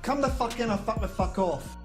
Come the fuck in or fuck the fuck off.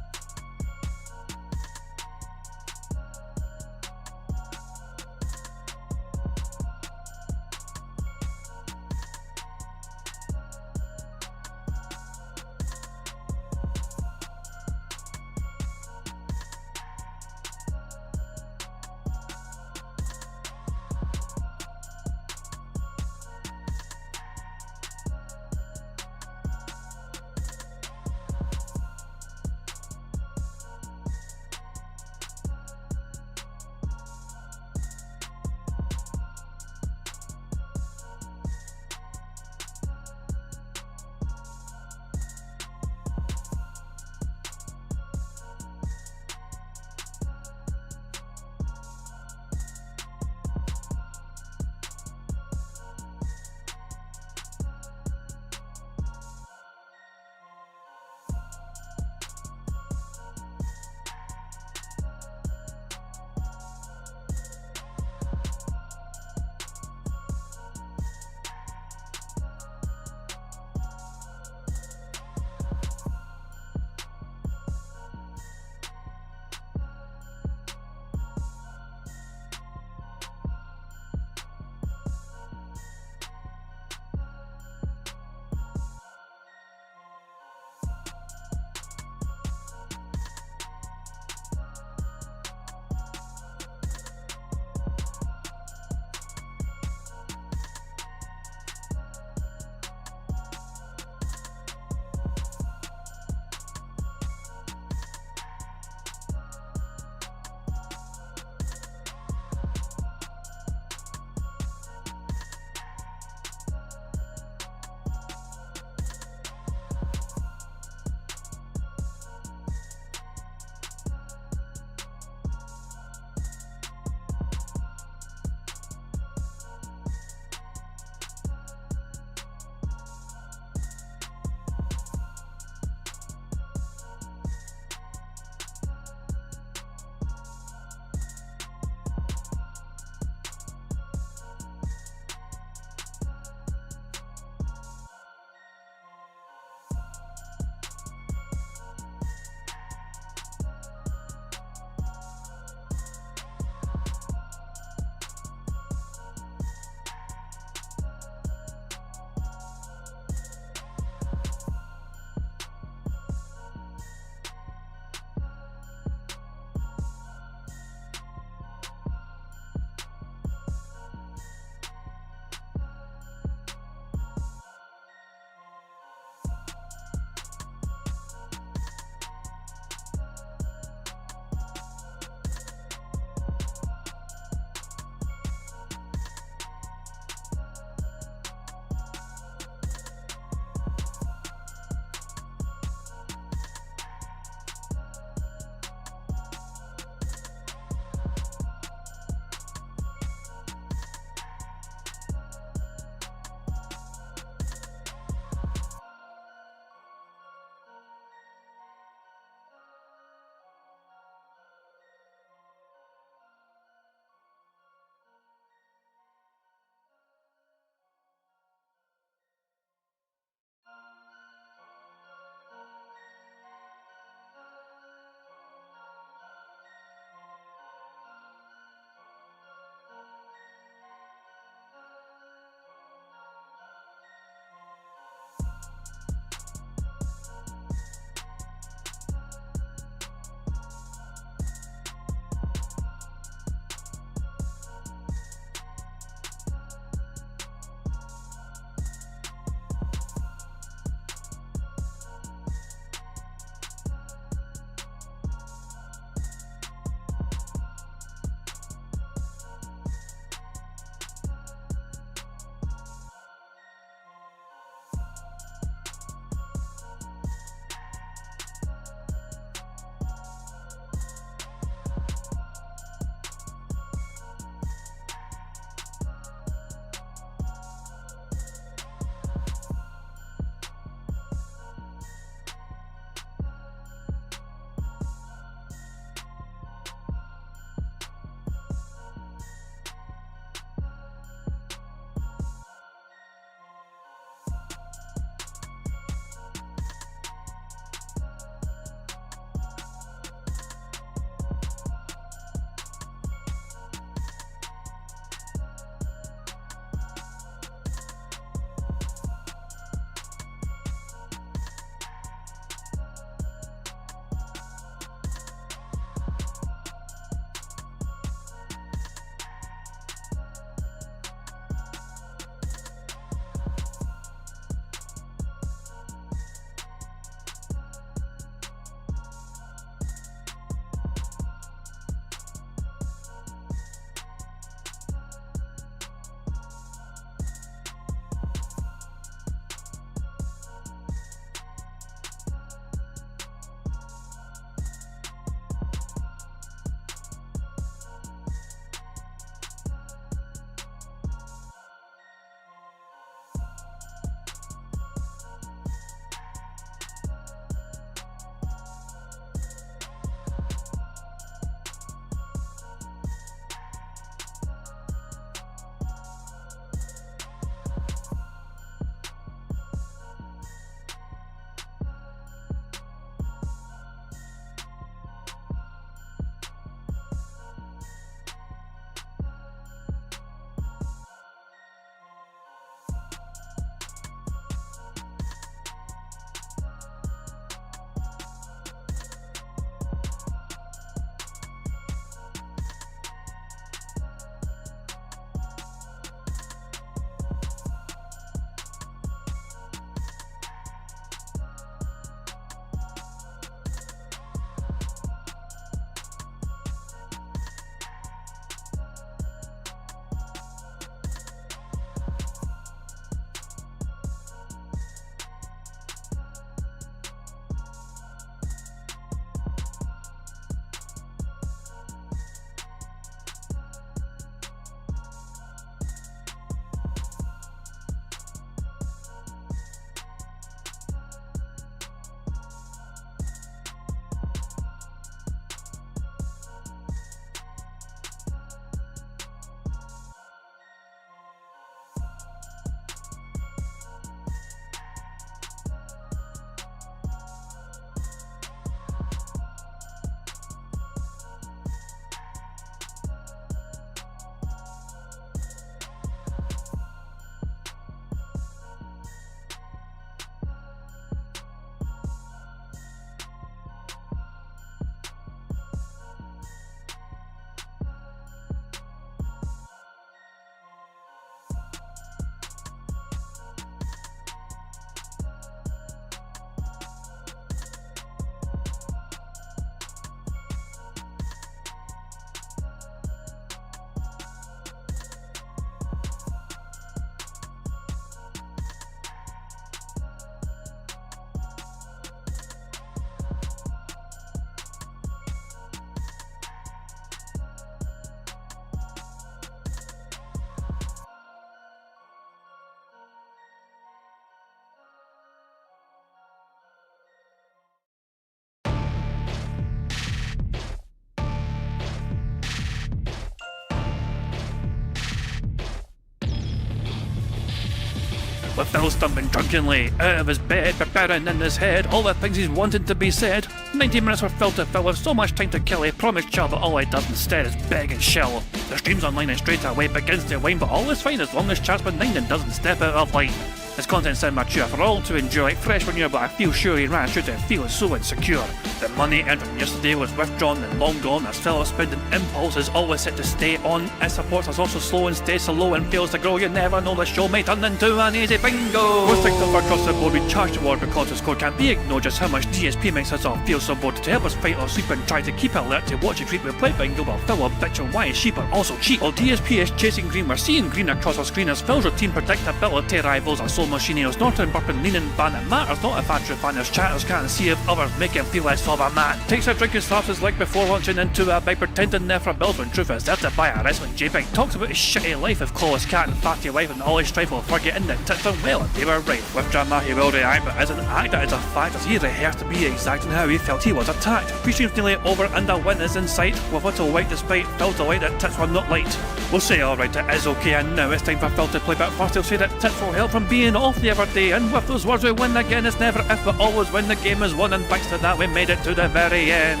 with Phil stumbling drunkenly out of his bed, preparing in his head all the things he's wanted to be said. 90 minutes for Phil to fill with so much time to kill, he promised Chell, but all he does instead is beg and shallow. The stream's online and straight away begins to wane, but all is fine as long as Chad's benign and doesn't step out of line. His content sound mature for all to enjoy, like fresh when you're, but I feel sure he ran through to feeling so insecure. The money earned from yesterday was withdrawn and long gone, as Phil's spending impulse is always set to stay on. His supports us also slow and stays so low and fails to grow. You never know, the show may turn into an easy bingo. We're sick of across the board, we charge the war because the score can't be ignored. Just how much DSP makes us all feel so bored. To help us fight or sleep and try to keep alert to watch it creep, we play bingo while Phil will bitch on why is sheep but also cheap. While DSP is chasing green, we're seeing green across our screen as Phil's routine predictability rivals our soul machine. He's not burping, leaning, ban. It matters not if Andrew Banner's chatters can't see if others make him feel less of a man. Takes a drink and slaps his leg before launching into a bike, pretending there for bills when truth is there to buy a wrestling JPEG. Talks about his shitty life of Clawless Cat and Fatty Wife and all his strife while forgetting that tits are well and they were right. With drama he will react, but as an actor it's a fact as he rehearsed to be exact in how he felt he was attacked. Pre-stream's nearly over and a win is in sight, with little white despite Phil's delight that tits were not light. We'll say alright, it is okay, and now it's time for Phil to play, but first he'll say that tits will help from being off the other day, and with those words we win again. It's never if but always when the game is won, and thanks to that we made it to the very end.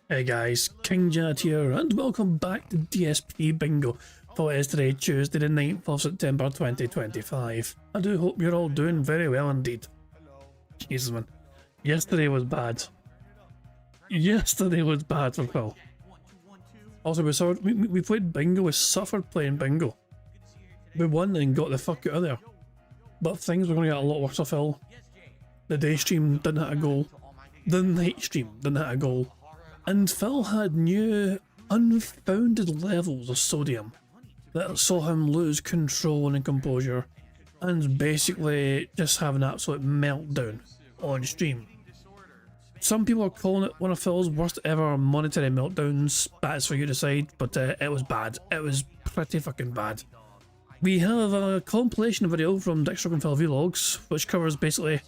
Hey guys, King Jad here, and welcome back to DSP Bingo for today, Tuesday the 9th of September 2025. I do hope you're all doing very well indeed. Jesus man, yesterday was bad. Yesterday was bad for Phil. Also we played bingo, we suffered playing bingo. We won and got the fuck out of there. But things were going to get a lot worse for Phil. The day stream didn't hit a goal. The night stream didn't hit a goal. And Phil had new, unfounded levels of sodium that saw him lose control and composure and basically just have an absolute meltdown on stream. Some people are calling it one of Phil's worst ever monetary meltdowns. That's for you to decide, but it was bad. It was pretty fucking bad. We have a compilation video from Dexter and Phil Vlogs, which covers basically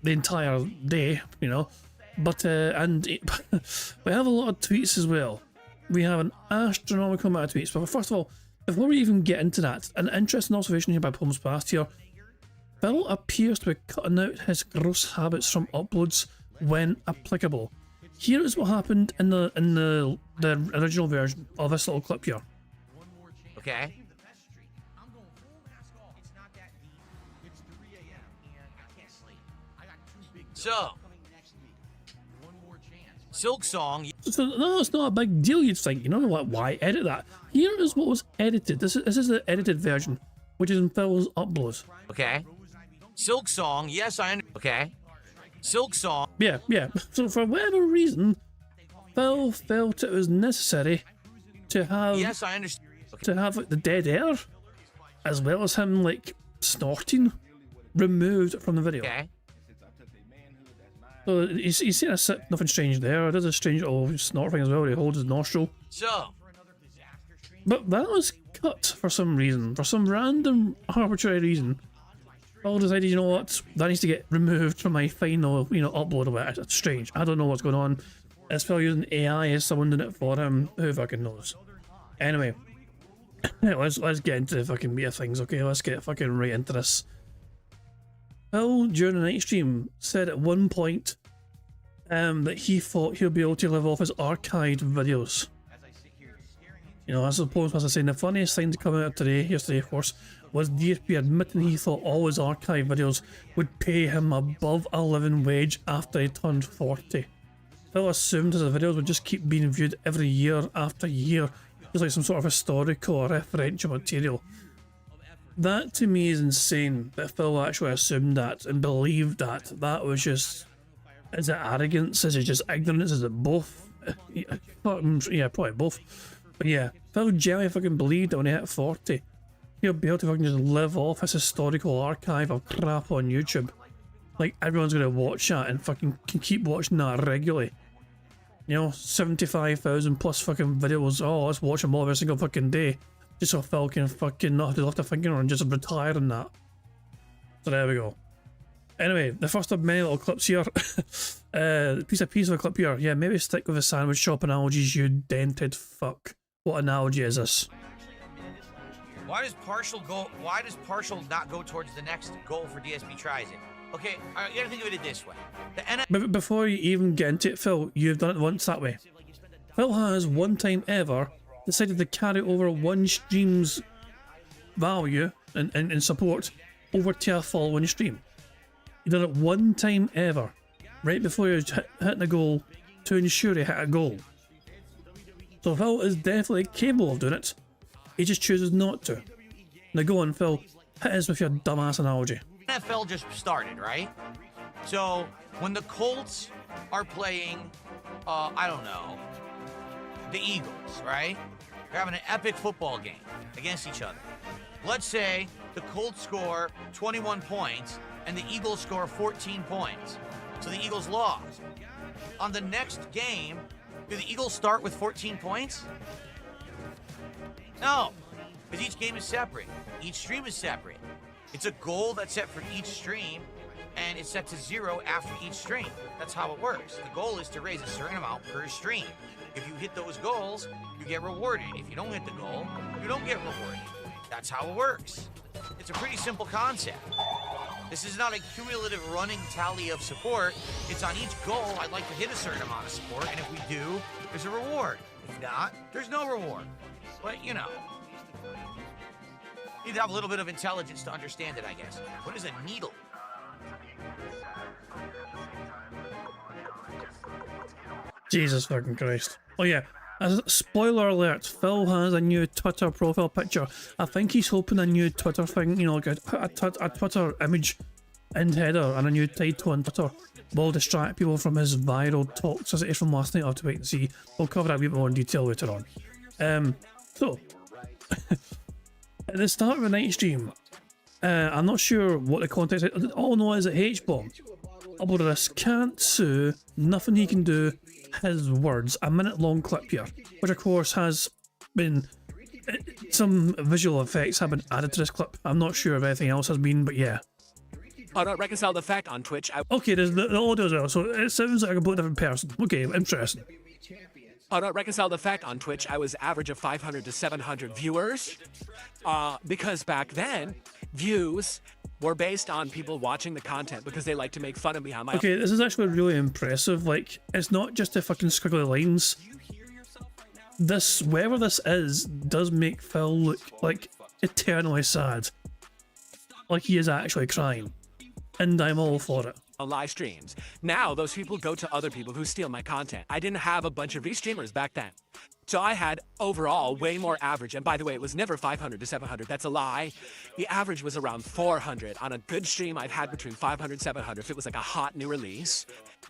the entire day, you know. But and we have a lot of tweets as well. We have an astronomical amount of tweets. But first of all, before we even get into that, an interesting observation here by Palms Past here. Phil appears to be cutting out his gross habits from uploads when applicable. Here is what happened in the original version of this little clip here. Okay. So, Silk Song. So, no, it's not a big deal, you'd think. You know what? Why edit that? Here is what was edited. This is the edited version, which is in Phil's uploads. Okay. Silk Song. Yes, okay. Silk Song. Yeah. So for whatever reason, Phil felt it was necessary to have. Yes, I understand. Okay. To have like the dead air, as well as him like snorting, removed from the video. Okay. So he's seen a sip, nothing strange there. There's a strange little snort thing as well where he holds his nostril. So. But that was cut for some reason. For some random arbitrary reason. Phil decided, you know what, that needs to get removed from my final, upload of it. It's strange. I don't know what's going on. Is Phil using AI? Is someone doing it for him? Who fucking knows? Anyway. let's get into the fucking meat of things, okay? Let's get fucking right into this. Phil, during the night stream, said at one point that he thought he'll be able to live off his archived videos. As opposed to saying the funniest thing to come out of yesterday of course, was DSP admitting he thought all his archive videos would pay him above a living wage after he turned 40. Phil assumed his videos would just keep being viewed every year after year, just like some sort of historical or referential material. That to me is insane that Phil actually assumed that and believed that. That was just... Is it arrogance? Is it just ignorance? Is it both? Yeah, probably both. But yeah, Phil genuinely fucking believed that when he hit 40, he'll be able to fucking just live off his historical archive of crap on YouTube. Like, everyone's gonna watch that and fucking can keep watching that regularly. 75,000 plus fucking videos. Oh, let's watch them all every single fucking day. Just so Phil can fucking not have to lift a finger and just retire on that. So there we go. Anyway, the first of many little clips here. Piece of a clip here. Yeah, maybe stick with the sandwich shop analogies, you dented fuck. What analogy is this? Why does partial not go towards the next goal for DSP tries it? Okay, you gotta think of it this way. But before you even get into it, Phil, you've done it once that way. Phil has one time ever decided to carry over one stream's value and support over to a following stream. He did it one time ever, right before he was hitting a goal to ensure he hit a goal. So Phil is definitely capable of doing it. He just chooses not to. Now go on, Phil. Hit us with your dumbass analogy. NFL just started, right? So when the Colts are playing, I don't know, the Eagles, right? They're having an epic football game against each other. Let's say the Colts score 21 points and the Eagles score 14 points. So the Eagles lost. On the next game, do the Eagles start with 14 points? No, because each game is separate. Each stream is separate. It's a goal that's set for each stream, and it's set to 0 after each stream. That's how it works. The goal is to raise a certain amount per stream. If you hit those goals, you get rewarded. If you don't hit the goal, you don't get rewarded. That's how it works. It's a pretty simple concept. This is not a cumulative running tally of support. It's on each goal, I'd like to hit a certain amount of support, and if we do, there's a reward. If not, there's no reward. But, you know, you need to have a little bit of intelligence to understand it, I guess. What is a needle? Jesus fucking Christ. Oh yeah, as spoiler alert, Phil has a new Twitter profile picture. I think he's hoping a new Twitter thing, you know, like a Twitter image and header and a new title on Twitter will distract people from his viral toxicity from last night. I'll have to wait and see. We'll cover that a bit more in detail later on. So, at the start of the night stream, I'm not sure what the context is. All I know is that H-Bomb uploaded this can't sue, nothing he can do, his words, a minute long clip here, which of course has been, some visual effects have been added to this clip. I'm not sure if anything else has been, but yeah. How to reconcile the fact on Twitch. Okay, there's the audio as well, so it sounds like a completely different person. Okay, interesting. How to reconcile the fact on Twitch, I was average of 500 to 700 viewers, because back then, views were based on people watching the content because they like to make fun of me on my... Okay, this is actually really impressive. Like, it's not just the fucking squiggly lines. This, wherever this is, does make Phil look, like, eternally sad. Like he is actually crying. And I'm all for it. On live streams. Now, those people go to other people who steal my content. I didn't have a bunch of restreamers back then. So I had overall way more average. And by the way, it was never 500 to 700. That's a lie. The average was around 400. On a good stream, I've had between 500 and 700 if it was like a hot new release.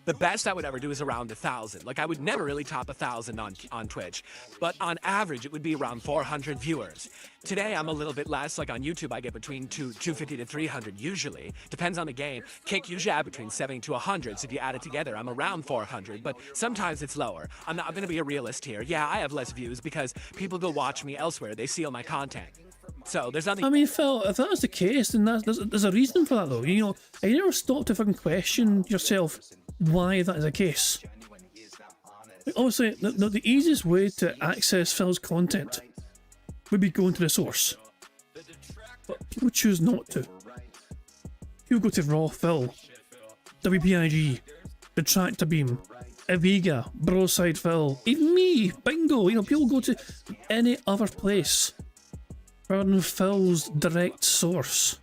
The best I would ever do is around 1,000. Like I would never really top 1,000 on Twitch. But on average, it would be around 400 viewers. Today, I'm a little bit less. Like on YouTube, I get between 250 to 300 usually. Depends on the game. Kick usually have between 70 to 100. So if you add it together, I'm around 400. But sometimes it's lower. I'm going to be a realist here. Yeah, I have less views because people go watch me elsewhere. They steal my content. So there's nothing... I mean, Phil, if that's the case, then there's a reason for that though. You know, you never stop to fucking question yourself why that is the case. Like, obviously, the easiest way to access Phil's content would be going to the source. But people choose not to. People go to Raw Phil, WPIG, the Tractor Beam, Aviga, Broside Phil, even me, Bingo, you know, people go to any other place rather than Phil's direct source.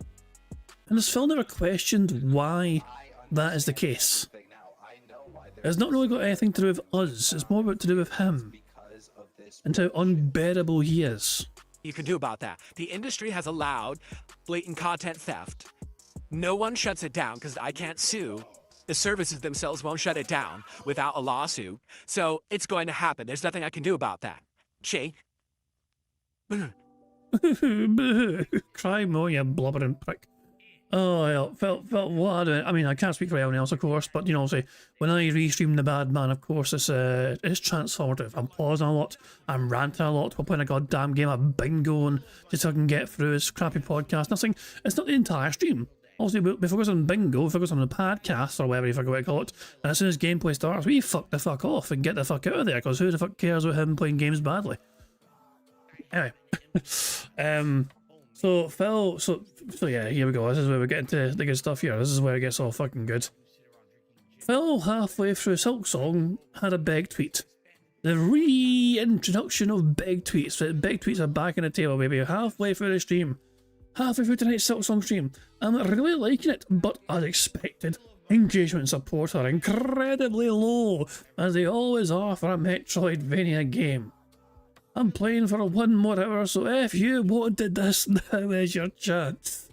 And has Phil never questioned why that is the case? It's not really got anything to do with us, it's more about to do with him and how unbearable he is. You can do about that. The industry has allowed blatant content theft. No one shuts it down because I can't sue. The services themselves won't shut it down without a lawsuit. So it's going to happen. There's nothing I can do about that. She. Cry more, you blubbering prick. Oh, yeah, felt what I mean, I can't speak for anyone else, of course, but you know, say when I restream The Bad Man, of course, it's transformative. I'm pausing a lot, I'm ranting a lot, while playing a goddamn game of bingo and just so I can get through this crappy podcast. Nothing. It's not the entire stream. Also, we focus on bingo, we focus on the podcast or whatever you forget what to call it, and as soon as gameplay starts, we fuck the fuck off and get the fuck out of there, because who the fuck cares about him playing games badly? Anyway. So Phil, so yeah, here we go. This is where we get into the good stuff here. This is where it gets all fucking good. Phil, halfway through Silk Song, had a big tweet. The reintroduction of big tweets. Big tweets are back in the table, baby. Halfway through the stream. Halfway through tonight's Silk Song stream. I'm really liking it, but as expected, engagement and support are incredibly low, as they always are for a Metroidvania game. I'm playing for 1 more hour, so if you wanted this, now is your chance.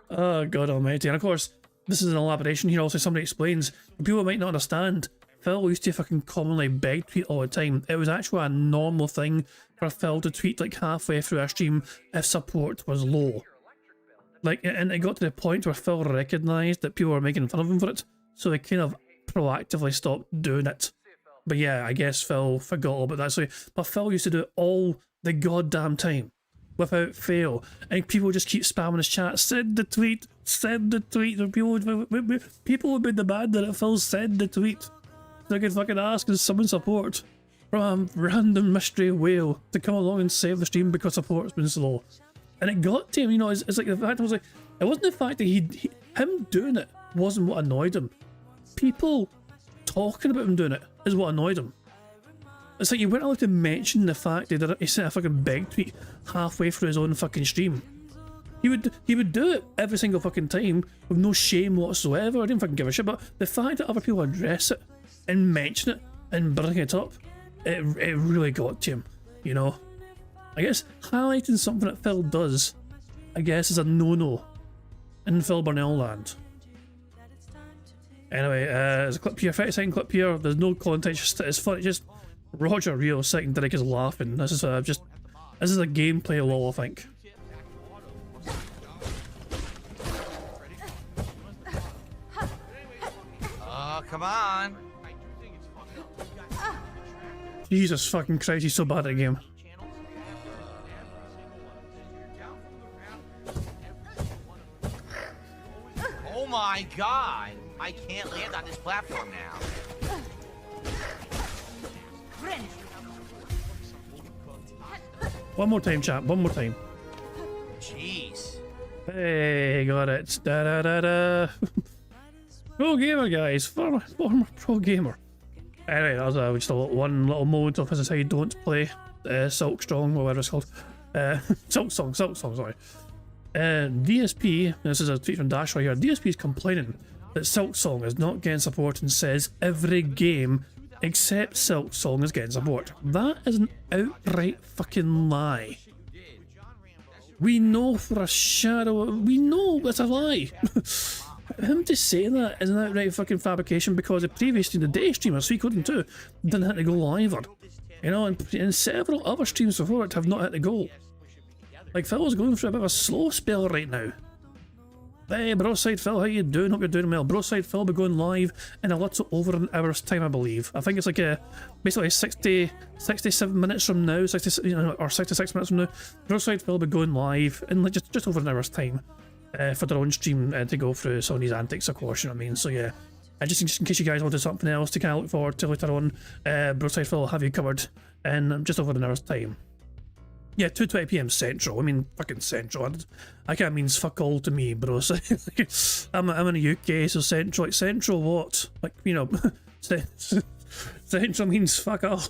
Oh, God almighty. And of course, this is an elaboration here. Also, somebody explains, people might not understand, Phil used to fucking commonly beg tweet all the time. It was actually a normal thing for Phil to tweet like halfway through a stream if support was low. Like, and it got to the point where Phil recognised that people were making fun of him for it, so he kind of proactively stopped doing it. But yeah, I guess Phil forgot all about that. So, but Phil used to do it all the goddamn time, without fail. And people would just keep spamming his chat. Send the tweet. Send the tweet. And people would be demanding that Phil send the tweet. So I could fucking ask and summon support from a random mystery whale to come along and save the stream because support's been slow. And it got to him, you know. It's like the fact was like, it wasn't the fact that him doing it wasn't what annoyed him. People talking about him doing it is what annoyed him. It's like you weren't allowed to mention the fact that he sent a fucking big tweet halfway through his own fucking stream. He would do it every single fucking time with no shame whatsoever. I didn't fucking give a shit. But the fact that other people address it and mention it and bring it up, it really got to him, you know. I guess highlighting something that Phil does, I guess, is a no-no in Phil Burnell land. Anyway, there's a clip here, 30-second clip here. There's no context. It's funny. Just Roger Real sitting Derek is laughing. This is a gameplay lull, I think. Oh, come on. Jesus fucking Christ, he's so bad at the game. Oh my God. I can't land on this platform now. One more time, chat. One more time. Jeez. Hey, got it. Da da da da. Pro gamer, guys. Former pro gamer. Anyway, that was just one little moment of, as I say, don't play Silk Strong, or whatever it's called. Silk Song, sorry. DSP, this is a tweet from Dash right here. DSP is complaining that Silk Song is not getting support and says every game except Silk Song is getting support. That is an outright fucking lie. We know for a shadow, we know it's a lie. Him to say that is an outright fucking fabrication, because the previous stream, the day streamer, Suicoding 2, didn't have to go live. You know, and several other streams before it have not had to go. Like, Phil's going through a bit of a slow spell right now. Hey, Broside Phil, how you doing? Hope you're doing well. Broside Phil will be going live in a little over an hour's time, I believe. I think it's like basically 67 minutes from now, 60, you know, or 66 minutes from now. Broside Phil will be going live in like just over an hour's time for their own stream to go through some of these antics, of course, you know what I mean? So yeah, just in case you guys wanted something else to kind of look forward to later on, Broside Phil will have you covered in just over an hour's time. Yeah, 2:20 PM Central. I mean, fucking Central. I can't means fuck all to me, bro. So, I'm in the UK, so Central. Like, Central what? Like, you know, Central means fuck all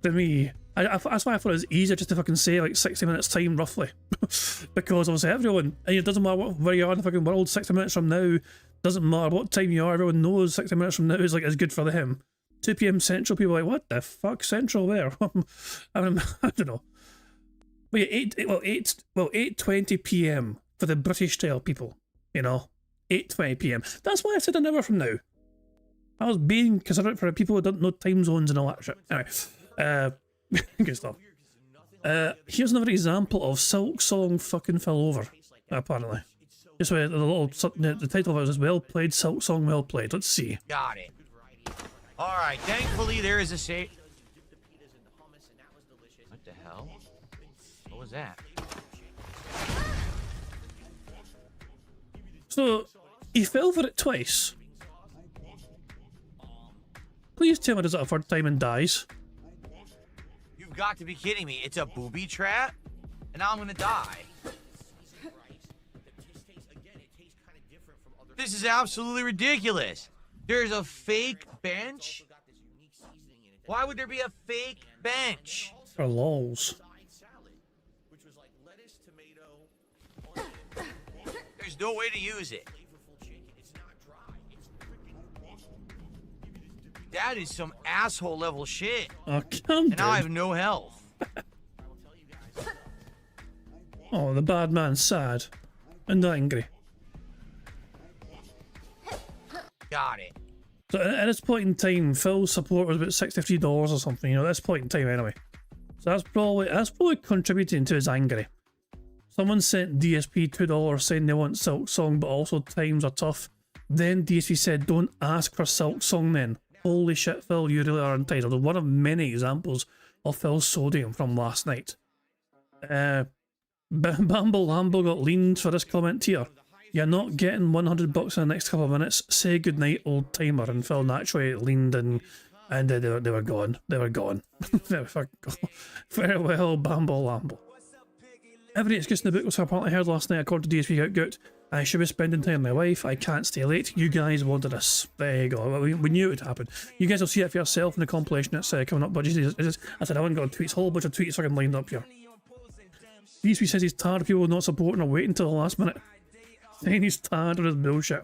to me. That's why I thought it was easier just to fucking say like 60 minutes time, roughly. Because obviously everyone, and it doesn't matter where you are in the fucking world, 60 minutes from now, doesn't matter what time you are, everyone knows 60 minutes from now is like, is good for them. 2 PM Central, people are like, what the fuck, Central where? I don't know. But yeah, 8:20 PM for the British style people, you know, 8:20 PM. That's why I said an hour from now. I was being considerate for people who don't know time zones and all that shit. Anyway, good stuff. Here's another example of Silk Song fucking fell over, apparently. Just with the title of it is Well Played, Silk Song Well Played. Let's see. Got it. All right, thankfully there is a save. What the hell? What was that? So, he fell for it twice. Please tell me does it a third time and dies. You've got to be kidding me. It's a booby trap? And now I'm gonna die. This is absolutely ridiculous. There's a fake bench? Why would there be a fake bench? For lols. There's no way to use it. That is some asshole level shit. Oh, come And now I have no health. Oh, the bad man's sad and angry. Got it. So at this point in time, Phil's support was about $63 or something, you know, at this point in time anyway. So that's probably contributing to his anger. Someone sent DSP $2 saying they want Silk Song, but also times are tough. Then DSP said, don't ask for Silk Song then. Holy shit, Phil, you really are entitled. One of many examples of Phil's sodium from last night. Bamble Lambo got leaned for this comment here. You're not getting $100 in the next couple of minutes. Say goodnight, old timer. And Phil naturally leaned in, and they were gone. They were gone. Farewell, Bamble Lambo. Every excuse in the book was apparently heard last night, according to DSP Outgout. I should be spending time with my wife. I can't stay late. You guys wanted us. There you go. We knew it would happen. You guys will see it for yourself in the compilation that's coming up. But I said I haven't got tweets. Whole bunch of tweets fucking lined up here. DSP says he's tired of people not supporting or waiting until the last minute. Saying he's tired of his bullshit.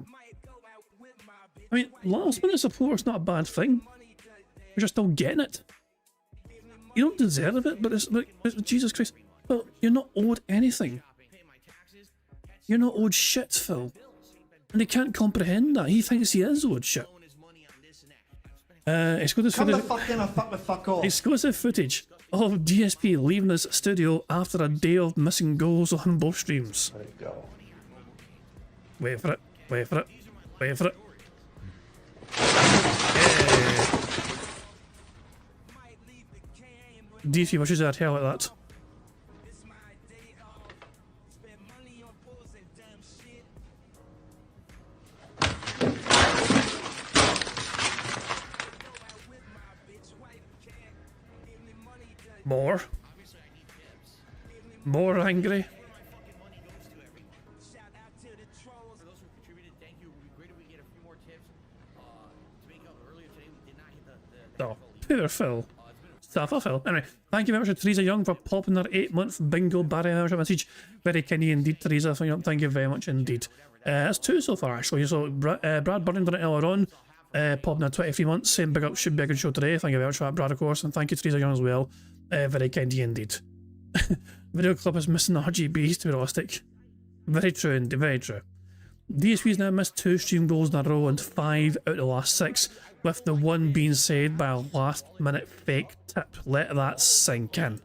I mean, last minute support's not a bad thing. You're just still getting it. You don't deserve it, but it's like, Jesus Christ. Well, you're not owed anything. You're not owed shit, Phil. And he can't comprehend that. He thinks he is owed shit. Exclusive Come the footage, fuck in or fuck the fuck off. exclusive footage of DSP leaving his studio after a day of missing goals on both streams. There you go. Wait for it. Wait for it. Wait for it. DSP wishes I had hair like that. More. More angry. Oh, poor Phil. Suffer Phil. Anyway, thank you very much to Teresa Young for popping her 8-month bingo Barry membership message. Very kindy indeed, Teresa. Thank you very much indeed. That's 2 so far actually. So Brad Burning done it earlier on. Popping her 23 months. Same big up, should be a good show today. Thank you very much for that, Brad, of course. And thank you, Teresa Young, as well. Very kindy indeed. Video clip is missing RGBs, to be realistic. Very true indeed, very true. DSP's now missed 2 stream goals in a row and 5 out of the last 6, with the one being saved by a last minute fake tip. Let that sink in.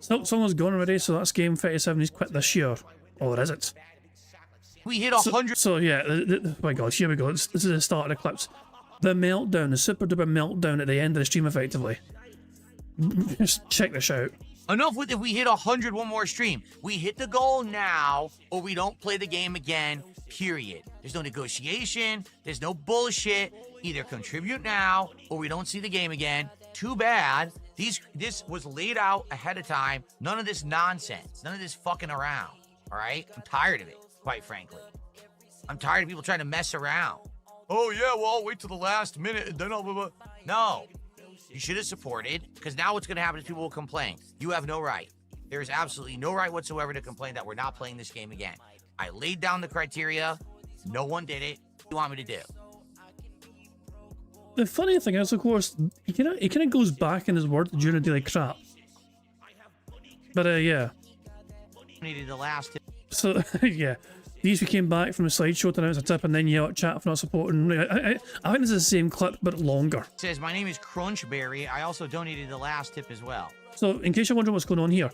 Silk Song is gone already, so that's game 37. He's quit this year. Or is it? We hit 100. So yeah, oh my god, here we go. This is the start of the clips. The meltdown, the super duper meltdown at the end of the stream, effectively. Just check this out. Enough with if we hit 100 one more stream. We hit the goal now, or we don't play the game again, period. There's no negotiation. There's no bullshit. Either contribute now, or we don't see the game again. Too bad. This was laid out ahead of time. None of this nonsense. None of this fucking around. All right? I'm tired of it, quite frankly. I'm tired of people trying to mess around. Oh, yeah, well, I'll wait till the last minute and then I'll... Blah, blah. No. You should have supported, because now what's going to happen is people will complain. You have no right. There is absolutely no right whatsoever to complain that we're not playing this game again. I laid down the criteria. No one did it. What do you want me to do? The funny thing is, of course, he kind of goes back in his word during the daily crap. But yeah. Needed the last tip. So yeah, these we came back from the slideshow to announce a tip and then yell at chat for not supporting. I think this is the same clip but longer. It says, my name is Crunchberry. I also donated the last tip as well. So in case you're wondering what's going on here,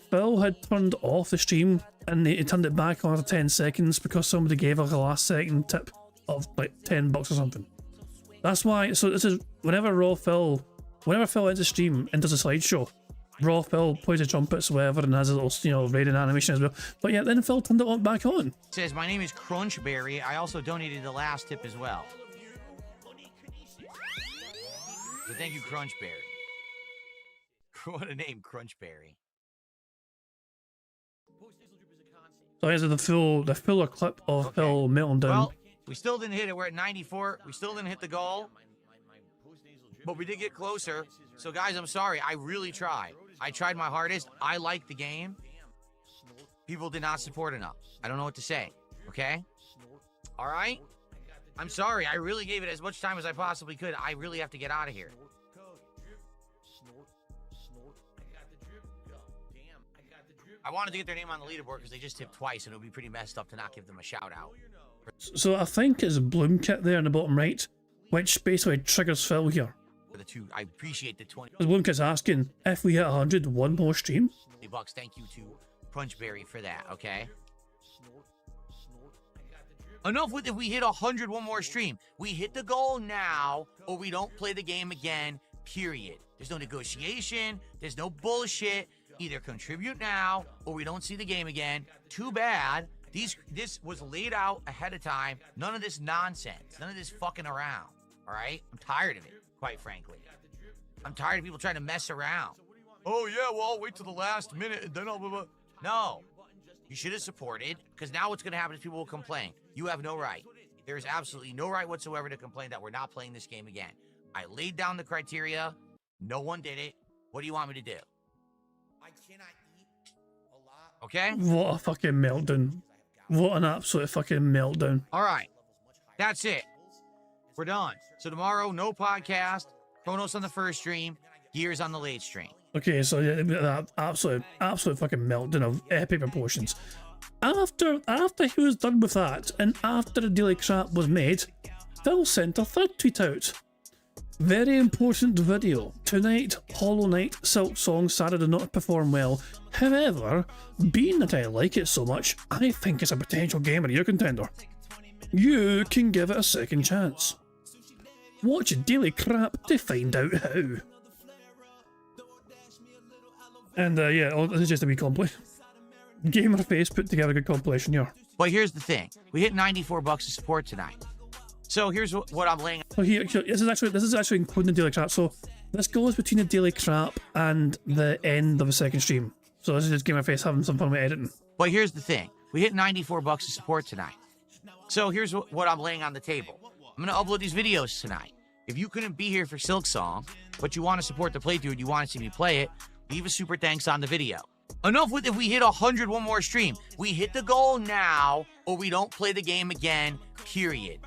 Phil had turned off the stream and he turned it back on after 10 seconds because somebody gave like a last second tip of like $10 or something. That's why. So this is whenever Phil ends the stream and does a slideshow, Raw Phil plays the trumpets, whatever, and has a little, you know, raiding animation as well. But yeah, then Phil turned it on back on. Says, my name is Crunchberry. I also donated the last tip as well. So thank you, Crunchberry. What a name, Crunchberry. So here's the fuller clip of Phil melting down. Well, we still didn't hit it. We're at 94. We still didn't hit the goal. But we did get closer. So, guys, I'm sorry. I really tried. I tried my hardest. I liked the game. People did not support enough. I don't know what to say. Okay? All right? I'm sorry. I really gave it as much time as I possibly could. I really have to get out of here. I wanted to get their name on the leaderboard because they just tipped twice, and it would be pretty messed up to not give them a shout out. So I think it's Bloom Kit there in the bottom right, which basically triggers Phil here. For the two, I appreciate the 20 Bloom Kit's asking if we hit 100, one more stream. bucks. Thank you to Crunchberry for that. Okay. Enough with if we hit 100, one more stream. We hit the goal now, or we don't play the game again. Period. There's no negotiation. There's no bullshit. Either contribute now, or we don't see the game again. Too bad. This was laid out ahead of time. None of this nonsense. None of this fucking around. All right? I'm tired of it, quite frankly. I'm tired of people trying to mess around. Oh, yeah, well, I'll wait till the last minute and then I'll... Blah, blah. No. You should have supported, because now what's going to happen is people will complain. You have no right. There is absolutely no right whatsoever to complain that we're not playing this game again. I laid down the criteria. No one did it. What do you want me to do? I cannot eat a lot. Okay? What a fucking meltdown. What an absolute fucking meltdown. All right. That's it. We're done. So tomorrow, no podcast. Chronos on the first stream. Gears on the late stream. Okay, so yeah, that absolute fucking meltdown of epic proportions. After he was done with that, and after the daily crap was made, Phil sent a third tweet out. Very important video. Tonight, Hollow Knight, Silk Song, Saturday not perform well. However, being that I like it so much, I think it's a potential game of the year contender. You can give it a second chance. Watch Daily Crap to find out how. And yeah, this is just a wee compilation. Gamerface put together a good compilation here. But here's the thing. We hit 94 bucks of support tonight. So here's what I'm laying. So here, this is actually including the daily crap. So this goes between the daily crap and the end of the second stream. So this is just Gamerface having some fun with editing. But here's the thing. We hit 94 bucks of support tonight. So here's what I'm laying on the table. I'm going to upload these videos tonight. If you couldn't be here for Silk Song, but you want to support the playthrough and you want to see me play it, leave a super thanks on the video. Enough with if we hit 100, one more stream. We hit the goal now, or we don't play the game again, period.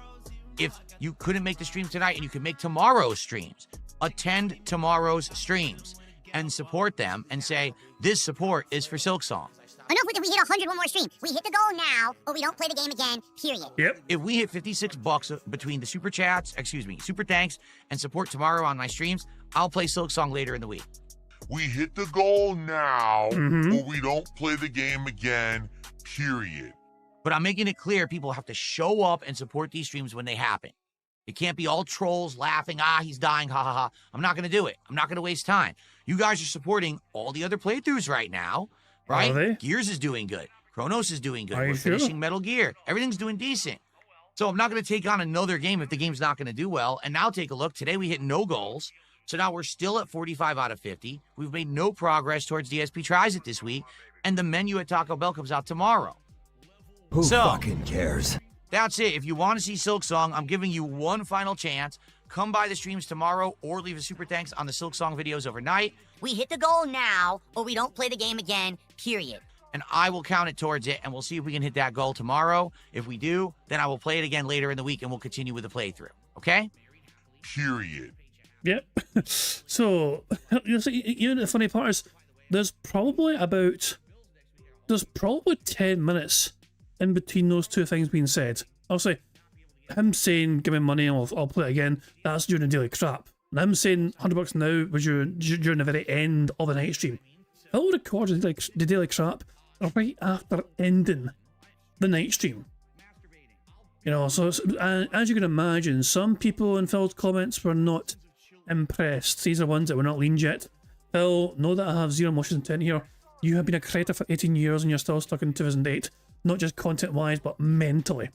If you couldn't make the stream tonight and you can make tomorrow's streams, attend tomorrow's streams and support them and say, this support is for Silk Song. Enough with if we hit 100, one more stream. We hit the goal now, or we don't play the game again, period. Yep. If we hit 56 bucks between the super chats, super thanks, and support tomorrow on my streams, I'll play Silk Song later in the week. We hit the goal now, or we don't play the game again, period. But I'm making it clear people have to show up and support these streams when they happen. It can't be all trolls laughing, he's dying, ha ha ha. I'm not going to do it. I'm not going to waste time. You guys are supporting all the other playthroughs right now, right? Are they? Gears is doing good. Chronos is doing good. Are you We're sure? finishing Metal Gear. Everything's doing decent. So I'm not going to take on another game if the game's not going to do well. And now take a look. Today we hit no goals. So now we're still at 45 out of 50. We've made no progress towards DSP Tries It this week. And the menu at Taco Bell comes out tomorrow. Who fucking cares? That's it. If you want to see Silk Song, I'm giving you one final chance. Come by the streams tomorrow or leave a super thanks on the Silk Song videos overnight. We hit the goal now, or we don't play the game again, period. And I will count it towards it, and we'll see if we can hit that goal tomorrow. If we do, then I will play it again later in the week, and we'll continue with the playthrough. Okay? Period. Yep. So, you know, the funny part is, there's probably 10 minutes in between those two things being said. Obviously, him saying, give me money and I'll play it again, that's during the daily crap. And him saying, $100 now was during the very end of the night stream. I'll record the daily crap right after ending the night stream. You know, so as you can imagine, some people in Phil's comments were not impressed. These are ones that were not leaned yet. Phil, know that I have zero malicious intent here. You have been a creator for 18 years and you're still stuck in 2008. Not just content-wise, but mentally.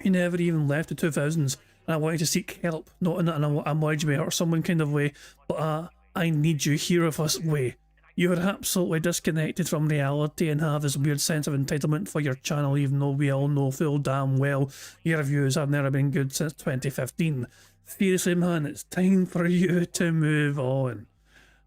You never even left the 2000s, and I wanted to seek help. Not in a mortgage way or someone kind of way, but I need you here with us way. You are absolutely disconnected from reality and have this weird sense of entitlement for your channel, even though we all know full damn well your reviews have never been good since 2015. Seriously, man, it's time for you to move on.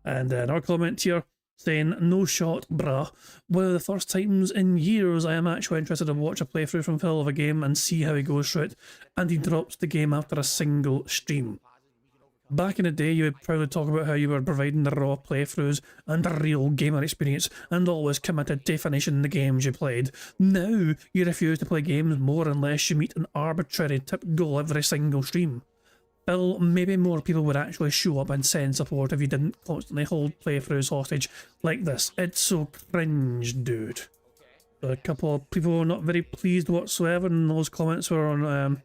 And another comment here saying, no shot, bruh. One of the first times in years I am actually interested to watch a playthrough from Phil of a game and see how he goes through it, and he drops the game after a single stream. Back in the day, you would proudly talk about how you were providing the raw playthroughs and a real gamer experience, and always committed to finishing the games you played. Now, you refuse to play games more unless you meet an arbitrary tip goal every single stream. Phil, maybe more people would actually show up and send support if you didn't constantly hold playthroughs hostage like this. It's so cringe, dude. A couple of people were not very pleased whatsoever, and those comments were on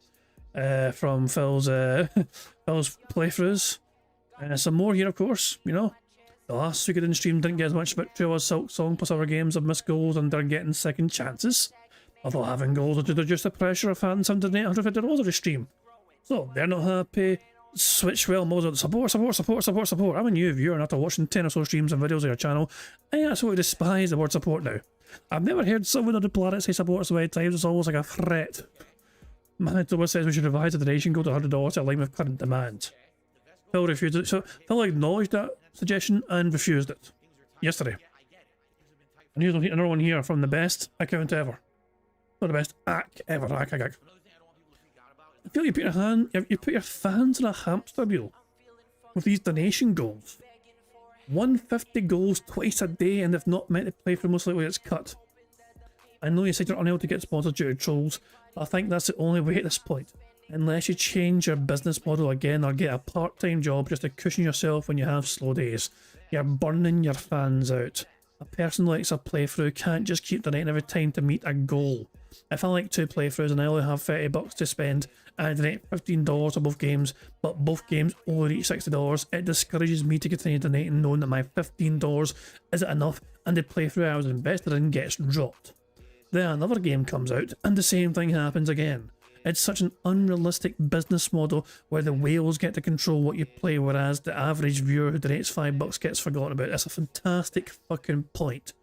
from Phil's Phil's playthroughs. Some more here, of course. You know, the last Suikoden stream didn't get as much victory as Silk Song, plus other games have missed goals and they're getting second chances. Although having goals to reduce the pressure of fans under $850 every stream. So they're not happy. Switch well modes of support. I'm a new viewer, and after watching 10 or so streams and videos of your channel, I absolutely despise the word support now. I've never heard someone on the planet say support so many times, it's almost like a threat. Manitoba says we should revise the donation goal to $100 to align with current demand. Phil refused it. So Phil acknowledged that suggestion and refused it yesterday. And here's another one here from the best account ever. Not the best ack ever. Ack. I feel you put your fans in a hamster wheel with these donation goals. 150 goals twice a day, and if not meant to play for, most likely it's cut. I know you said you're unable to get sponsored due to trolls, but I think that's the only way at this point. Unless you change your business model again or get a part-time job just to cushion yourself when you have slow days. You're burning your fans out. A person likes a playthrough can't just keep donating every time to meet a goal. If I like 2 playthroughs and I only have $30 to spend, and I donate $15 to both games, but both games only reach $60, it discourages me to continue donating knowing that my $15 isn't enough and the playthrough I was invested in gets dropped. Then another game comes out and the same thing happens again. It's such an unrealistic business model where the whales get to control what you play, whereas the average viewer who donates $5 gets forgotten about. That's a fantastic fucking point.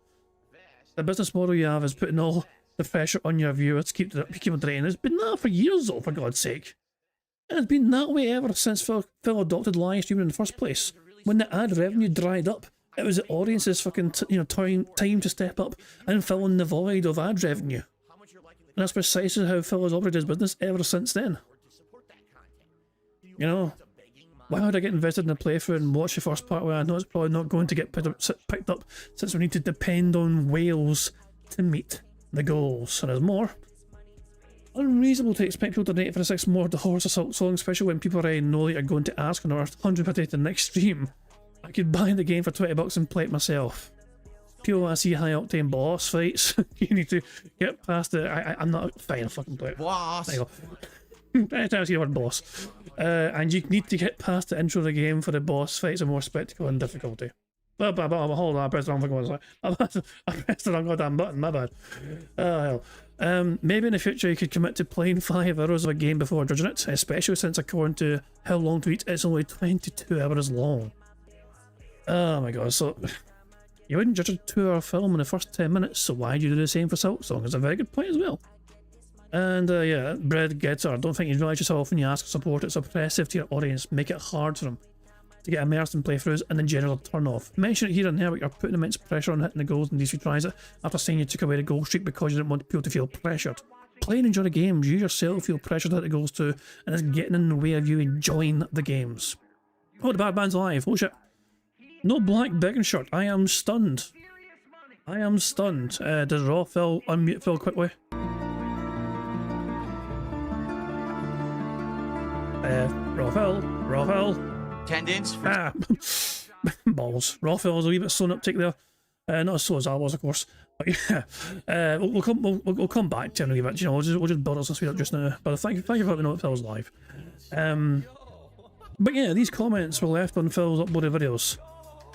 The business model you have is putting all the pressure on your viewers to keep on donating. It's been that for years though, for God's sake. And it's been that way ever since Phil adopted live streaming in the first place. When the ad revenue dried up, it was the audience's fucking time to step up and fill in the void of ad revenue. And that's precisely how Phil has operated his business ever since then. You know, why would I get invested in a playthrough and watch the first part where I know it's probably not going to get picked up since we need to depend on whales to meet the goals? And there's more. Unreasonable to expect people to donate for the $6 more horse assault song, especially when people already know that you're going to ask for another $150 to the next stream. I could buy the game for $20 and play it myself. People want to see high octane boss fights. You need to get past the. I'm not fine. I'll fucking play it. Boss. There you go. Anytime I see the word boss. And you need to get past the intro of the game for the boss fights are more spectacle and difficulty. Hold on, I pressed the wrong fucking button. I pressed the wrong goddamn button, my bad. Oh hell. Maybe in the future you could commit to playing 5 hours of a game before judging it, especially since according to How Long to Eat, it's only 22 hours long. Oh my god, so you wouldn't judge a 2-hour film in the first 10 minutes, so why do you do the same for Silk Song? It's a very good point as well. And yeah, Bread Getter, don't think you realise yourself when you ask for support. It's oppressive to your audience. Make it hard for them to get immersed in playthroughs and then general turn off. Mention it here and there, but you're putting immense pressure on hitting the goals, and DSP tries it after saying you took away the goal streak because you didn't want people to feel pressured. Play and enjoy the games. You yourself feel pressured to hit the goals too, and it's getting in the way of you enjoying the games. Oh, the bad band's alive. Oh shit. No black begging shirt. I am stunned. I am stunned. Does Raw Phil unmute Phil quickly? Raw Phil. Attendance. Balls. Raw Phil's a wee bit slow uptick there. Not as slow as I was, of course. But yeah, we'll come back to him in a wee bit. You know, we'll just build us a speed up just now. But thank you for letting me know that Phil's live. But yeah, these comments were left on Phil's uploaded videos.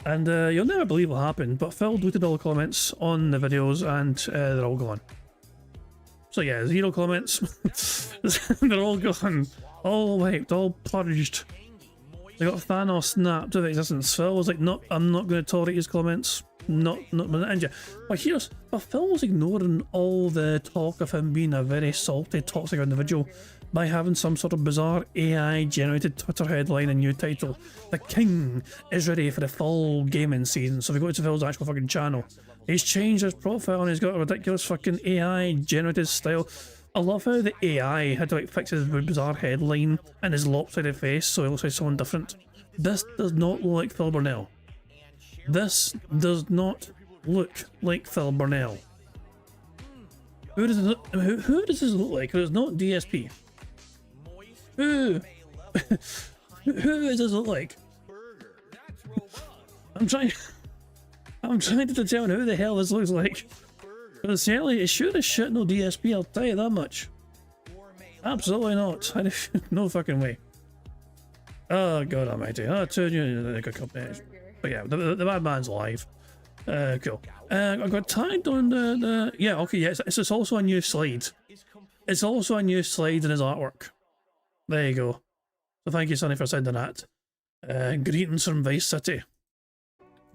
And you'll never believe what happened, but Phil deleted all the comments on the videos and they're all gone. So yeah, 0 comments. They're all gone. All wiped, all purged. They got Thanos snapped of existence. Phil was like, no, I'm not going to tolerate his comments. Not and but Phil was ignoring all the talk of him being a very salty, toxic individual by having some sort of bizarre AI generated Twitter headline and new title. The King is ready for the fall gaming season. So if you go to Phil's actual fucking channel, he's changed his profile and he's got a ridiculous fucking AI generated style. I love how the AI had to like fix his bizarre headline and his lopsided face so he looks like someone different. This does not look like Phil Burnell. This does not look like Phil Burnell. Who does this look like? It's not DSP. Who? Who does this look like? I'm trying to determine who the hell this looks like. But certainly it sure as shit no DSP, I'll tell you that much. Absolutely not. No fucking way. Oh god almighty. I told you a couple days. But yeah, the bad man's alive. Cool. I got tagged on the yeah, okay, yeah, it's also a new slide. It's also a new slide in his artwork. There you go. So thank you, Sonny, for sending that. Greetings from Vice City.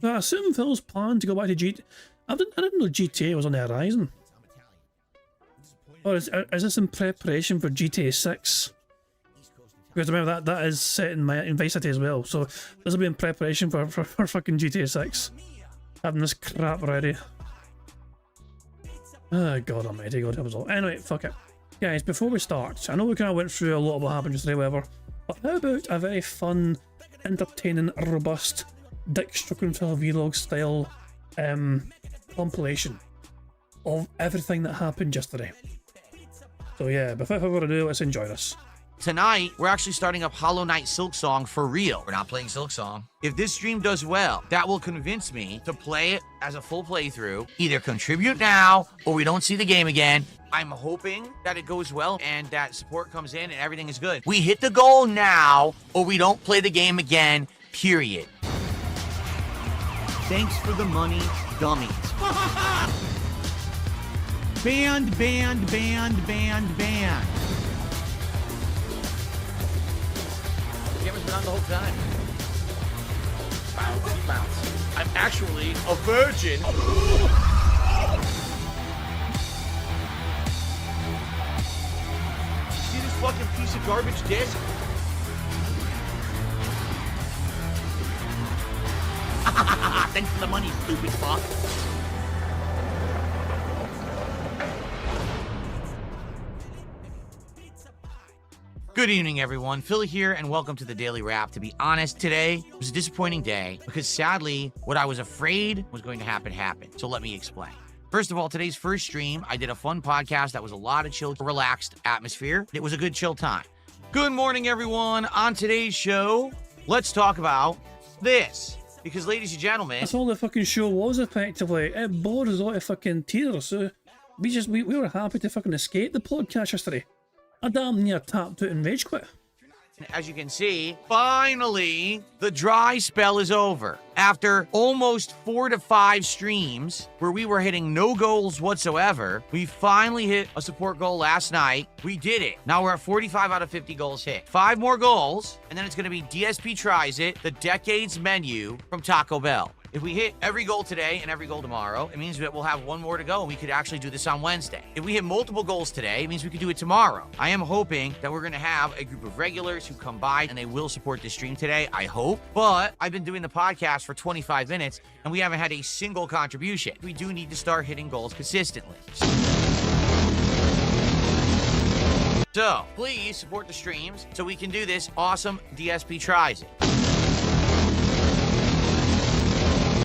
I assume Phil's plan to go back to GTA. I didn't know GTA was on the horizon. Or is this in preparation for GTA 6? Because remember that is set in Vice City as well, so this will be in preparation for fucking GTA 6. Having this crap ready. Oh god almighty, god help us all. Anyway, fuck it. Guys, before we start, I know we kind of went through a lot of what happened yesterday, whatever, but how about a very fun, entertaining, robust, Dick Struckenfell vlog style compilation of everything that happened yesterday. So yeah, before further ado, let's enjoy this. Tonight, we're actually starting up Hollow Knight Silksong for real. We're not playing Silksong. If this stream does well, that will convince me to play it as a full playthrough. Either contribute now, or we don't see the game again. I'm hoping that it goes well and that support comes in and everything is good. We hit the goal now, or we don't play the game again, period. Thanks for the money, dummies. Band, band, band, band, band. The camera's been on the whole time. Bounce, bounce. I'm actually a virgin. See this fucking piece of garbage disc? Thanks for the money, stupid fuck. Good evening, everyone. Phil here, and welcome to the Daily Wrap. To be honest, today was a disappointing day because sadly, what I was afraid was going to happen happened. So let me explain. First of all, today's first stream, I did a fun podcast that was a lot of chill, relaxed atmosphere. It was a good chill time. Good morning, everyone. On today's show, let's talk about this. Because, ladies and gentlemen, that's all the fucking show was effectively. It bored us all to fucking tears, so we were happy to fucking escape the podcast yesterday. I damn near tapped out and rage quit. As you can see, finally, the dry spell is over. After almost 4 to 5 streams where we were hitting no goals whatsoever, we finally hit a support goal last night. We did it. Now we're at 45 out of 50 goals hit. 5 more goals, and then it's going to be DSP Tries It, the Decades menu from Taco Bell. If we hit every goal today and every goal tomorrow, it means that we'll have 1 more to go and we could actually do this on Wednesday. If we hit multiple goals today, it means we could do it tomorrow. I am hoping that we're going to have a group of regulars who come by and they will support this stream today, I hope. But I've been doing the podcast for 25 minutes and we haven't had a single contribution. We do need to start hitting goals consistently. So please support the streams so we can do this awesome DSP Tries It.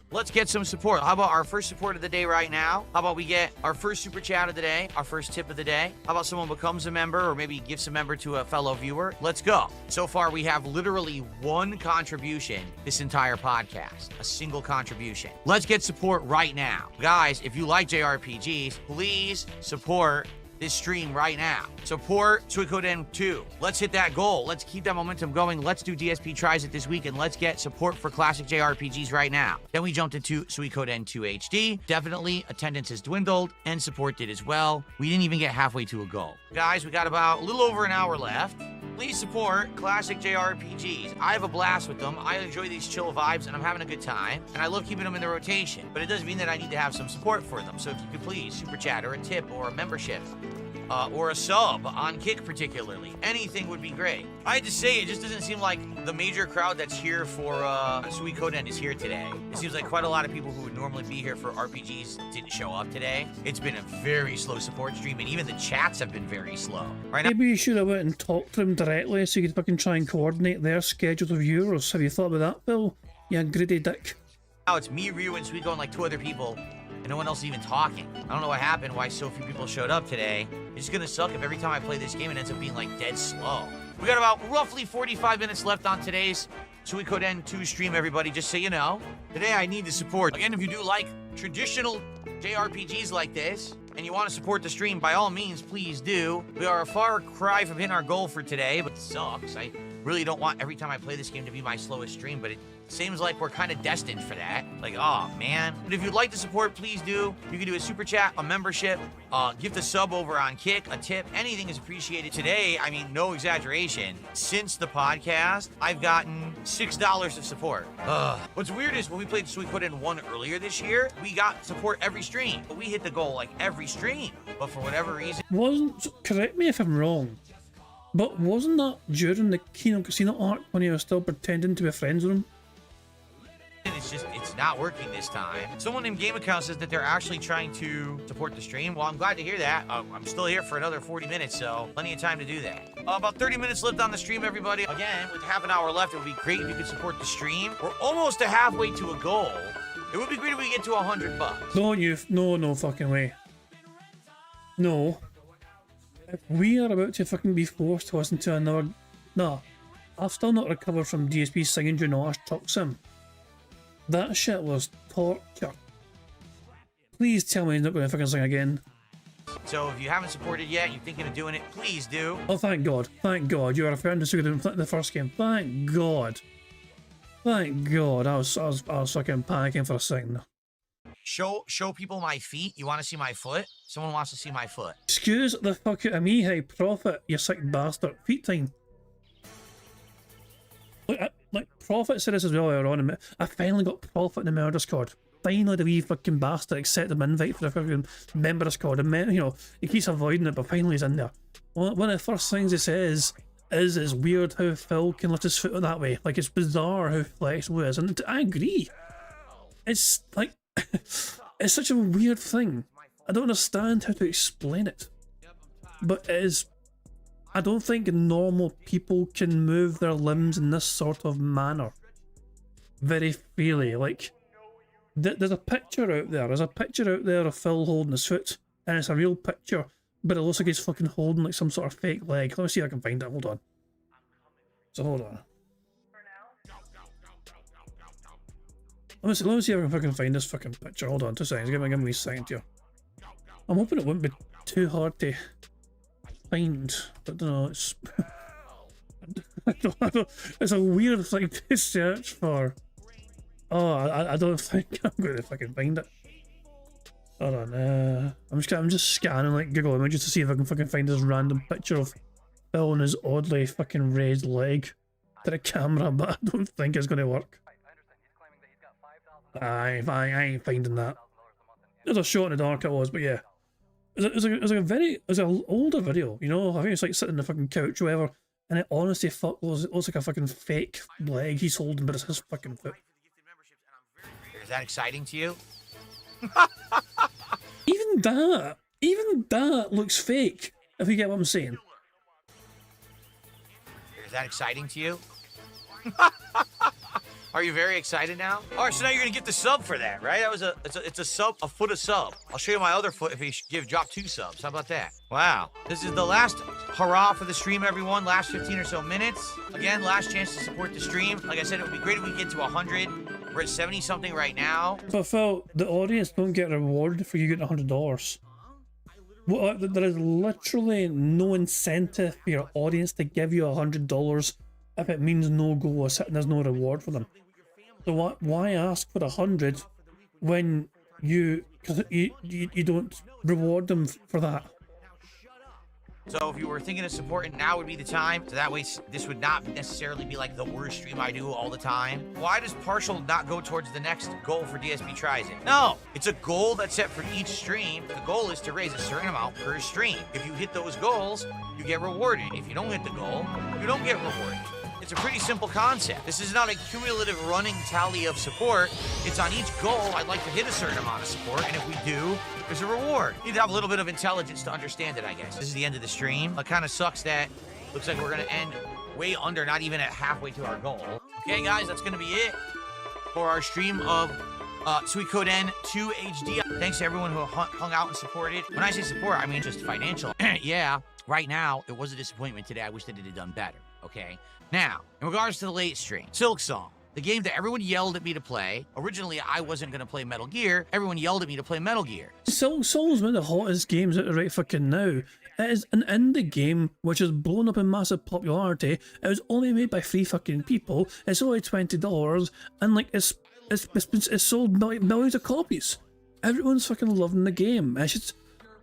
Let's get some support. How about our first support of the day right now? How about we get our first super chat of the day, our first tip of the day? How about someone becomes a member or maybe gives a member to a fellow viewer? Let's go. So far, we have literally 1 contribution this entire podcast. A single contribution. Let's get support right now. Guys, if you like JRPGs, please support this stream right now. Support Suikoden 2. Let's hit that goal. Let's keep that momentum going. Let's do DSP Tries It this week, and let's get support for classic JRPGs right now. Then we jumped into Suikoden 2 HD. Definitely attendance has dwindled, and support did as well. We didn't even get halfway to a goal. Guys, we got about a little over an hour left. Please support classic JRPGs. I have a blast with them. I enjoy these chill vibes, and I'm having a good time. And I love keeping them in the rotation. But it doesn't mean that I need to have some support for them. So if you could please super chat or a tip or a membership or a sub on Kick particularly, anything would be great. I had to say, it just doesn't seem like the major crowd that's here for Suikoden is here today. It seems like quite a lot of people who would normally be here for RPGs didn't show up today. It's been a very slow support stream, and even the chats have been very slow. Right now, Maybe you should have went and talked to them directly so you could fucking try and coordinate their schedule with yours. Have you thought about that, Bill? You greedy dick. now it's me, Ryu, and Suiko, and like 2 other people, and no one else is even talking. I don't know what happened, why so few people showed up today. It's gonna suck if every time I play this game it ends up being like dead slow. We got about roughly 45 minutes left on today's Suikoden 2 stream, everybody, just so you know. Today I need the support. Again, if you do like traditional JRPGs like this, and you want to support the stream, by all means, please do. We are a far cry from hitting our goal for today, but it sucks. I really don't want every time I play this game to be my slowest stream, but it seems like we're kind of destined for that. Like, oh man. But if you'd like to support, please do. You can do a super chat, a membership, gift a sub over on Kick, a tip. Anything is appreciated. Today, I mean, no exaggeration, since the podcast, I've gotten $6 of support. What's weird is when we played Suikoden 1 earlier this year, we got support every stream. We hit the goal like every stream. But for whatever reason... Correct me if I'm wrong, but wasn't that during the Kino Casino arc when you were still pretending to be friends with him? It's not working this time. Someone in Game Account says that they're actually trying to support the stream. Well, I'm glad to hear that. I'm still here for another 40 minutes, so plenty of time to do that. About 30 minutes left on the stream, everybody. Again, with half an hour left, it would be great if you could support the stream. We're almost halfway to a goal. It would be great if we get to $100. Don't you? No fucking way. No. If we are about to fucking be forced to listen to another... Nah. I've still not recovered from DSP singing during the last truck sim. That shit was torture. Please tell me he's not going to fucking sing again. So if you haven't supported yet, you're thinking of doing it, please do. Oh, thank God. Thank God. You are a friend of Suikoden in the first game. Thank God. Thank God. I was fucking panicking for a second. Show people my feet. You want to see my foot? Someone wants to see my foot. Excuse the fuck out of me, hey Prophet, you sick bastard. Feet time. Look, like Prophet said this as well earlier on. I finally got Prophet in the member Discord. Finally, the wee fucking bastard accepted my invite for the fucking member Discord. And you know, he keeps avoiding it, but finally he's in there. One of the first things he says is it's weird how Phil can lift his foot that way. Like, it's bizarre how flexible it is, and I agree. It's like it's such a weird thing. I don't understand how to explain it, but it is. I don't think normal people can move their limbs in this sort of manner very freely. Like, there's a picture out there. There's a picture out there of Phil holding his foot, and it's a real picture, but it looks like he's fucking holding like some sort of fake leg. Let me see if I can find it. Hold on. So hold on. Let me see if I can fucking find this fucking picture. Hold on, 2 seconds. Give me a second here. I'm hoping it wouldn't be too hard to find, but I don't know, it's I don't, it's a weird thing to search for. Oh, I don't think I'm going to fucking find it. Hold on, I'm just scanning like Google Images to see if I can fucking find this random picture of Phil and his oddly fucking raised leg to the camera, but I don't think it's going to work. I ain't finding that. There's a shot in the dark it was, but yeah. It was an older video, you know? I think it's like sitting on the fucking couch or whatever, and it honestly looks like a fucking fake leg he's holding, but it's his fucking foot. Is that exciting to you? Even that looks fake, if you get what I'm saying. Is that exciting to you? Are you very excited now? All right, so now you're gonna get the sub for that, right? That was it's a sub, a foot of sub. I'll show you my other foot if you drop 2 subs. How about that? Wow. This is the last hurrah for the stream, everyone. Last 15 or so minutes. Again, last chance to support the stream. Like I said, it would be great if we get to 100. We're at 70 something right now. But Phil, the audience don't get rewarded for you getting $100. There is literally no incentive for your audience to give you $100 if it means no goal or sitting, there's no reward for them. So why ask for 100 when you don't reward them for that? So if you were thinking of supporting, now would be the time. So that way, this would not necessarily be like the worst stream I do all the time. Why does partial not go towards the next goal for DSP Tries It? No, it's a goal that's set for each stream. The goal is to raise a certain amount per stream. If you hit those goals, you get rewarded. If you don't hit the goal, you don't get rewarded. It's a pretty simple concept. This is not a cumulative running tally of support. It's on each goal, I'd like to hit a certain amount of support, and if we do, there's a reward. You need to have a little bit of intelligence to understand it, I guess. This is the end of the stream. It kind of sucks that looks like we're gonna end way under, not even at halfway to our goal. Okay, guys, that's gonna be it for our stream of Sweet Code N 2 HD. Thanks to everyone who hung out and supported. When I say support, I mean just financial. Yeah, right now, it was a disappointment today. I wish that it had done better, okay? Now, in regards to the late stream, Silk Song, the game that everyone yelled at me to play. Originally, I wasn't going to play Metal Gear. Everyone yelled at me to play Metal Gear. Silk Song's one of the hottest games out right fucking now. It is an indie game which has blown up in massive popularity. It was only made by 3 fucking people. It's only $20, and like it's sold millions of copies. Everyone's fucking loving the game. It's just,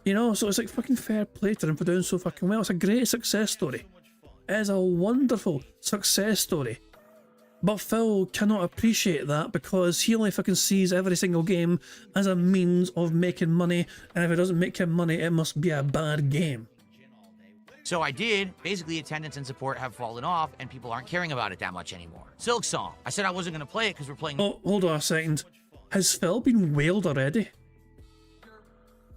you know, so it's like fucking fair play to them for doing so fucking well. It's a great success story. It is a wonderful success story. But Phil cannot appreciate that because he only fucking sees every single game as a means of making money, and if it doesn't make him money, it must be a bad game. So I did. Basically, attendance and support have fallen off, and people aren't caring about it that much anymore. Silk Song. I said I wasn't going to play it because we're playing... Oh, hold on a second. Has Phil been whaled already?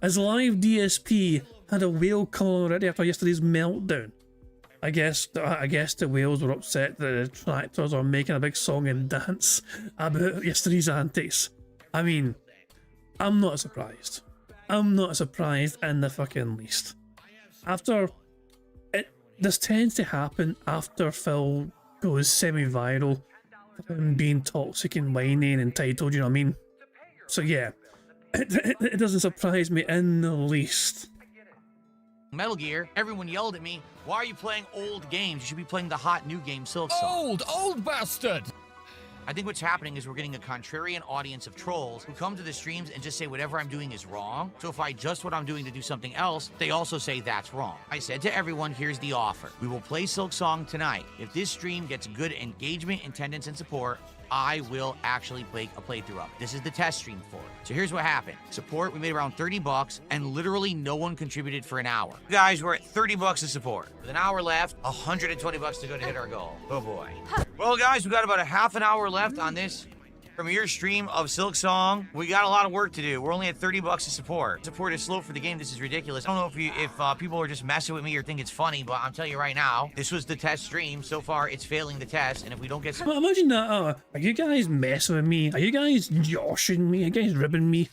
Has live DSP had a whale come already after yesterday's meltdown? I guess the whales were upset that the detractors are making a big song and dance about yesterday's antics. I mean, I'm not surprised. I'm not surprised in the fucking least. This tends to happen after Phil goes semi-viral, being toxic and whiny and entitled, you know what I mean? So yeah, it doesn't surprise me in the least. Metal Gear, everyone yelled at me, why are you playing old games? You should be playing the hot new game, Silk Song. Old bastard! I think what's happening is we're getting a contrarian audience of trolls who come to the streams and just say whatever I'm doing is wrong. So if I adjust what I'm doing to do something else, they also say that's wrong. I said to everyone, here's the offer. We will play Silk Song tonight. If this stream gets good engagement, attendance, and support, I will actually play a playthrough of it. This is the test stream for it. So here's what happened. Support, we made around $30, and literally no one contributed for an hour. Guys, we're at $30 of support. With an hour left, $120 to go to hit our goal. Oh boy. Well, guys, we got about a half an hour left on this premiere stream of Silk Song. We got a lot of work to do. We're only at $30 of support. Support is slow for the game. This is ridiculous. I don't know if people are just messing with me or think it's funny, but I'm telling you right now, this was the test stream. So far, it's failing the test, and if we don't get... Well, imagine that. Are you guys messing with me? Are you guys joshing me? Are you guys ribbing me?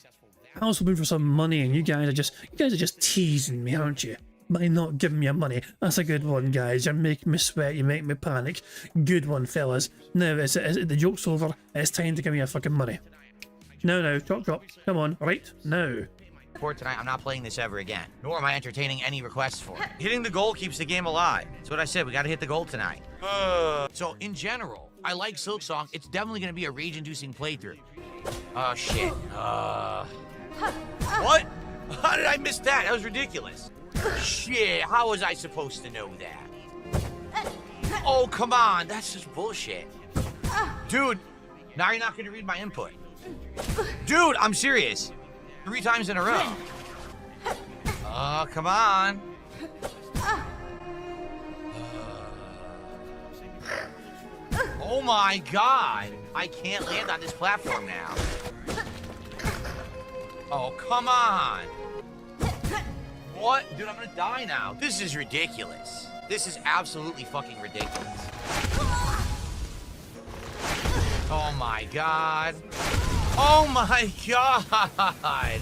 I was hoping for some money, and you guys are just teasing me, aren't you? By not giving me money. That's a good one, guys. You make me sweat, you make me panic. Good one, fellas. Now, the joke's over. It's time to give me your fucking money. No, chop. Come on, right now. For tonight, I'm not playing this ever again, nor am I entertaining any requests for it. Hitting the goal keeps the game alive. That's what I said. We got to hit the goal tonight. So, in general, I like Silk Song. It's definitely going to be a rage-inducing playthrough. Oh, shit. What? How did I miss that? That was ridiculous. Shit, how was I supposed to know that? Oh, come on, that's just bullshit. Dude, now you're not gonna read my input. Dude, I'm serious. 3 times in a row. Oh, come on. Oh my God, I can't land on this platform now. Oh, come on. What? Dude, I'm gonna die now. This is ridiculous. This is absolutely fucking ridiculous. Oh my God. Oh my God.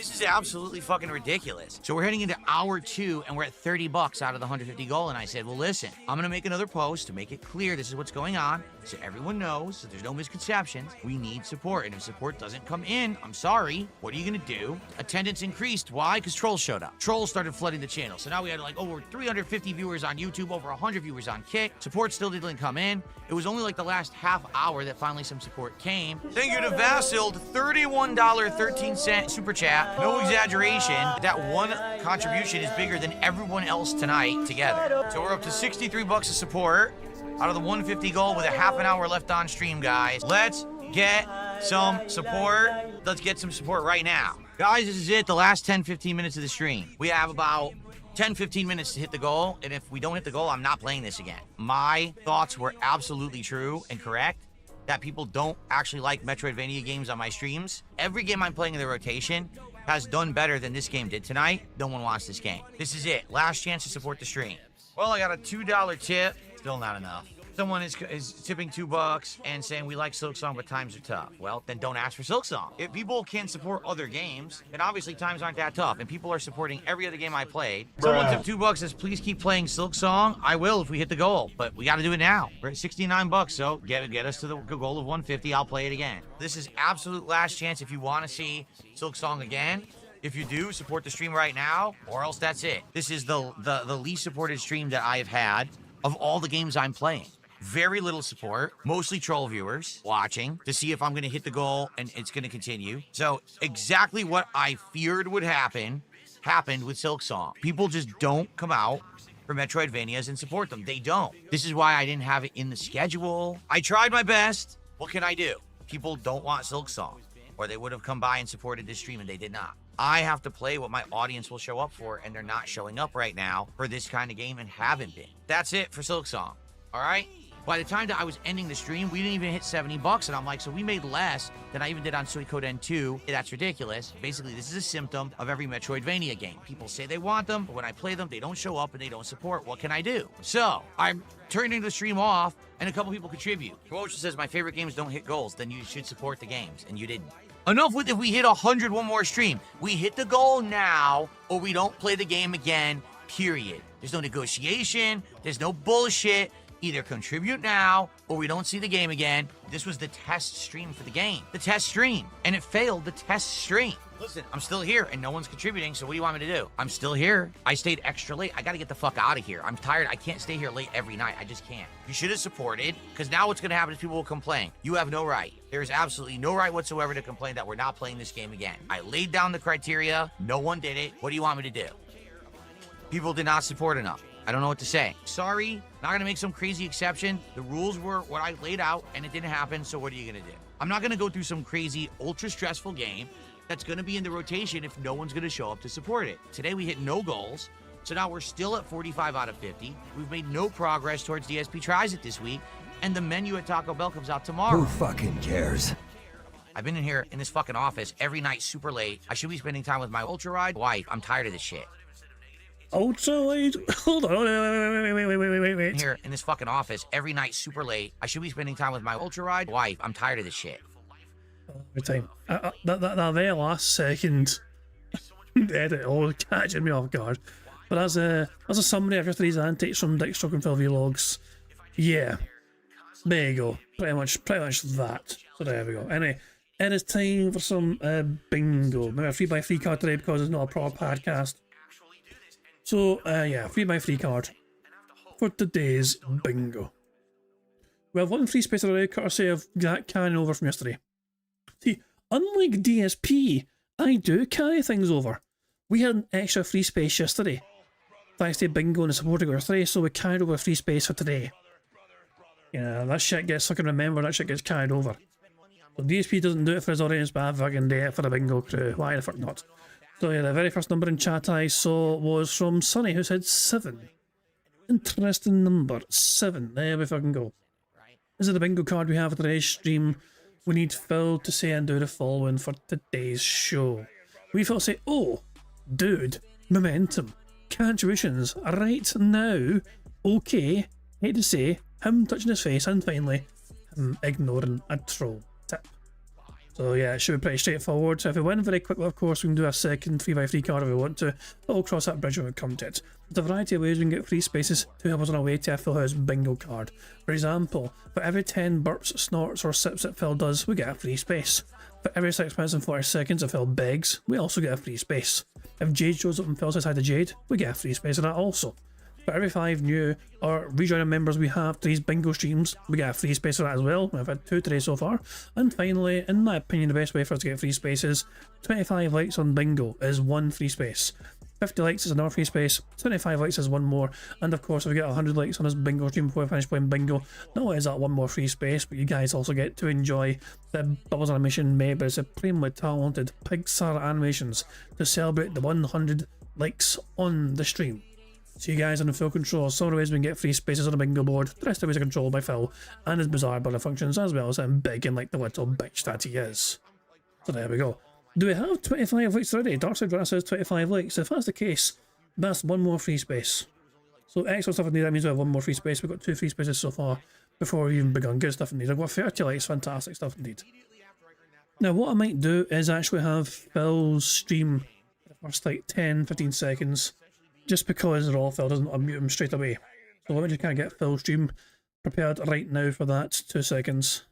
This is absolutely fucking ridiculous. So we're heading into hour 2 and we're at $30 out of the 150 goal. And I said, well, listen, I'm going to make another post to make it clear this is what's going on. So everyone knows, so there's no misconceptions. We need support. And if support doesn't come in, I'm sorry. What are you going to do? Attendance increased. Why? Because trolls showed up. Trolls started flooding the channel. So now we had like over 350 viewers on YouTube, over 100 viewers on Kick. Support still didn't come in. It was only like the last half hour that finally some support came. Thank you to Vasil, $31.13 super chat. No exaggeration. That one contribution is bigger than everyone else tonight together. So we're up to $63 of support out of the 150 goal with a half an hour left on stream, guys. Let's get some support. Let's get some support right now. Guys, this is it. The last 10-15 minutes of the stream. We have about 10-15 minutes to hit the goal, and if we don't hit the goal, I'm not playing this again. My thoughts were absolutely true and correct, that people don't actually like Metroidvania games on my streams. Every game I'm playing in the rotation has done better than this game did tonight. No one wants this game. This is it. Last chance to support the stream. Well, I got a $2 tip. Still not enough. Someone is tipping $2 and saying we like Silksong, but times are tough. Well, then don't ask for Silksong. If people can support other games, then obviously times aren't that tough, and people are supporting every other game I played. Someone tipped $2 says, please keep playing Silksong. I will if we hit the goal, but we got to do it now. We're at $69, so get us to the goal of 150. I'll play it again. This is absolute last chance if you want to see Silksong again. If you do, support the stream right now, or else that's it. This is the least supported stream that I have had of all the games I'm playing. Very little support, mostly troll viewers watching to see if I'm going to hit the goal and it's going to continue. So exactly what I feared would happen happened with Silksong. People just don't come out for Metroidvanias and support them. They don't. This is why I didn't have it in the schedule. I tried my best. What can I do? People don't want Silksong, or they would have come by and supported this stream, and they did not. I have to play what my audience will show up for, and they're not showing up right now for this kind of game and haven't been. That's it for Silksong. All right? By the time that I was ending the stream, we didn't even hit $70, and I'm like, so we made less than I even did on Suikoden 2. That's ridiculous. Basically, this is a symptom of every Metroidvania game. People say they want them, but when I play them, they don't show up and they don't support. What can I do? So, I'm turning the stream off, and a couple people contribute. Promotion says, my favorite games don't hit goals, then you should support the games, and you didn't. Enough with if we hit 100 one more stream. We hit the goal now, or we don't play the game again, period. There's no negotiation. There's no bullshit. Either contribute now, or we don't see the game again. This was the test stream for the game. The test stream. And it failed the test stream. Listen, I'm still here, and no one's contributing, so what do you want me to do? I'm still here. I stayed extra late. I gotta get the fuck out of here. I'm tired. I can't stay here late every night. I just can't. You should have supported, because now what's gonna happen is people will complain. You have no right. There's absolutely no right whatsoever to complain that we're not playing this game again. I laid down the criteria. No one did it. What do you want me to do? People did not support enough. I don't know what to say. Sorry, not gonna make some crazy exception. The rules were what I laid out and it didn't happen, so what are you gonna do? I'm not gonna go through some crazy, ultra stressful game that's gonna be in the rotation if no one's gonna show up to support it. Today we hit no goals, so now we're still at 45 out of 50. We've made no progress towards DSP Tries It this week, and the menu at Taco Bell comes out tomorrow. Who fucking cares? I've been in here in this fucking office every night super late. I should be spending time with my ultra ride wife. I'm tired of this shit. Ultra late. Hold on. Wait. Here in this fucking office every night super late. I should be spending time with my ultra ride wife. I'm tired of this shit. Every time. That very last second edit all catching me off guard. But as a summary of yesterday's antics from Dick Stroke and Phil Vlogs, yeah, there you go. Pretty much that. So there we go. Anyway, it is time for some bingo. Maybe a 3x3 card today because it's not a proper podcast. So, yeah, 3x3 card for today's bingo. We have one free space already, courtesy of that carrying over from yesterday. See, unlike DSP, I do carry things over. We had an extra free space yesterday, thanks to bingo and the support of yesterday, so we carried over free space for today. Yeah, that shit gets fucking remembered, that shit gets carried over. So DSP doesn't do it for his audience, but I fucking do it for the bingo crew. Why the fuck not? So yeah, the very first number in chat I saw was from Sonny, who said 7. Interesting number, 7. There we fucking go. This is the bingo card we have for today's stream. We need Phil to say and do the following for today's show. We Phil say, oh, dude, momentum, contributions, right now, okay, hate to say, him touching his face, and finally, him ignoring a troll tip. So yeah, it should be pretty straightforward. So if we win very quickly, of course, we can do a second 3x3 card if we want to, but we'll cross that bridge when we come to it. There's a variety of ways we can get free spaces to help us on our way to a Full House Bingo card. For example, for every 10 burps, snorts or sips that Phil does, we get a free space. For every 6 minutes and 40 seconds that Phil begs, we also get a free space. If Jade shows up and Phil says hi to Jade, we get a free space of that also. For every 5 new or rejoining members we have to these bingo streams, we get a free space for that as well. We've had 2 today so far. And finally, in my opinion, the best way for us to get free spaces, 25 likes on bingo is 1 free space. 50 likes is another free space, 25 likes is 1 more, and of course if we get 100 likes on this bingo stream before we finish playing bingo, not only is that 1 more free space, but you guys also get to enjoy the Bubbles animation made by supremely talented Pixar animations to celebrate the 100 likes on the stream. So you guys are in full control of some of the ways we can get free spaces on the bingo board, the rest of the ways are controlled by Phil and his bizarre button functions, as well as him begging like the little bitch that he is. So there we go. Do we have 25 likes already? Darkside Grass says 25 likes. If that's the case, that's 1 more free space. So excellent stuff indeed. That means we have 1 more free space. We've got 2 free spaces so far before we've even begun. Good stuff indeed. I've got 30 likes. Fantastic stuff indeed. Now what I might do is actually have Phil's stream for the first like 10-15 seconds, just because Phil doesn't unmute him straight away. So let me just kind of get Phil's stream prepared right now for that. 2 seconds.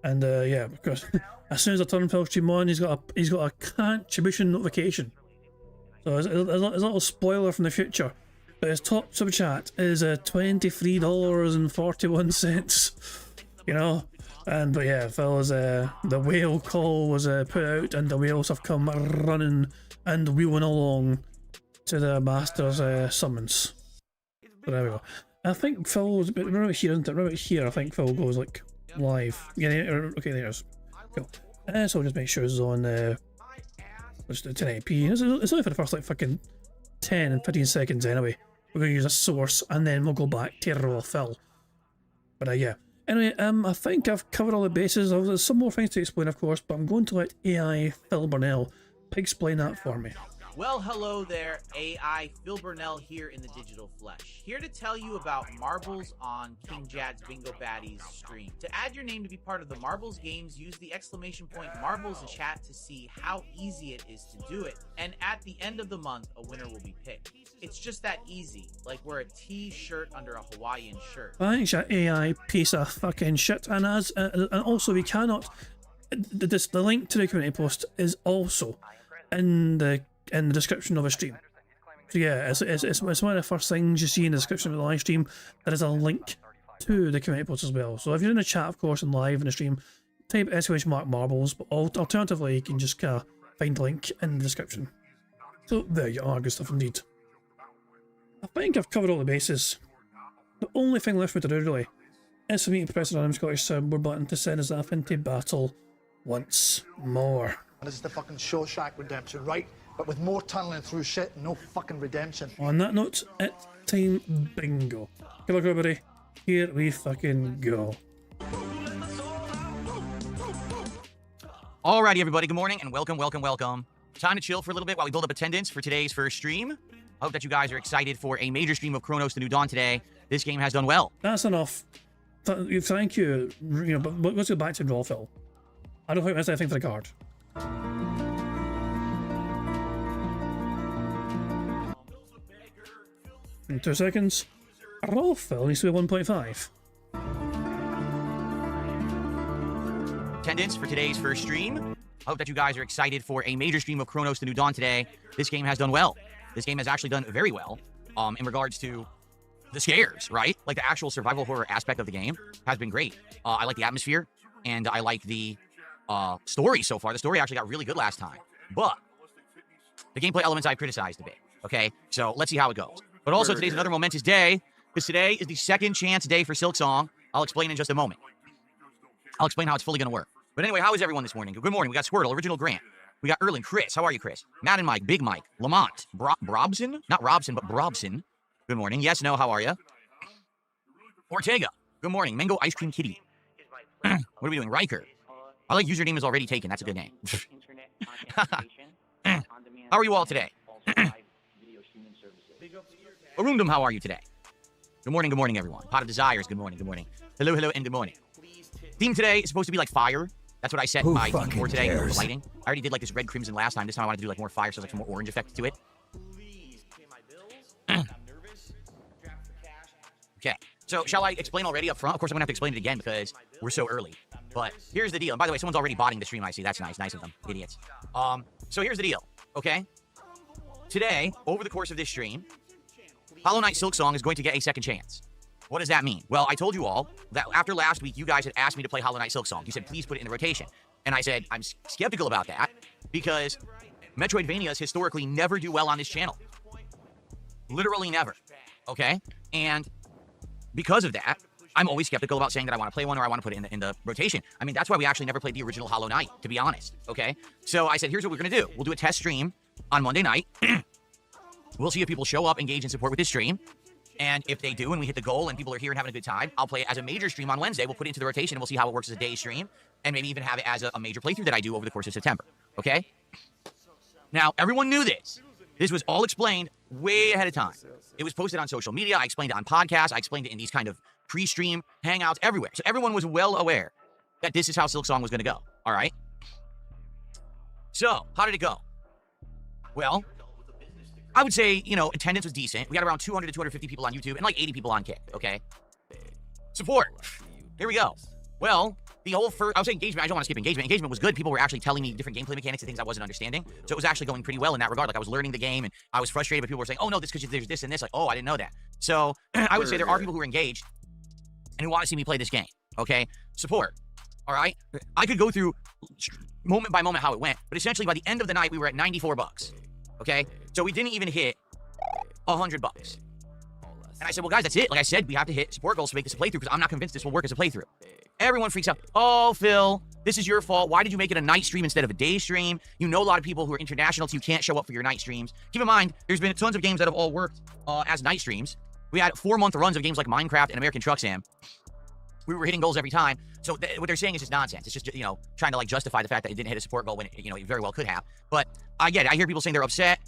And yeah, because as soon as I turn Phil's stream on, he's got a contribution notification. So there's a little spoiler from the future. But his top super chat is $23.41. You know, but yeah, Phil's the whale call was put out, and the whales have come running and wheeling along to the master's summons. So there we go. I think Phil's right here, isn't it? Right here, I think Phil goes like live. Yeah, okay, there's cool. So we'll just make sure it's on let's do 1080p. It's only for the first like fucking 10 and 15 seconds anyway. We're going to use a source and then we'll go back to raw Phil. But yeah. Anyway, I think I've covered all the bases. There's some more things to explain, of course, but I'm going to let AI Phil Burnell explain that for me. Well, hello there, AI Phil Burnell here in the digital flesh. Here to tell you about Marbles on King Jad's Bingo Baddies stream. To add your name to be part of the Marbles games, use the exclamation point Marbles in chat to see how easy it is to do it. And at the end of the month, a winner will be picked. It's just that easy, like wear a t-shirt under a Hawaiian shirt. Thanks, you AI piece of fucking shit. And also we cannot. The link to the community post is also in the description of a stream. So yeah, it's one of the first things you see in the description of the live stream. There is a link to the community post as well. So if you're in the chat, of course, and live in the stream, type !marbles, but alternatively you can just find the link in the description. So there you are, good stuff indeed. I think I've covered all the bases. The only thing left for me to do really is for me to press the random Scottish soundboard button to send us off into battle once more. This is the fucking Shawshank Redemption, right? But with more tunneling through shit and no fucking redemption. On that note, it's time bingo. Good luck everybody. Here we fucking go. Alrighty, everybody. Good morning and welcome. Time to chill for a little bit while we build up attendance for today's first stream. I hope that you guys are excited for a major stream of Chronos The New Dawn today. This game has done well. That's enough. Thank you. You know, but let's go back to draw, Phil. I don't think that's anything for the card. In 2 seconds. Raw Phil needs to be 1.5. Attendance for today's first stream. I hope that you guys are excited for a major stream of Chronos The New Dawn today. This game has done well. This game has actually done very well in regards to the scares, right? Like the actual survival horror aspect of the game has been great. I like the atmosphere and I like the story so far. The story actually got really good last time, but the gameplay elements I've criticized a bit. Okay, so let's see how it goes. But also today's another momentous day because today is the second chance day for Silksong. I'll explain in just a moment. I'll explain how it's fully going to work. But anyway, how is everyone this morning? Good morning. We got Squirtle, Original Grant. We got Erlin, Chris. How are you, Chris? Matt and Mike, Big Mike, Lamont, Brobson? Not Robson, but Brobson. Good morning. Yes, no, how are you? Ortega. Good morning. Mango Ice Cream Kitty. What are we doing? Riker. I like username is already taken. That's a good name. How are you all today? Arundum, how are you today? Good morning, everyone. Pot of Desires, good morning. Hello, and good morning. Theme today is supposed to be like fire. That's what I set Who my theme fucking for today. cares? Lighting. I already did like this red crimson last time. This time I wanted to do like more fire, so there's like some more orange effect to it. Okay, so shall I explain already up front? Of course, I'm gonna have to explain it again because we're so early. But here's the deal. And by the way, someone's already botting the stream. I see. That's nice. Nice of them, idiots. So here's the deal. Okay, today over the course of this stream, Hollow Knight Silksong is going to get a second chance. What does that mean? Well, I told you all that after last week, you guys had asked me to play Hollow Knight Silksong. You said, please put it in the rotation. And I said, I'm skeptical about that because Metroidvanias historically never do well on this channel. Literally never. Okay? And because of that, I'm always skeptical about saying that I want to play one or I want to put it in the rotation. I mean, that's why we actually never played the original Hollow Knight, to be honest. Okay? So I said, here's what we're going to do. We'll do a test stream on Monday night. We'll see if people show up, engage, and support with this stream. And if they do and we hit the goal and people are here and having a good time, I'll play it as a major stream on Wednesday. We'll put it into the rotation and we'll see how it works as a day stream. And maybe even have it as a major playthrough that I do over the course of September. Okay? Now, everyone knew this. This was all explained way ahead of time. It was posted on social media. I explained it on podcasts. I explained it in these kind of pre-stream hangouts everywhere. So everyone was well aware that this is how Silksong was going to go. All right? So, how did it go? Well, I would say, you know, attendance was decent. We got around 200 to 250 people on YouTube and like 80 people on Kick, okay? Support. Here we go. Well, the whole first, I would say engagement. I don't want to skip engagement. Engagement was good. People were actually telling me different gameplay mechanics and things I wasn't understanding. So it was actually going pretty well in that regard. Like I was learning the game and I was frustrated, but people were saying, oh no, this because there's this and this. Like, oh, I didn't know that. So I would say there are people who are engaged and who want to see me play this game, okay? Support. All right? I could go through moment by moment how it went, but essentially by the end of the night, we were at $94. Okay? So we didn't even hit $100. And I said, well, guys, that's it. Like I said, we have to hit support goals to make this a playthrough because I'm not convinced this will work as a playthrough. Everyone freaks out. Oh, Phil, this is your fault. Why did you make it a night stream instead of a day stream? You know a lot of people who are international, so you can't show up for your night streams. Keep in mind, there's been tons of games that have all worked as night streams. We had 4-month runs of games like Minecraft and American Truck Sim. We were hitting goals every time. So what they're saying is just nonsense. It's just, you know, trying to like justify the fact that it didn't hit a support goal when it, you know, it very well could have. But I get it. I hear people saying they're upset.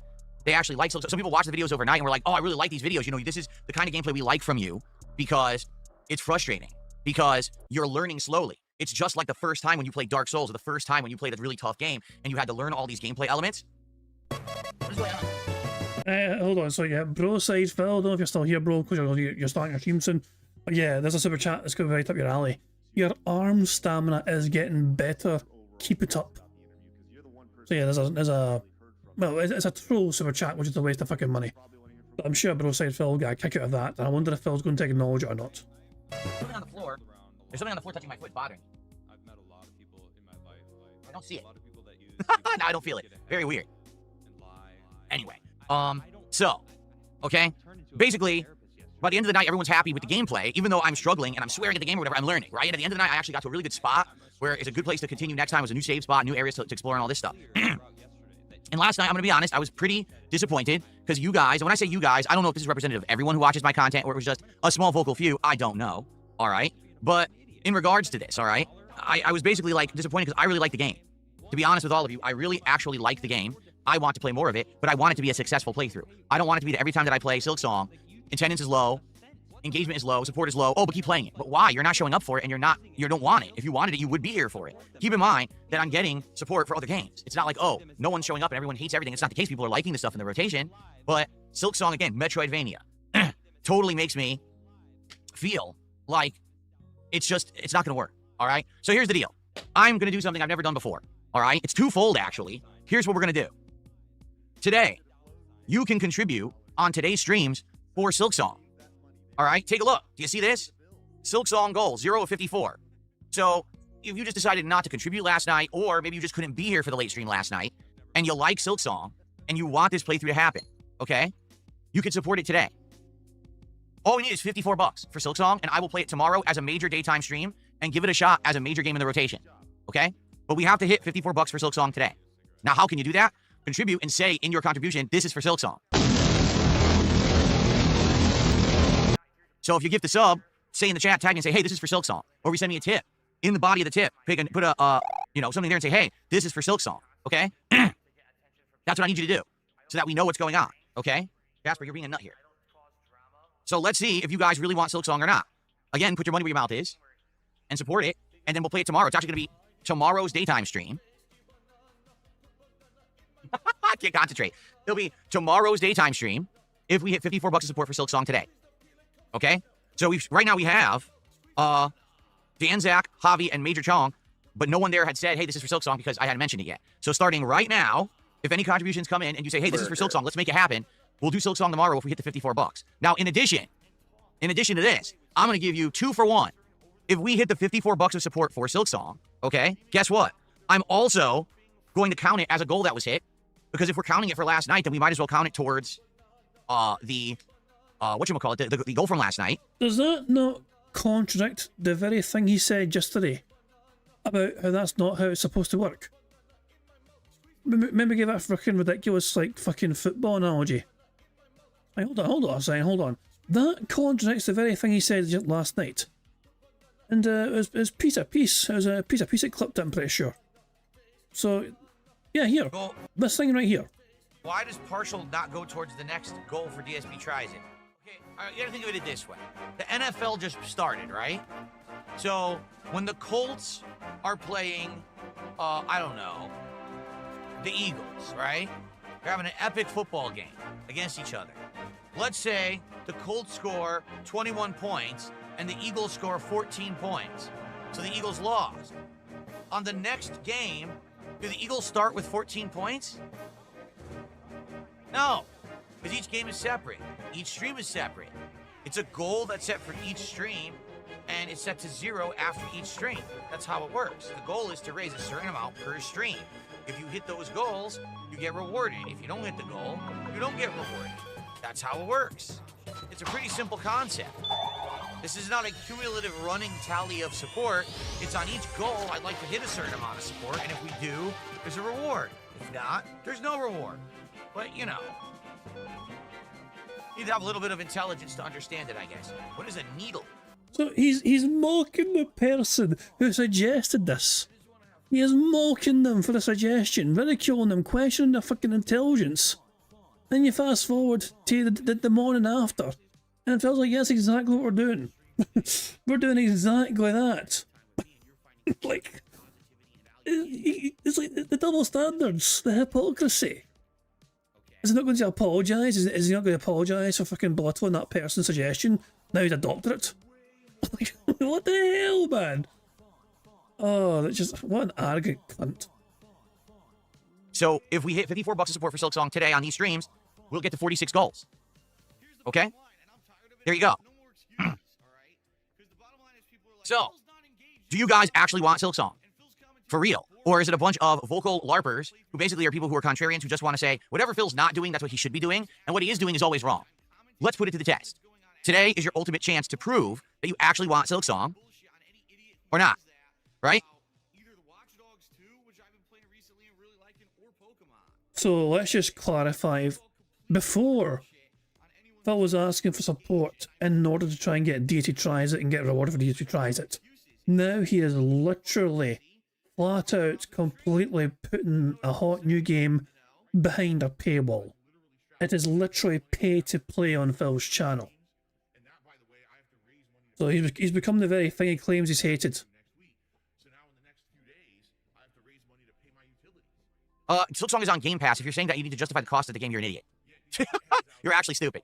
They actually like some people watch the videos overnight and we're like, oh, I really like these videos. You know, this is the kind of gameplay we like from you because it's frustrating, because you're learning slowly. It's just like the first time when you played Dark Souls or the first time when you played a really tough game and you had to learn all these gameplay elements. What is going on? Hold on, so yeah, bro side, Phil, I don't know if you're still here, bro, because you're starting your stream soon. But yeah, there's a super chat that's going to be right up your alley. Your arm stamina is getting better. Keep it up. So yeah, there's a well, it's a troll super chat, which is a waste of fucking money. But I'm sure bro side Phil will get a kick out of that, and I wonder if Phil's going to acknowledge it or not. Something on the floor. There's something on the floor touching my foot, bothering me. I've met a lot of people in my life. Like, I don't see it. A lot of people that use No, I don't feel it. Very weird. and lie. Anyway, so, okay, basically, by the end of the night, everyone's happy with the gameplay, even though I'm struggling and I'm swearing at the game or whatever, I'm learning, right? And at the end of the night, I actually got to a really good spot where it's a good place to continue next time. It was a new save spot, new areas to explore and all this stuff. And last night, I'm going to be honest, I was pretty disappointed because you guys, and when I say you guys, I don't know if this is representative of everyone who watches my content or it was just a small vocal few. I don't know, all right? But in regards to this, all right, I was basically like disappointed because I really like the game. To be honest with all of you, I really actually like the game. I want to play more of it, but I want it to be a successful playthrough. I don't want it to be that every time that I play Silksong, attendance is low, engagement is low, support is low. Oh, but keep playing it. But why? You're not showing up for it and you don't want it. If you wanted it, you would be here for it. Keep in mind that I'm getting support for other games. It's not like, oh, no one's showing up and everyone hates everything. It's not the case. People are liking the stuff in the rotation. But Silksong, again, Metroidvania, totally makes me feel like it's not going to work. All right? So here's the deal. I'm going to do something I've never done before. All right? It's twofold, actually. Here's what we're going to do. Today, you can contribute on today's streams for Silksong. All right, take a look. Do you see this? Silksong goal, 0 of 54. So if you just decided not to contribute last night, or maybe you just couldn't be here for the late stream last night, and you like Silksong, and you want this playthrough to happen, okay? You can support it today. All we need is $54 for Silksong, and I will play it tomorrow as a major daytime stream and give it a shot as a major game in the rotation, okay? But we have to hit $54 for Silksong today. Now, how can you do that? Contribute and say in your contribution, this is for Silksong. So if you gift the sub, say in the chat, tag me and say, hey, this is for Silksong. Or we send me a tip in the body of the tip. Put a, something there and say, hey, this is for Silksong, okay? That's what I need you to do so that we know what's going on, okay? Jasper, you're being a nut here. So let's see if you guys really want Silksong or not. Again, put your money where your mouth is and support it, and then we'll play it tomorrow. It's actually going to be tomorrow's daytime stream. I can't concentrate. It'll be tomorrow's daytime stream if we hit 54 bucks of support for Silk Song today. Okay? So right now we have Dan, Zach, Javi, and Major Chong, but no one there had said, hey, this is for Silk Song because I hadn't mentioned it yet. So starting right now, if any contributions come in and you say, hey, this is for Silk Song, let's make it happen, we'll do Silk Song tomorrow if we hit the 54 bucks. Now, in addition to this, I'm going to give you 2 for 1. If we hit the 54 bucks of support for Silk Song, okay, guess what? I'm also going to count it as a goal that was hit, because if we're counting it for last night, then we might as well count it towards the goal from last night. Does that not contradict the very thing he said yesterday about how that's not how it's supposed to work? Maybe give that freaking ridiculous, like, fucking football analogy. Hey, hold on a second, hold on. That contradicts the very thing he said last night. And it was piece of piece. It was a piece of piece it clipped, I'm pretty sure. So, yeah, here. Well, this thing right here. why does partial not go towards the next goal for DSP tries it? Okay, all right, you gotta think of it this way. The NFL just started, right? So when the Colts are playing, I don't know, the Eagles, right? They're having an epic football game against each other. Let's say the Colts score 21 points and the Eagles score 14 points. So the Eagles lost. On the next game, do the Eagles start with 14 points? No, because each game is separate. Each stream is separate. It's a goal that's set for each stream, and it's set to 0 after each stream. That's how it works. The goal is to raise a certain amount per stream. If you hit those goals, you get rewarded. If you don't hit the goal, you don't get rewarded. That's how it works. It's a pretty simple concept. This is not a cumulative running tally of support. It's on each goal, I'd like to hit a certain amount of support, and if we do, there's a reward. If not, there's no reward. But, you know, you need to have a little bit of intelligence to understand it, I guess. What is a needle? So he's mocking the person who suggested this. He is mocking them for the suggestion, ridiculing them, questioning their fucking intelligence. Then you fast forward to the morning after, and it feels like that's exactly what we're doing. We're doing exactly that. Like, it's like the double standards, the hypocrisy. Is he not going to apologise? Is he not going to apologise for fucking belittling that person's suggestion? Now he's adopted it. Like, what the hell, man? Oh, that's just, what an arrogant cunt. So if we hit 54 bucks of support for Silk Song today on these streams, we'll get to 46 goals. Okay? There you go. So, do you guys actually want Silk Song? For real? Or is it a bunch of vocal LARPers who basically are people who are contrarians who just want to say, whatever Phil's not doing, that's what he should be doing, and what he is doing is always wrong? Let's put it to the test. Today is your ultimate chance to prove that you actually want Silk Song or not, right? So let's just clarify. Before, Phil was asking for support in order to try and get DT tries it and get rewarded for DT tries it. Now he is literally flat out completely putting a hot new game behind a paywall. It is literally pay to play on Phil's channel. So he's become the very thing he claims he's hated. Silk Song is on Game Pass. If you're saying that you need to justify the cost of the game, you're an idiot. You're actually stupid.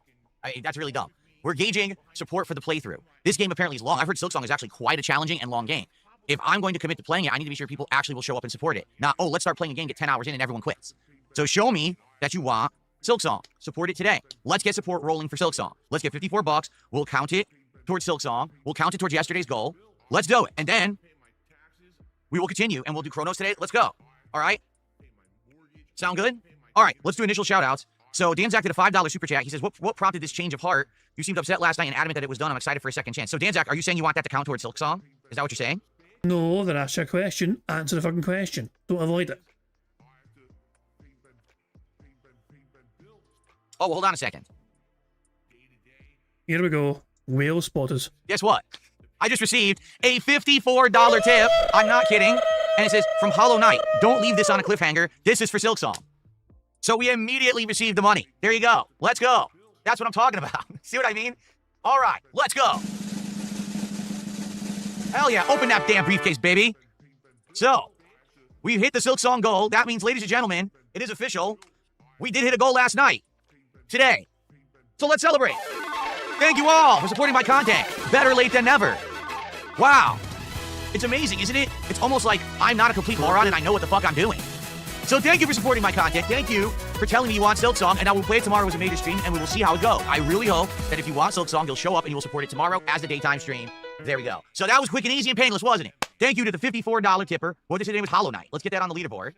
That's really dumb. We're gauging support for the playthrough. This game apparently is long. I've heard Silk Song is actually quite a challenging and long game. If I'm going to commit to playing it, I need to be sure people actually will show up and support it. Not, oh, let's start playing a game, get 10 hours in, and everyone quits. So show me that you want Silk Song. Support it today. Let's get support rolling for Silk Song. Let's get 54 bucks. We'll count it towards Silk Song. We'll count it towards yesterday's goal. Let's do it. And then we will continue, and we'll do Chronos today. Let's go. All right? Sound good? All right, let's do initial shout-outs. So Danzak did a $5 super chat. He says, what prompted this change of heart? You seemed upset last night and adamant that it was done. I'm excited for a second chance. So Danzak, are you saying you want that to count towards Silk Song? Is that what you're saying? No, then ask your question. Answer the fucking question. Don't avoid it. Oh, well, hold on a second. Here we go. Whale spotted. Guess what? I just received a $54 tip. I'm not kidding. And it says, from Hollow Knight, don't leave this on a cliffhanger. This is for Silk Song. So we immediately received the money. There you go. Let's go. That's what I'm talking about. See what I mean? All right, let's go. Hell yeah, open that damn briefcase, baby. So, we hit the Silk Song goal. That means, ladies and gentlemen, it is official. We did hit a goal last night. Today. So let's celebrate. Thank you all for supporting my content. Better late than never. Wow. It's amazing, isn't it? It's almost like I'm not a complete moron and I know what the fuck I'm doing. So thank you for supporting my content. Thank you for telling me you want Silk Song, and I will play it tomorrow as a major stream, and we will see how it goes. I really hope that if you want Silk Song, you'll show up and you will support it tomorrow as a daytime stream. There we go. So that was quick and easy and painless, wasn't it? Thank you to the $54 tipper. What did his name was? Hollow Knight. Let's get that on the leaderboard.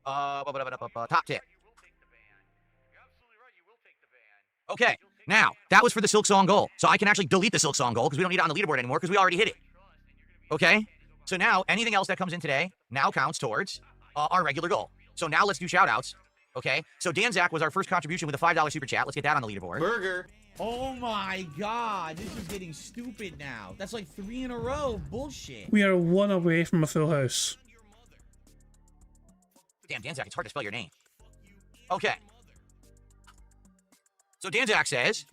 Top tip. Okay, now, that was for the Silk Song goal. So I can actually delete the Silk Song goal because we don't need it on the leaderboard anymore because we already hit it. Okay? So now, anything else that comes in today now counts towards our regular goal. So now let's do shout-outs. Okay? So Danzak was our first contribution with a $5 super chat. Let's get that on the leaderboard. Burger. Oh my god, this is getting stupid now. That's like 3 in a row. Bullshit. We are 1 away from a full house. Damn, Danzak, it's hard to spell your name. Okay. So Danzak says,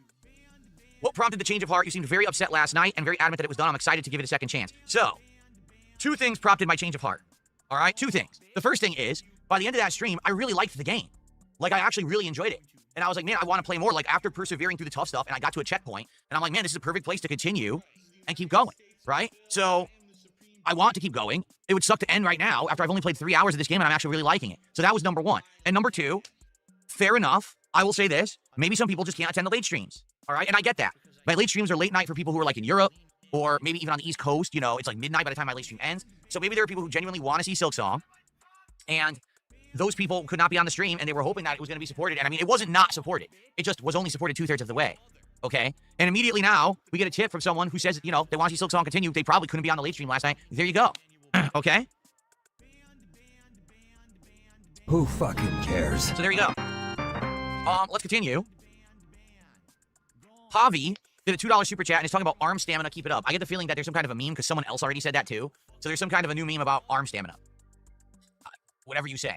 what prompted the change of heart? You seemed very upset last night and very adamant that it was done. I'm excited to give it a second chance. So, 2 things prompted my change of heart. All right, 2 things. The first thing is, by the end of that stream, I really liked the game. Like, I actually really enjoyed it. And I was like, man, I want to play more. Like, after persevering through the tough stuff, and I got to a checkpoint, and I'm like, man, this is a perfect place to continue and keep going, right? So, I want to keep going. It would suck to end right now after I've only played 3 hours of this game, and I'm actually really liking it. So that was number 1. And number 2, fair enough, I will say this, maybe some people just can't attend the late streams, all right? And I get that. My late streams are late night for people who are like in Europe, or maybe even on the East Coast, you know, it's like midnight by the time my late stream ends. So maybe there are people who genuinely want to see Silk Song, and those people could not be on the stream, and they were hoping that it was going to be supported. And I mean, it wasn't not supported. It just was only supported 2/3 of the way, okay? And immediately now, we get a tip from someone who says, you know, they want to see Silk Song continue. They probably couldn't be on the late stream last night. There you go, okay? Who fucking cares? So there you go. Let's continue. Javi did a $2 super chat, and he's talking about arm stamina. Keep it up. I get the feeling that there's some kind of a meme because someone else already said that too. So there's some kind of a new meme about arm stamina. Whatever you say.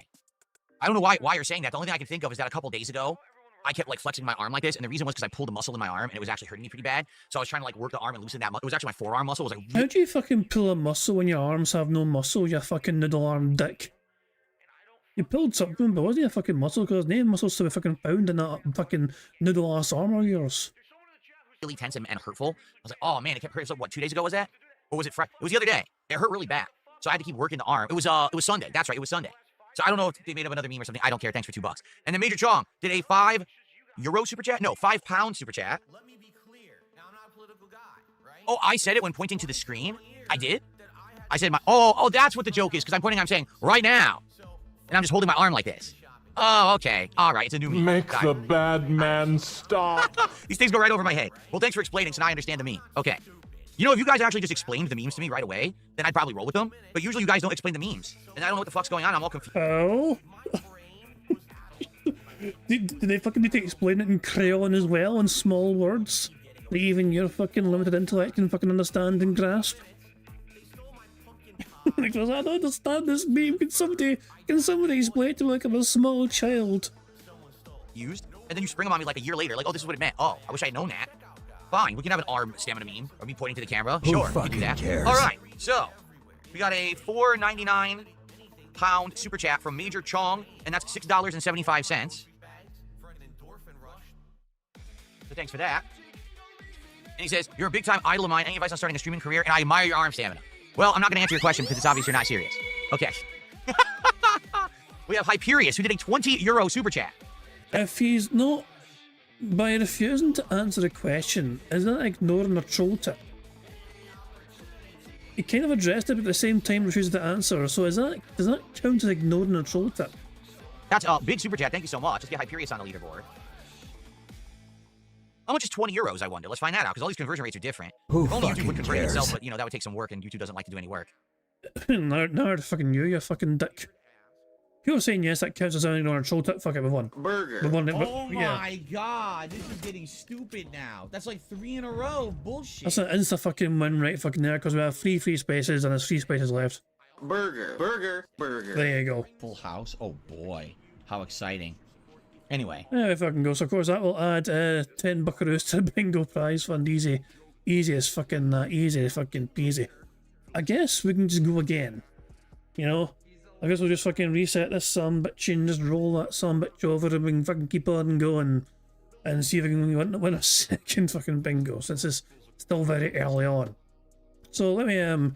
I don't know why you're saying that. The only thing I can think of is that a couple days ago, I kept like flexing my arm like this, and the reason was because I pulled a muscle in my arm, and it was actually hurting me pretty bad. So I was trying to like work the arm and loosen that muscle. It was actually my forearm muscle. It was like, How do you fucking pull a muscle when your arms have no muscle, you fucking noodle arm dick? You pulled something, but wasn't it a fucking muscle? Because name muscles to be fucking found in that fucking noodle ass arm of yours. really tense and hurtful. I was like, oh man, it kept hurting. So what, 2 days ago was that? Or was it Friday? It was the other day. It hurt really bad. So I had to keep working the arm. It was Sunday. That's right, it was Sunday. So I don't know if they made up another meme or something. I don't care. Thanks for $2. And then Major Chong did a €5 super chat? No, £5 super chat. Let me be clear. Now, I'm not a political guy, right? Oh, I said it when pointing to the screen? I did? I said my... Oh, that's what the joke is, because I'm saying, right now. And I'm just holding my arm like this. Oh, okay. All right, it's a new meme. Make the bad man stop. These things go right over my head. Well, thanks for explaining, so now I understand the meme. Okay. You know, if you guys actually just explained the memes to me right away, then I'd probably roll with them. But usually you guys don't explain the memes. And I don't know what the fuck's going on. I'm all confused. Oh? Did they fucking need to explain it in crayon as well, in small words? That even your fucking limited intellect can fucking understand and grasp? Because I don't understand this meme. Can somebody explain it to me like I'm a small child? Used, and then you spring them on me like a year later, like, oh, this is what it meant. Oh, I wish I had known that. Fine, we can have an arm stamina meme, or me pointing to the camera. Who sure, we fucking can do that. cares? All right, so we got a £4.99 super chat from Major Chong, and that's $6.75. So thanks for that. And he says, you're a big-time idol of mine. Any advice on starting a streaming career? And I admire your arm stamina. Well, I'm not going to answer your question because it's obvious you're not serious. Okay. We have Hyperius, who did a €20 super chat. If he's not... By refusing to answer a question, is that ignoring a troll tip? He kind of addressed it, but at the same time refused to answer, so does that count as ignoring a troll tip? That's a big super chat. Thank you so much. Let's get Hyperius on the leaderboard. How much is €20, I wonder? Let's find that out, because all these conversion rates are different. Who if only YouTube fucking would convert it cares? itself, but, you know, that would take some work, and YouTube doesn't like to do any work. now I fucking you fucking dick. People are saying yes, that counts as ignoring a troll tip. Fuck it, we've won. Burger. We've won it, Oh yeah. my god, this is getting stupid now. That's like 3 in a row. Bullshit. That's an insta fucking win right fucking there, because we have three free spaces and there's 3 spaces left. Burger. Burger. Burger. There you go. Full house. Oh boy. How exciting. Anyway. There we fucking go. So of course that will add 10 buckaroos to the bingo prize fund, easy. Easy as fucking easy as fucking peasy. I guess we can just go again. You know? I guess we'll just fucking reset this bitch and just roll that bitch over and we can fucking keep on going and see if we can win a second fucking bingo since it's still very early on. So let me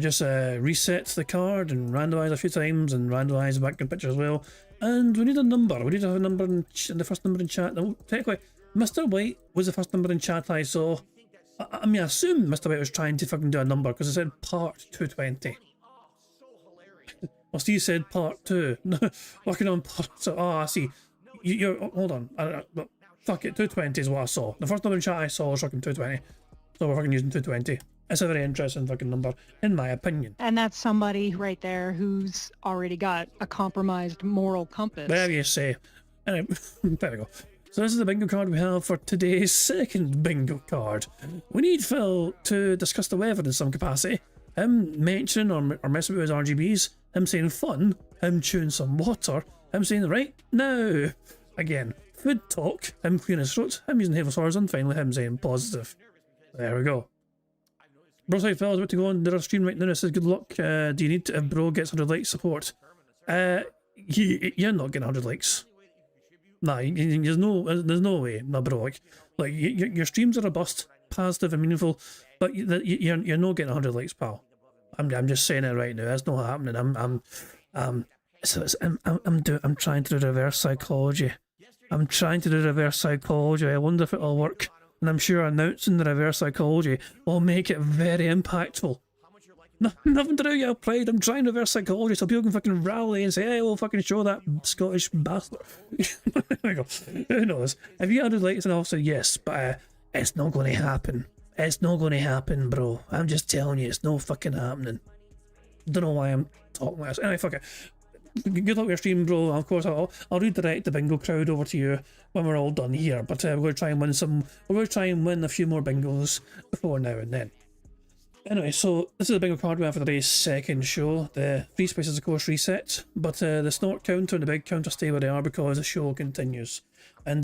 just reset the card and randomise a few times and randomise the background picture as well. And we need a number. We need to have a number in the first number in chat. Now, technically, Mr. White was the first number in chat I saw. I mean, I assume Mr. White was trying to fucking do a number because it said part 220. Well, Steve said part 2. Working on part. So, oh, I see. You're hold on. Fuck it. 220 is what I saw. The first number in chat I saw was fucking 220. So we're fucking using 220. It's a very interesting fucking number, in my opinion. And that's somebody right there who's already got a compromised moral compass. There you say. Anyway, there we go. So this is the bingo card we have for today's second bingo card. We need Phil to discuss the weather in some capacity. Him mentioning or messing with his RGBs. Him saying fun. Him chewing some water. Him saying right now. Again, food talk. Him clearing his throat. Him using headphones hours. And finally him saying positive. There we go. Broside Phil is about to go on their stream right now. It says good luck. Do you need to, if bro gets 100 likes support? You're not getting 100 likes. Nah, there's no way, nah, bro. Like your streams are robust, positive, and meaningful, but you're not getting 100 likes, pal. I'm just saying it right now. That's not happening. I'm trying to do reverse psychology. I'm trying to do reverse psychology. I wonder if it'll work. And I'm sure announcing the reverse psychology will make it very impactful. No, nothing to do with your pride. I'm trying reverse psychology so people can fucking rally and say, hey, we'll fucking show that Scottish bastard. There we go. Who knows? If you 100 likes, and I'll say yes, but it's not going to happen. It's not going to happen, bro. I'm just telling you, it's no fucking happening. Don't know why I'm talking like this. Anyway, fuck it. Good luck with your stream, bro. Of course, I'll redirect the bingo crowd over to you when we're all done here. But we're going to try and win some. We're going to try and win a few more bingos before now and then. Anyway, so this is the bingo card we have for today's second show. The free space is of course reset, but the snort counter and the big counter stay where they are because the show continues. And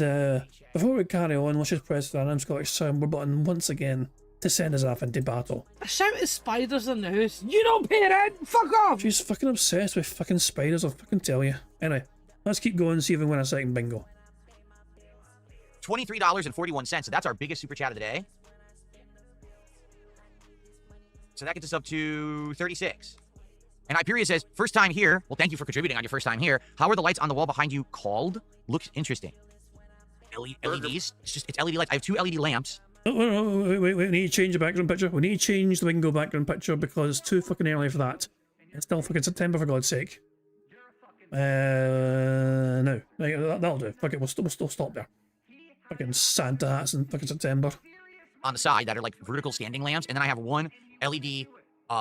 before we carry on, let's just press the random Scottish soundboard button once again to send us off into battle. I shouted spiders in the house. You don't pay rent. Fuck off. She's fucking obsessed with fucking spiders, I'll fucking tell you. Anyway, let's keep going and see if we can win a second bingo. $23.41. So that's our biggest super chat of the day. So that gets us up to 36. And Hyperia says, first time here. Well, thank you for contributing on your first time here. How are the lights on the wall behind you called? Looks interesting. LEDs? It's LED lights. I have 2 LED lamps. Oh, wait, we need to change the background picture. We need to change the bingo background picture because it's too fucking early for that. It's still fucking September, for God's sake. No. That'll do. Fuck it, we'll still stop there. Fucking Santa hats in fucking September. On the side that are like vertical standing lamps, and then I have one LED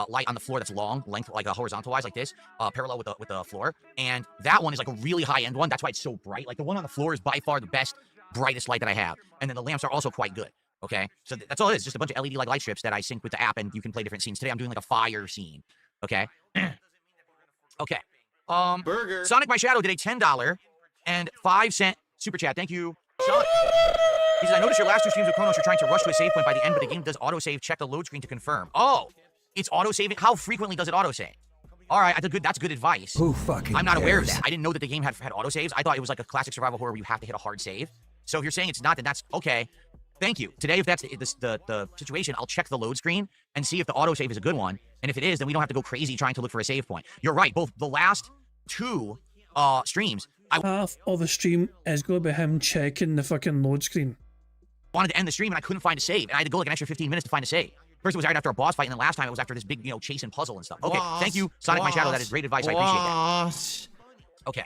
light on the floor that's length, like horizontal wise, like this, parallel with the floor. And that one is like a really high end one. That's why it's so bright. Like the one on the floor is by far the best, brightest light that I have. And then the lamps are also quite good. Okay, so that's all it is. Just a bunch of LED light strips that I sync with the app, and you can play different scenes. Today I'm doing like a fire scene. Okay. Okay. Burger. Sonic My Shadow did a $10 and 5-cent super chat. Thank you, Sonic. He says, I noticed your last 2 streams with Chronos, you're trying to rush to a save point by the end, but the game does autosave. Check the load screen to confirm. Oh, it's autosaving. How frequently does it autosave? All right, that's good advice. Who fucking I'm not aware of cares? that. I didn't know that the game had autosaves. I thought it was like a classic survival horror where you have to hit a hard save. So if you're saying it's not, then that's okay. Thank you. Today, if that's the situation, I'll check the load screen and see if the autosave is a good one. And if it is, then we don't have to go crazy trying to look for a save point. You're right. Both the last 2 streams, half of the stream is going to be him checking the fucking load screen. Wanted to end the stream and I couldn't find a save. And I had to go like an extra 15 minutes to find a save. First it was right after a boss fight, and then last time it was after this big, chase and puzzle and stuff. Okay, thank you, Sonic My Shadow. That is great advice. I appreciate that. Okay.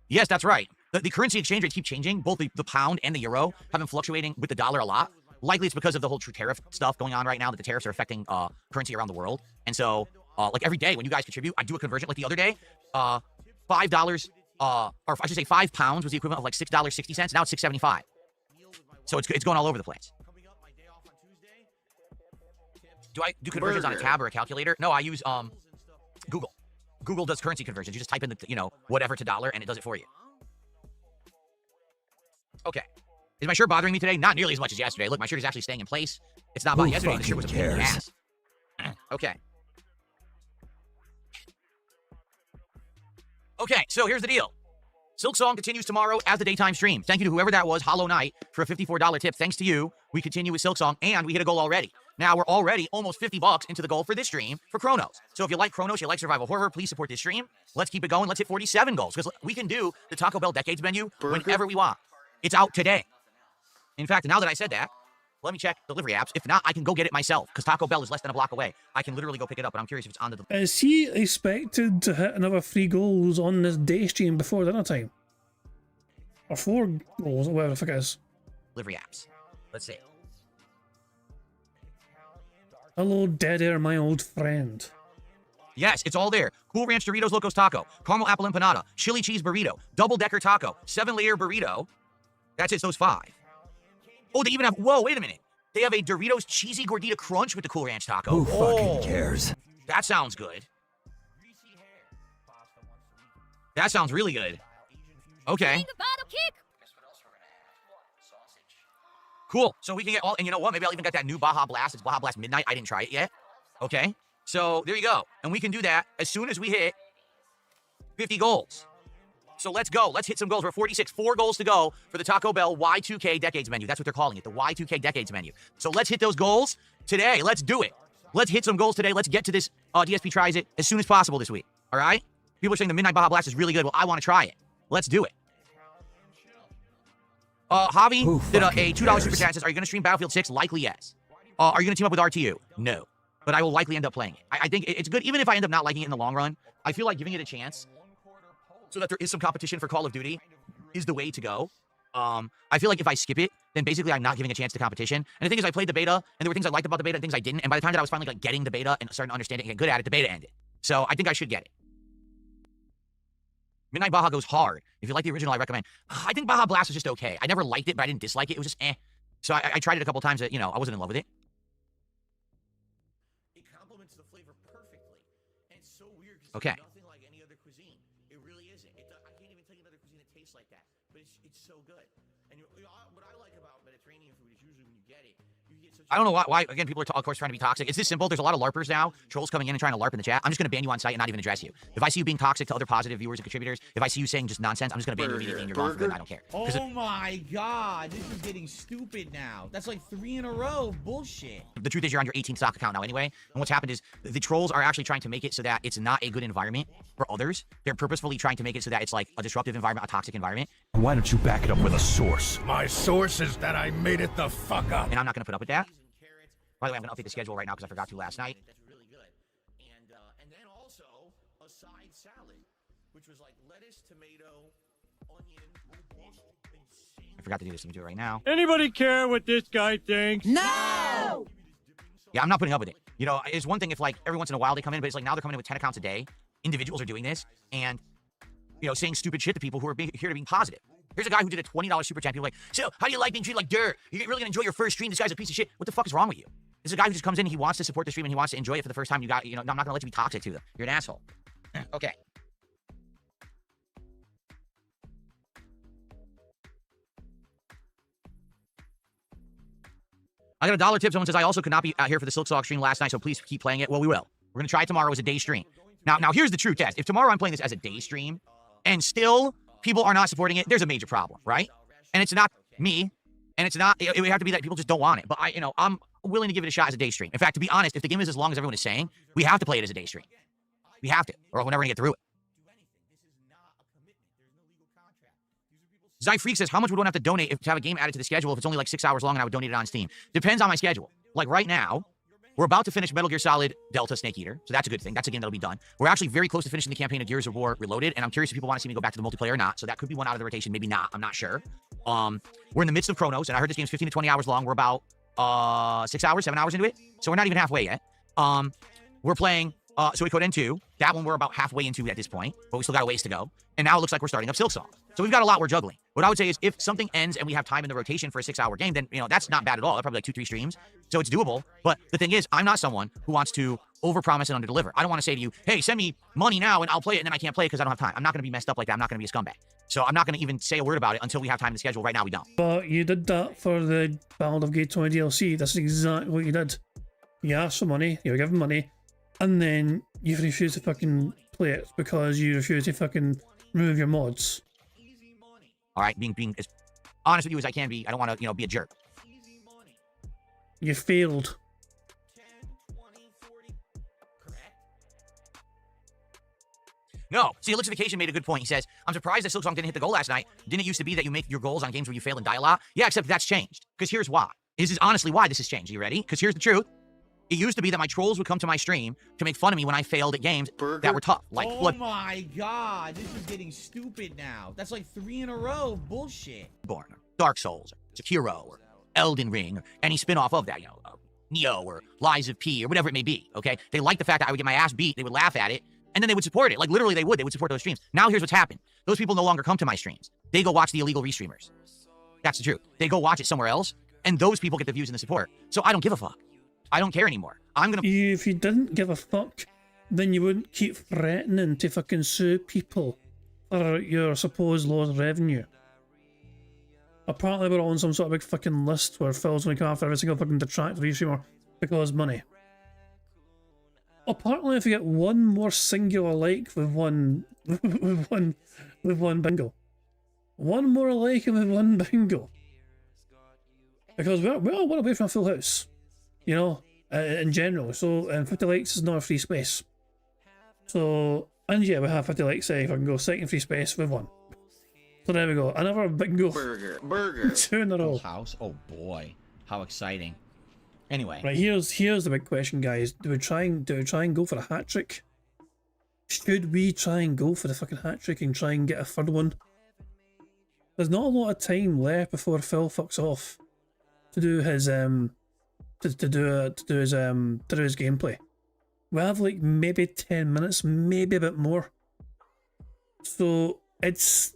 Yes, that's right. The currency exchange rates keep changing. Both the pound and the euro have been fluctuating with the dollar a lot. Likely it's because of the whole true tariff stuff going on right now, that the tariffs are affecting currency around the world. And so, like every day when you guys contribute, I do a conversion. Like the other day, $5, or I should say 5 pounds was the equivalent of like $6.60. Now it's $6.75. So it's going all over the place. Do I do conversions on a tab or a calculator? No, I use Google. Google does currency conversions. You just type in the whatever to dollar and it does it for you. Okay. Is my shirt bothering me today? Not nearly as much as yesterday. Look, my shirt is actually staying in place. It's not bothering yesterday. The shirt was a pain in the ass. Okay. Okay, so here's the deal. Silksong continues tomorrow as the daytime stream. Thank you to whoever that was, Hollow Knight, for a $54 tip. Thanks to you, we continue with Silksong, and we hit a goal already. Now, we're already almost $50 into the goal for this stream for Chronos. So if you like Chronos, you like survival horror, please support this stream. Let's keep it going. Let's hit 47 goals, because we can do the Taco Bell Decades menu whenever we want. It's out today. In fact, now that I said that, let me check delivery apps. If not, I can go get it myself, because Taco Bell is less than a block away. I can literally go pick it up, but I'm curious if it's on the... Is he expected to hit another 3 goals on this day stream before dinner time? Or 4 goals, or whatever the fuck it is. Delivery apps. Let's see. Hello, Dead Air, my old friend. Yes, it's all there. Cool Ranch Doritos Locos Taco, Caramel Apple Empanada, Chili Cheese Burrito, Double Decker Taco, 7-layer burrito. That's it, those 5. Oh, they even have, whoa, wait a minute. They have a Doritos Cheesy Gordita Crunch with the Cool Ranch Taco. Who fucking cares? That sounds good. That sounds really good. Okay. Cool. So we can get all, and you know what? Maybe I'll even get that new Baja Blast. It's Baja Blast Midnight. I didn't try it yet. Okay. So there you go. And we can do that as soon as we hit 50 goals. So let's go. Let's hit some goals. We're 46. 4 goals to go for the Taco Bell Y2K Decades menu. That's what they're calling it, the Y2K Decades menu. So let's hit those goals today. Let's do it. Let's hit some goals today. Let's get to this DSP Tries It as soon as possible this week. All right? People are saying the Midnight Baja Blast is really good. Well, I want to try it. Let's do it. Javi did a $2 super chat. Says, are you going to stream Battlefield 6? Likely yes. Are you going to team up with RTU? No. But I will likely end up playing it. I think it's good, even if I end up not liking it in the long run. I feel like giving it a chance so that there is some competition for Call of Duty is the way to go. I feel like if I skip it, then basically I'm not giving a chance to competition. And the thing is, I played the beta, and there were things I liked about the beta and things I didn't. And by the time that I was finally like getting the beta and starting to understand it and get good at it, the beta ended. So I think I should get it. Midnight Baja goes hard. If you like the original, I recommend. I think Baja Blast was just okay. I never liked it, but I didn't dislike it. It was just eh. So I tried it a couple times. You know, I wasn't in love with it. It complements the flavor perfectly, and it's so weird because okay. It's nothing like any other cuisine. It really isn't. I can't even tell you another cuisine that tastes like that, but it's so good. And what I like about Mediterranean food is usually when you get it, you get such. I don't know why. Again, people are of course trying to be toxic. It's this simple. There's a lot of LARPers now. Trolls coming in and trying to LARP in the chat. I'm just going to ban you on site and not even address you. If I see you being toxic to other positive viewers and contributors, if I see you saying just nonsense, I'm just going to ban you immediately and you're gone for good. I don't care. Oh my god, this is getting stupid now. That's like 3 in a row of bullshit. The truth is you're on your 18th stock account now anyway. And what's happened is the trolls are actually trying to make it so that it's not a good environment for others. They're purposefully trying to make it so that it's like a disruptive environment, a toxic environment. Why don't you back it up with a source? My source is that I made it the fuck up. And I'm not going to put up with that. By the way, I'm going to update the schedule right now because I forgot to last night. That's really good. And then also a side salad, which was like lettuce, tomato, onion, I forgot to do this. Let me do it right now. Anybody care what this guy thinks? No! Yeah, I'm not putting up with it. You know, it's one thing if like every once in a while they come in, but it's like now they're coming in with 10 accounts a day. Individuals are doing this and, you know, saying stupid shit to people who are here to be positive. Here's a guy who did a $20 super chat. People are like, so how do you like being treated like dirt? You're really going to enjoy your first stream? This guy's a piece of shit. What the fuck is wrong with you? This is a guy who just comes in, he wants to support the stream, and he wants to enjoy it for the first time. You know, I'm not going to let you be toxic to them. You're an asshole. Okay. I got a $1 tip. Someone says, I also could not be out here for the Silksong stream last night, so please keep playing it. Well, we will. We're going to try it tomorrow as a day stream. Now, here's the true test. If tomorrow I'm playing this as a day stream, and still people are not supporting it, there's a major problem, right? And it's not me, and it's not, it would have to be that people just don't want it. But I'm willing to give it a shot as a day stream. In fact, to be honest, if the game is as long as everyone is saying, we have to play it as a day stream. We have to, or we're never going to get through it. Zy Freak says, how much would one have to donate to have a game added to the schedule if it's only like 6 hours long and I would donate it on Steam? Depends on my schedule. Like right now, we're about to finish Metal Gear Solid Delta Snake Eater, so that's a good thing. That's a game that'll be done. We're actually very close to finishing the campaign of Gears of War Reloaded, and I'm curious if people want to see me go back to the multiplayer or not, so that could be one out of the rotation, maybe not. I'm not sure. We're in the midst of Chronos, and I heard this game's 15 to 20 hours long. We're about 6 hours, 7 hours into it, so we're not even halfway yet. We're playing Suikoden 2. That one we're about halfway into at this point, but we still got a ways to go. And now it looks like we're starting up Silksong. So we've got a lot we're juggling. What I would say is if something ends and we have time in the rotation for a 6-hour game, then, you know, that's not bad at all. That's probably like 2-3 streams. So it's doable. But the thing is, I'm not someone who wants to overpromise and underdeliver. I don't want to say to you, hey, send me money now and I'll play it, and then I can't play it because I don't have time. I'm not going to be messed up like that. I'm not going to be a scumbag. So I'm not going to even say a word about it until we have time to schedule. Right now, we don't. But you did that for the Ballad of Gay 20 DLC. That's exactly what you did. You asked for money, you were given money, and then you refused to fucking play it because you refused to fucking remove your mods. All right, being as honest with you as I can be. I don't want to, you know, be a jerk. You failed. No. See, Elixification made a good point. He says, I'm surprised that Silksong didn't hit the goal last night. Didn't it used to be that you make your goals on games where you fail and die a lot? Yeah, except that's changed. Because here's why. This is honestly why this has changed. Are you ready? Because here's the truth. It used to be that my trolls would come to my stream to make fun of me when I failed at games that were tough. Like oh my god, this is getting stupid now. That's like 3 in a row of bullshit. Born, or Dark Souls, or Sekiro, or Elden Ring, or any spin-off of that, you know, Neo, or Lies of P, or whatever it may be, okay? They liked the fact that I would get my ass beat, they would laugh at it, and then they would support it. Like, literally, they would support those streams. Now, here's what's happened. Those people no longer come to my streams. They go watch the illegal restreamers. That's the truth. They go watch it somewhere else, and those people get the views and the support. So I don't give a fuck. I don't care anymore. I'm gonna... If you didn't give a fuck, then you wouldn't keep threatening to fucking sue people for your supposed lost revenue. Apparently we're on some sort of big fucking list where Phil's gonna come after every single fucking detractor restreamer because money. Apparently if you get one more singular like with one bingo. One more like with one bingo. Because we're all one away from a full house. You know, in general. So, 50 likes is not a free space. So, and yeah, we have 50 likes, if I can go second free space with one. So there we go. Another bingo. Burger. 2 in a row. House. Oh boy, how exciting. Anyway. Right, here's the big question, guys. Do we try and go for a hat trick? Should we try and go for the fucking hat trick and try and get a third one? There's not a lot of time left before Phil fucks off to do his to do his gameplay. We have like maybe 10 minutes, maybe a bit more. So it's,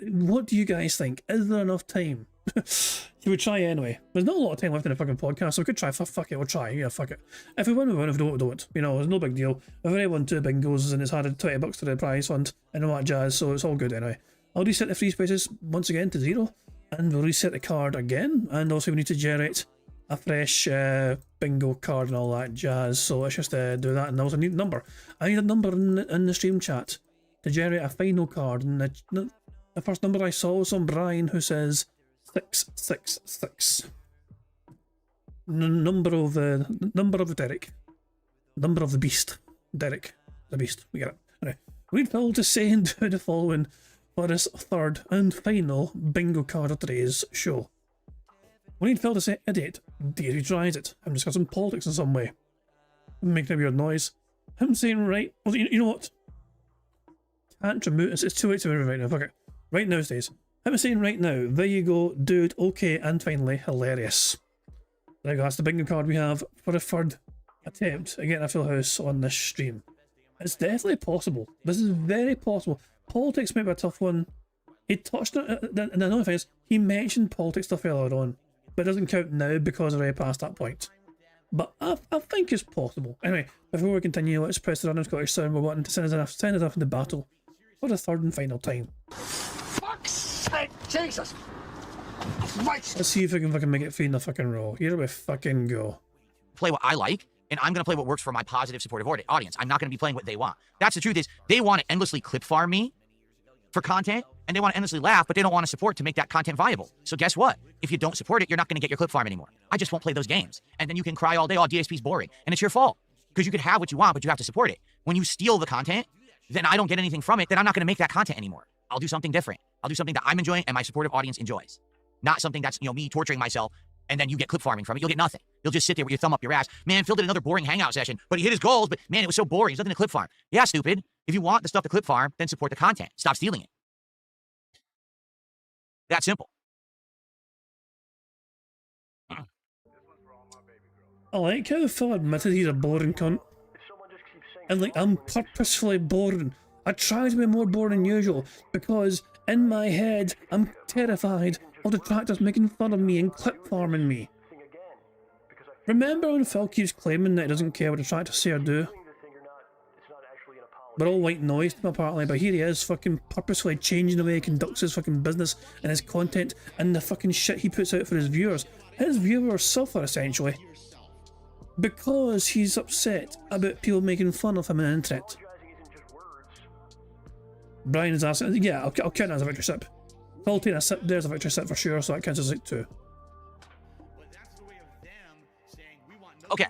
what do you guys think? Is there enough time? You would try anyway. There's not a lot of time left in the fucking podcast, so we could try. Fuck it, we'll try. Yeah, fuck it. If we win, we win. If we don't, we don't. You know, it's no big deal. We've already won 2 bingos and it's added $20 to the prize fund and all that jazz, so it's all good anyway. I'll reset the free spaces once again to 0, and we'll reset the card again, and also we need to generate a fresh bingo card and all that jazz, so let's just do that. And also I need a number. I need a number in the stream chat to generate a final card, and the first number I saw was on Brian, who says 666. Number of Derek. Number of the beast. Derek. The beast. We get it. Anyway, we need Phil to say and do the following for this third and final bingo card of today's show. We need Phil to say idiot. Dare he tries it. I'm discussing politics in some way. Making a weird noise. Him saying right. Well, you know what? Can't remove it. It's too late to remove right now. Fuck it. Right now stays. Him saying right now. There you go, dude. Okay, and finally, hilarious. There you go. That's the bingo card we have for the third attempt at getting a full house on this stream. It's definitely possible. This is very possible. Politics might be a tough one. He touched on it, and another thing is, he mentioned politics stuff earlier on, but it doesn't count now because we're already past that point. But I think it's possible. Anyway, before we continue, let's press the random Scottish soundboard button to send us off into battle for the third and final time. Fuck's sake, Jesus! Let's see if we can fucking make it 3 in the fucking row. Here we fucking go. Play what I like, and I'm going to play what works for my positive, supportive audience. I'm not going to be playing what they want. That's the truth is, they want to endlessly clip farm me for content, and they want to endlessly laugh, but they don't want to support to make that content viable. So guess what? If you don't support it, you're not going to get your clip farm anymore. I just won't play those games. And then you can cry all day, oh, DSP's boring. And it's your fault. Because you could have what you want, but you have to support it. When you steal the content, then I don't get anything from it, then I'm not going to make that content anymore. I'll do something different. I'll do something that I'm enjoying and my supportive audience enjoys. Not something that's, you know, me torturing myself, and then you get clip farming from it. You'll get nothing. You'll just sit there with your thumb up your ass. Man, Phil did another boring hangout session, but he hit his goals, but man, it was so boring. There's nothing to clip farm. Yeah, stupid. If you want the stuff to clip farm, then support the content. Stop stealing it. That simple. I like how Phil admitted he's a boring cunt. And like, I'm purposefully boring. I try to be more boring than usual, because in my head, I'm terrified of detractors making fun of me and clip farming me. Remember when Phil keeps claiming that he doesn't care what he's trying to say or do? We're all white noise to him apparently, but here he is fucking purposefully changing the way he conducts his fucking business and his content and the fucking shit he puts out for his viewers. His viewers suffer essentially because he's upset about people making fun of him on the internet. Brian is asking, yeah, I'll count that as a victory sip. Phil taking a sip, there's a victory sip for sure, so that counts as like 2. Okay.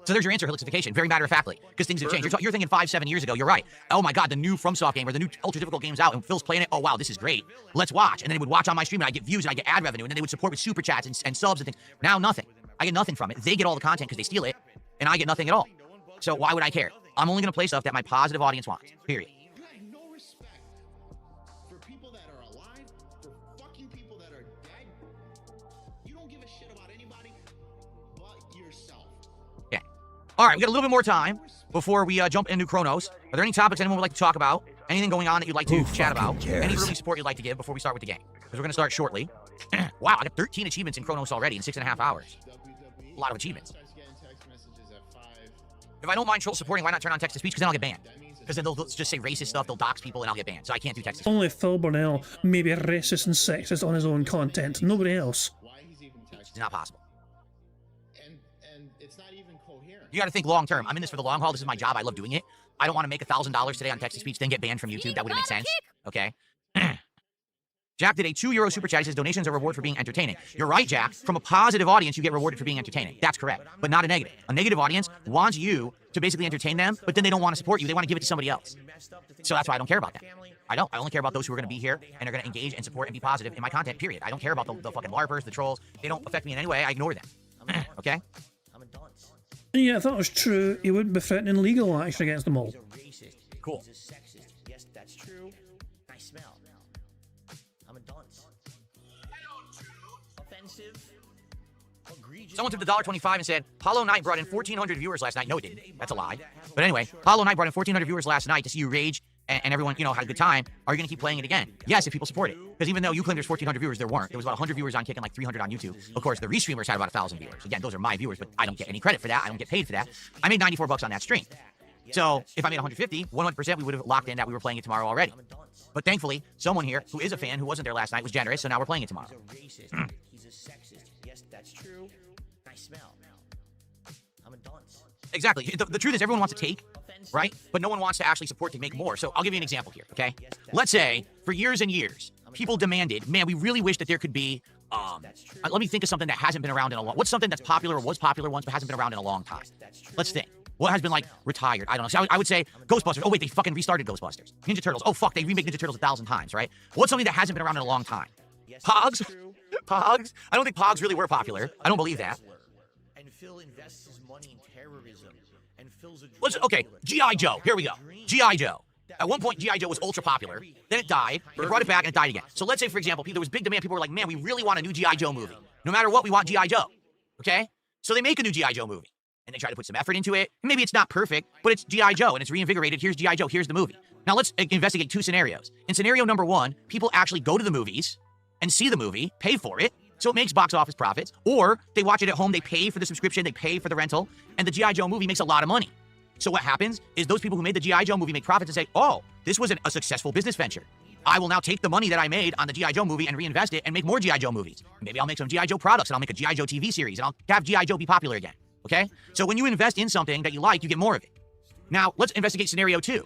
So there's your answer, Helixification. Very matter-of-factly, because things have changed. You're thinking 5-7 years ago. You're right. Oh my God, the new FromSoft game or the new ultra-difficult game's out, and Phil's playing it. Oh wow, this is great. Let's watch. And then they would watch on my stream, and I get views, and I get ad revenue, and then they would support with super chats and subs and things. Now nothing. I get nothing from it. They get all the content because they steal it, and I get nothing at all. So why would I care? I'm only going to play stuff that my positive audience wants. Period. You have no respect for people that are alive, for fucking people that are dead. You don't give a shit about anybody but yourself. Yeah. All right, we got a little bit more time before we jump into Chronos. Are there any topics anyone would like to talk about? Anything going on that you'd like to chat about? Any early support you'd like to give before we start with the game? Because we're going to start shortly. Wow, I got 13 achievements in Chronos already in 6.5 hours. A lot of achievements. If I don't mind troll supporting, why not turn on text-to-speech? Because then I'll get banned. Because then they'll just say racist stuff, they'll dox people, and I'll get banned. So I can't do text-to-speech. Only Phil Burnell may be racist and sexist on his own content. Nobody else. It's not possible. And it's not even coherent. You got to think long-term. I'm in this for the long haul. This is my job. I love doing it. I don't want to make $1,000 today on text-to-speech, then get banned from YouTube. That wouldn't make sense. Okay? Jack did a €2 super chat. He says donations are reward for being entertaining. You're right, Jack. From a positive audience, you get rewarded for being entertaining. That's correct, but not a negative. A negative audience wants you to basically entertain them, but then they don't want to support you. They want to give it to somebody else. So that's why I don't care about that. I don't. I only care about those who are going to be here and are going to engage and support and be positive in my content, period. I don't care about the fucking LARPers, the trolls. They don't affect me in any way. I ignore them. Okay? Yeah, if that was true, he wouldn't be threatening legal action against them all. Cool. Yes, that's true. I smell. I'm a dunce. Offensive. Egregious. Someone took the $1.25 and said, Hollow Knight brought in 1,400 viewers last night. No, it didn't. That's a lie. But anyway, Hollow Knight brought in 1,400 viewers last night to see you rage and everyone, you know, had a good time. Are you going to keep playing it again? Yes, if people support it. Because even though you claim there's 1,400 viewers, there weren't. There was about 100 viewers on Kick and like 300 on YouTube. Of course, the restreamers had about 1,000 viewers. Again, those are my viewers, but I don't get any credit for that. I don't get paid for that. I made $94 on that stream. So if I made 150, 100% we would have locked in that we were playing it tomorrow already. But thankfully, someone here who is a fan who wasn't there last night was generous, so now we're playing it tomorrow. He's a sexist. Yes, that's true. I smell. I'm a dunce. Exactly. The truth is everyone wants to take, right? But no one wants to actually support to make more. So I'll give you an example here, okay? Let's say for years and years, people demanded, man, we really wish that there could be, let me think of something that hasn't been around in a long, what's something that's popular or was popular once but hasn't been around in a long time? Let's think. What has been like retired? I don't know. So I would say Ghostbusters. Oh wait, they fucking restarted Ghostbusters. Ninja Turtles. Oh fuck, they remake Ninja Turtles 1,000 times, right? What's something that hasn't been around in a long time? Pogs? Pogs? I don't think Pogs really were popular. I don't believe that. And Phil invests his money in terrorism. And Phil's a okay, G.I. Joe. Here we go. G.I. Joe. At one point, G.I. Joe was ultra popular. Then it died. They brought it back and it died again. So let's say, for example, there was big demand. People were like, man, we really want a new G.I. Joe movie. No matter what, we want G.I. Joe. Okay? So they make a new G.I. Joe movie. And they try to put some effort into it. And maybe it's not perfect, but it's G.I. Joe and it's reinvigorated. Here's G.I. Joe. Here's the movie. Now let's investigate 2 scenarios. In scenario number 1, people actually go to the movies and see the movie, pay for it, so it makes box office profits. Or they watch it at home, they pay for the subscription, they pay for the rental, and the G.I. Joe movie makes a lot of money. So what happens is those people who made the G.I. Joe movie make profits and say, oh, this was a successful business venture. I will now take the money that I made on the G.I. Joe movie and reinvest it and make more G.I. Joe movies. Maybe I'll make some G.I. Joe products and I'll make a G.I. Joe TV series and I'll have G.I. Joe be popular again. Okay? So when you invest in something that you like, you get more of it. Now, let's investigate scenario 2.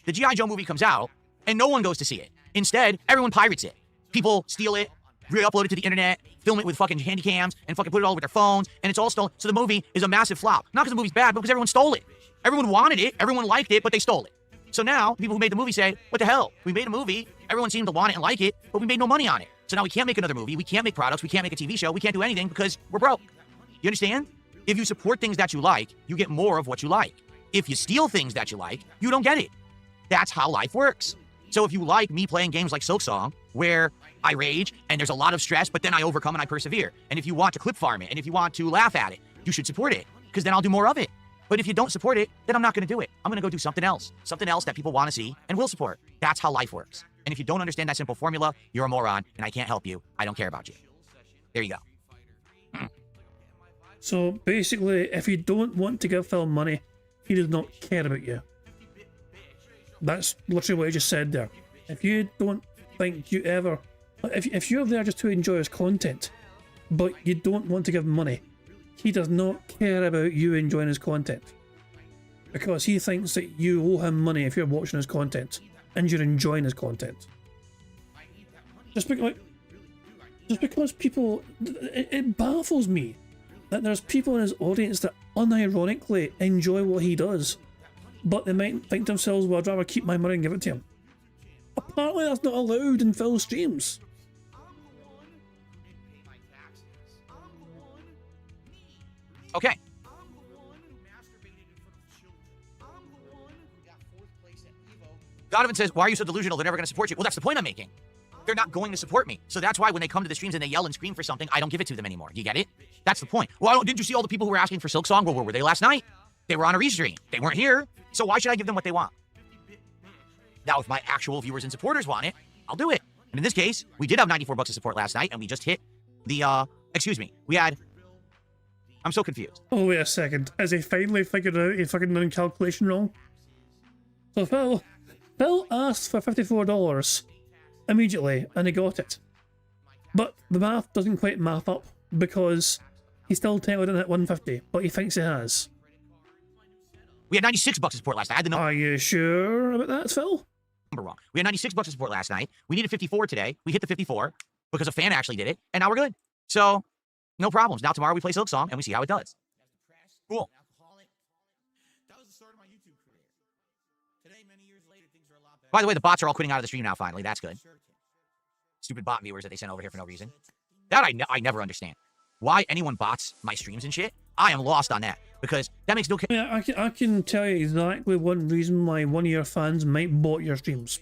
The G.I. Joe movie comes out, and no one goes to see it. Instead, everyone pirates it. People steal it, re-upload it to the internet, film it with fucking handy cams, and fucking put it all over their phones, and it's all stolen. So the movie is a massive flop. Not because the movie's bad, but because everyone stole it. Everyone wanted it, everyone liked it, but they stole it. So now, people who made the movie say, what the hell? We made a movie, everyone seemed to want it and like it, but we made no money on it. So now we can't make another movie, we can't make products, we can't make a TV show, we can't do anything because we're broke. You understand? If you support things that you like, you get more of what you like. If you steal things that you like, you don't get it. That's how life works. So if you like me playing games like Silksong, where I rage and there's a lot of stress, but then I overcome and I persevere. And if you want to clip farm it, and if you want to laugh at it, you should support it, because then I'll do more of it. But if you don't support it, then I'm not going to do it. I'm going to go do something else that people want to see and will support. That's how life works. And if you don't understand that simple formula, you're a moron, and I can't help you. I don't care about you. There you go. So basically, if you don't want to give Phil money, he does not care about you. That's literally what he just said there. If you don't think you ever... If you're there just to enjoy his content, but you don't want to give him money, he does not care about you enjoying his content. Because he thinks that you owe him money if you're watching his content, and you're enjoying his content. Just because people... It baffles me that there's people in his audience that unironically enjoy what he does, but they might think to themselves, well, I'd rather keep my money and give it to him. Apparently that's not allowed in Phil's streams. Okay. Donovan says, why are you so delusional? They're never going to support you. Well, that's the point I'm making. They're not going to support me. So that's why when they come to the streams and they yell and scream for something, I don't give it to them anymore. You get it? That's the point. Well, didn't you see all the people who were asking for Silk Song? Well, where were they last night? They were on a restream. They weren't here. So why should I give them what they want? Now, if my actual viewers and supporters want it, I'll do it. And in this case, we did have 94 bucks of support last night, and we just hit the, excuse me, we had... I'm so confused. Oh, wait a second. Has he finally figured out he fucking done calculation wrong? So Phil asked for $54 immediately, and he got it. But the math doesn't quite math up, because he's still technically done at 150, but he thinks he has. We had 96 bucks of support last night. I had the Are you sure about that, Phil? number wrong. We had 96 bucks of support last night. We needed 54 today. We hit the 54 because a fan actually did it, and now we're good. So, no problems. Now tomorrow we play Silk Song, and we see how it does. Cool. By the way, the bots are all quitting out of the stream now, finally. That's good. Stupid bot viewers that they sent over here for no reason. That I never understand. Why anyone bots my streams and shit? I am lost on that. Because that makes no... Yeah, I can tell you exactly one reason why one of your fans might bot your streams.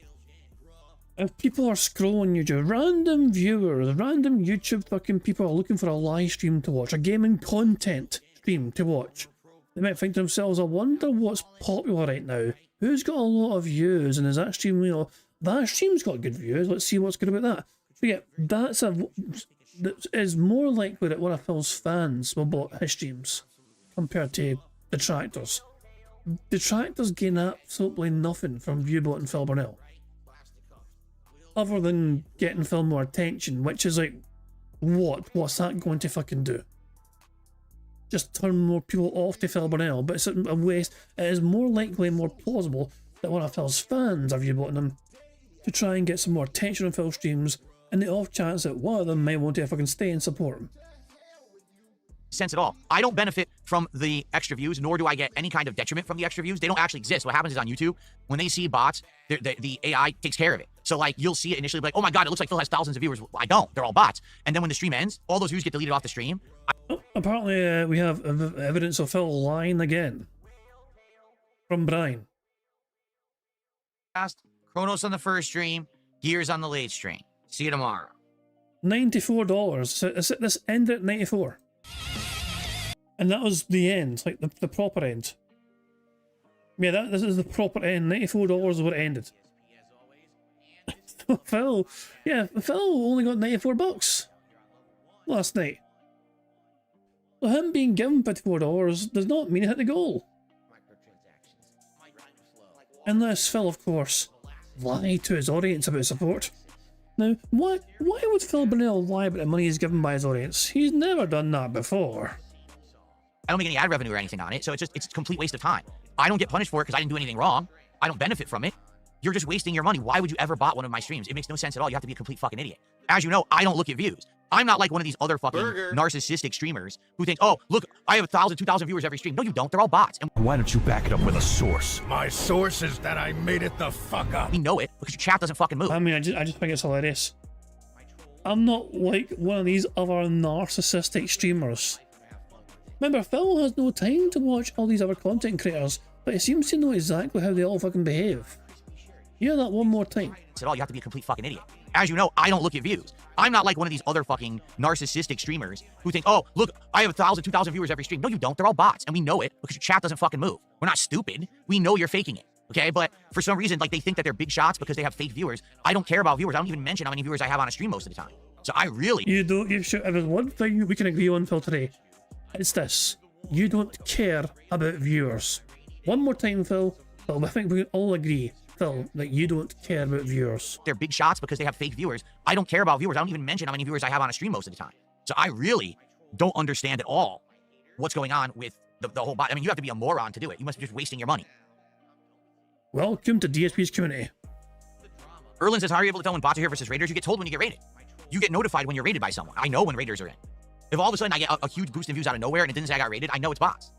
If people are scrolling YouTube, random viewers, random YouTube fucking people are looking for a live stream to watch, a gaming content stream to watch, they might think to themselves, I wonder what's popular right now. Who's got a lot of views, and is that stream, you know, that stream's got good views, let's see what's good about that. So yeah, that is more likely that one of Phil's fans will bot his streams compared to detractors. Detractors gain absolutely nothing from view-botting Phil Burnell, other than getting Phil more attention, which is like, what's that going to fucking do? Just turn more people off to Phil Burnell, but it's a waste. It is more likely and more plausible that one of Phil's fans are view-botting him to try and get some more attention on Phil's streams, and the off chance that one of them may want to fucking stay and support him. Sense at all. I don't benefit from the extra views, nor do I get any kind of detriment from the extra views. They don't actually exist. What happens is on YouTube, when they see bots, the AI takes care of it. So like you'll see it initially like, oh my god, it looks like Phil has thousands of viewers. Well, I don't. They're all bots. And then when the stream ends, all those views get deleted off the stream. Apparently we have evidence of Phil lying again. From Brian. Chronos on the first stream, Gears on the late stream. See you tomorrow. $94. So this ended at 94. And that was the end, like the proper end. Yeah, this is the proper end. $94 is what it ended. Phil only got 94 bucks last night. So him being given $54 does not mean he hit the goal. Unless Phil, of course, lied to his audience about support. Now, why would Phil Burnell lie about the money he's given by his audience? He's never done that before. I don't make any ad revenue or anything on it, so it's a complete waste of time. I don't get punished for it because I didn't do anything wrong. I don't benefit from it. You're just wasting your money. Why would you ever bot one of my streams? It makes no sense at all. You have to be a complete fucking idiot. As you know, I don't look at views. I'm not like one of these other fucking narcissistic streamers who think, oh, look, I have 1,000, 2,000 viewers every stream. No, you don't. They're all bots. And why don't you back it up with a source? My source is that I made it the fuck up. we know it because your chat doesn't fucking move. I mean, I just think it's hilarious. I'm not like one of these other narcissistic streamers. Remember, Phil has no time to watch all these other content creators, but he seems to know exactly how they all fucking behave. Hear that one more time. At all, you have to be a complete fucking idiot. As you know, I don't look at views. I'm not like one of these other fucking narcissistic streamers who think, oh, look, I have 1,000, 2,000 viewers every stream. No, you don't. They're all bots, and we know it because your chat doesn't fucking move. We're not stupid. We know you're faking it, okay? But for some reason, like, they think that they're big shots because they have fake viewers. I don't care about viewers. I don't even mention how many viewers I have on a stream most of the time. So I really... You don't... If there's one thing we can agree on, Phil, today, It's this. You don't care about viewers. One more time, Phil. Phil, I think we can all agree, Phil, that you don't care about viewers. They're big shots because they have fake viewers. I don't care about viewers. I don't even mention how many viewers I have on a stream most of the time. So I really don't understand at all what's going on with the whole bot. I mean, you have to be a moron to do it. You must be just wasting your money. Welcome to DSP's community. Erlin says, how are you able to tell when bots are here versus raiders? You get told when you get raided. You get notified when you're raided by someone. I know when raiders are in. If all of a sudden I get a huge boost in views out of nowhere and it didn't say I got raided, I know it's bots.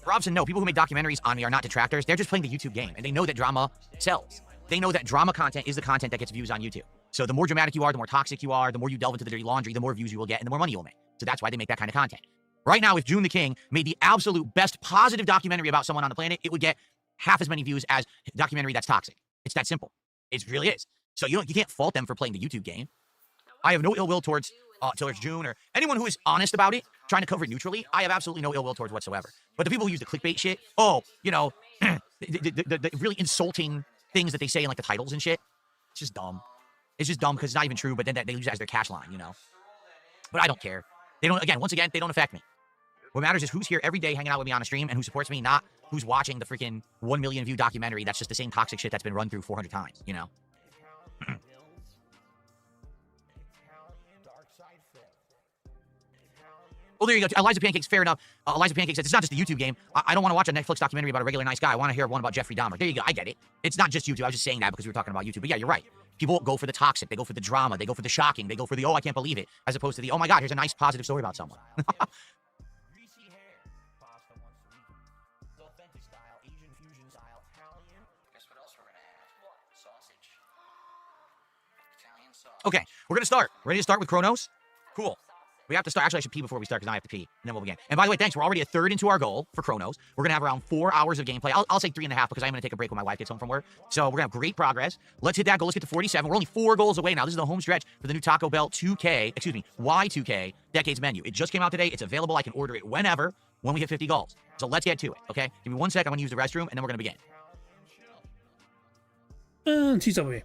Robson, no, people who make documentaries on me are not detractors. They're just playing the YouTube game, and they know that drama sells. They know that drama content is the content that gets views on YouTube. So the more dramatic you are, the more toxic you are, the more you delve into the dirty laundry, the more views you will get, and the more money you'll make. So that's why they make that kind of content. Right now, if June the King made the absolute best positive documentary about someone on the planet, it would get half as many views as a documentary that's toxic. It's that simple. It really is. So you can't fault them for playing the YouTube game. I have no ill will towards June or anyone who is honest about it, trying to cover it neutrally. I have absolutely no ill will towards whatsoever. But the people who use the clickbait shit, the really insulting things that they say in like the titles and shit, it's just dumb. It's just dumb because it's not even true, but then they use it as their cash line, But I don't care. They don't, once again, they don't affect me. What matters is who's here every day hanging out with me on a stream and who supports me, not who's watching the freaking 1 million view documentary that's just the same toxic shit that's been run through 400 times, Well, there you go. Eliza Pancakes, fair enough. Eliza Pancakes says, it's not just a YouTube game. I don't want to watch a Netflix documentary about a regular nice guy. I want to hear one about Jeffrey Dahmer. There you go. I get it. It's not just YouTube. I was just saying that because we were talking about YouTube. But yeah, you're right. People go for the toxic. They go for the drama. They go for the shocking. They go for the, oh, I can't believe it. As opposed to the, oh my God, here's a nice positive story about someone. Okay, we're going to start. Ready to start with Chronos? Cool. We have to start. Actually, I should pee before we start because I have to pee, and then we'll begin. And by the way, thanks. We're already a third into our goal for Chronos. We're going to have around 4 hours of gameplay. I'll say 3.5 because I'm going to take a break when my wife gets home from work. So we're going to have great progress. Let's hit that goal. Let's get to 47. We're only 4 goals away now. This is the home stretch for the new Taco Bell Y2K Decades menu. It just came out today. It's available. I can order it whenever when we hit 50 goals. So let's get to it, okay? Give me 1 sec. I'm going to use the restroom, and then we're going to begin. TW.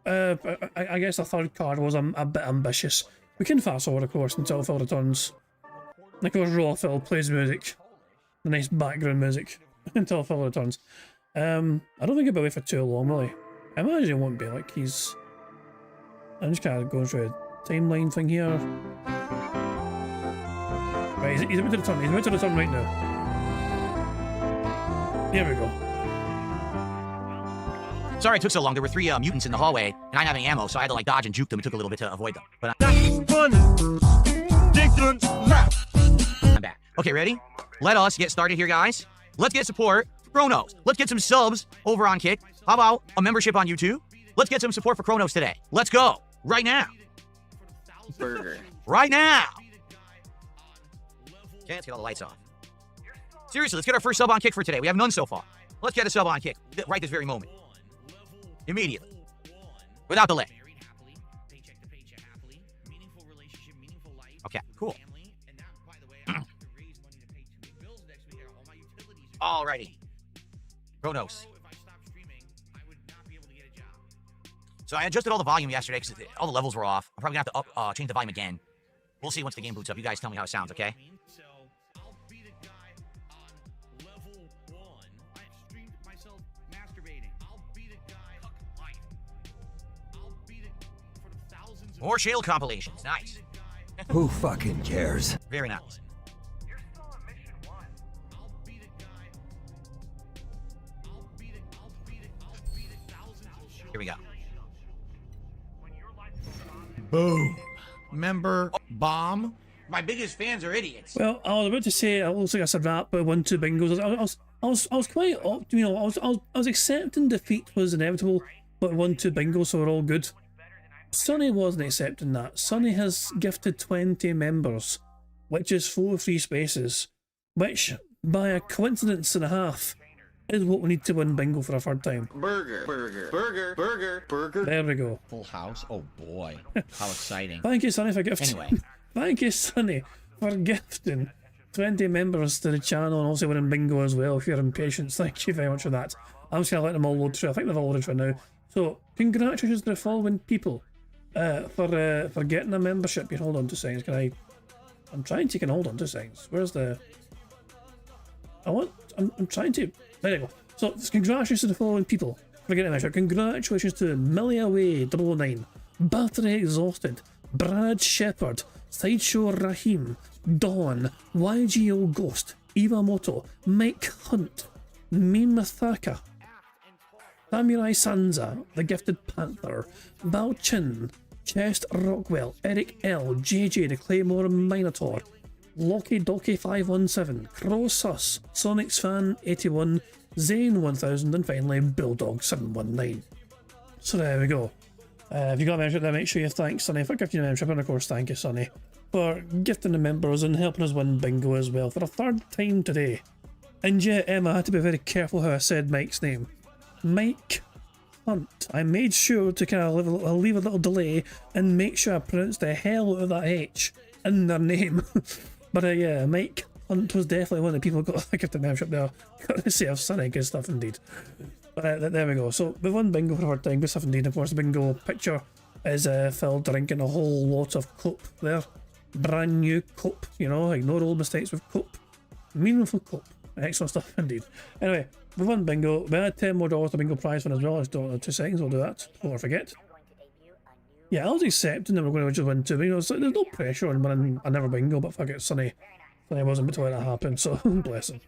I guess the third card was a bit ambitious. We can fast forward, of course, until Phil returns. And of course, raw Phil plays music. The nice background music until Phil returns. I don't think he'll be away for too long, really. I imagine it won't be, like, he's... I'm just kind of going through a timeline thing here. Right, he's about to return. He's about to return right now. Here we go. Sorry it took so long. There were 3 mutants in the hallway, and I didn't have any ammo, so I had to like dodge and juke them. It took a little bit to avoid them. But I'm back. Okay, ready? Let us get started here, guys. Let's get support for Chronos. Let's get some subs over on Kick. How about a membership on YouTube? Let's get some support for Chronos today. Let's go. Right now. Burger. Right now. Okay, let's get all the lights off. Seriously, let's get our first sub on Kick for today. We have none so far. Let's get a sub on Kick right this very moment. Immediately. Without delay. Okay, cool. Alrighty. Chronos. So I adjusted all the volume yesterday because all the levels were off. I'm probably going to have to change the volume again. We'll see once the game boots up. You guys tell me how it sounds, okay? More Shale compilations. Nice. Who fucking cares? Very nice. Here we go. Boom. Member bomb. My biggest fans are idiots. Well, I was about to say it looks like I said that, but 1-2 bingos. I was quite, I was accepting defeat was inevitable, but 1-2 bingos, so we're all good. Sonny wasn't accepting that. Sonny has gifted 20 members, which is 4 free spaces, which, by a coincidence and a half, is what we need to win bingo for a third time. Burger. There we go. Full house. Oh boy. How exciting. Thank you, Sonny, for gifting. Anyway. Thank you, Sonny, for gifting 20 members to the channel and also winning bingo as well if you're impatient. Thank you very much for that. I'm just going to let them all load through. I think they've all loaded for now. So, congratulations to the following people for getting a membership. You hold on 2 seconds. I'm trying to hold on 2 seconds. Where's the... I'm trying to... There you go. So, congratulations to the following people for getting a membership. Congratulations to Milliaway 009, Battery Exhausted, Brad Shepherd, Sideshow Rahim, Dawn, YGO Ghost, Iwamoto, Mike Hunt, Meme Mathaka, Samurai Sansa, The Gifted Panther, Bao Chin, Chest Rockwell, Eric L, JJ the Claymore Minotaur, Locky Docky 517, Crow Sus, Sonic's Fan 81, Zane 1000, and finally Bulldog 719. So there we go. If you got a membership there, make sure you thank Sonny for gifting a membership, and of course thank you Sonny for gifting the members and helping us win bingo as well for a 3rd time today. And yeah, Emma, I had to be very careful how I said Mike's name. Mike Hunt. I made sure to kind of leave a little delay and make sure I pronounced the hell out of that H in their name. But yeah, Mike Hunt was definitely one of the people who got a gift membership there. Got to say, Sonny, good stuff indeed. But there we go. So we won bingo for a 3rd time. Good stuff indeed. Of course, the bingo picture is Phil drinking a whole lot of Coke there. Brand new Coke, you know, ignore old mistakes with Coke. Meaningful Coke. Excellent stuff indeed. Anyway, we won bingo. We had $10 more to bingo prize fund as well. Let's do it in 2 seconds. We'll do that before I forget. Yeah, I was accepting that we're going to just win 2 bingo. So there's no pressure on winning another bingo, but fuck it, Sonny wasn't meant to let that happen, so bless him.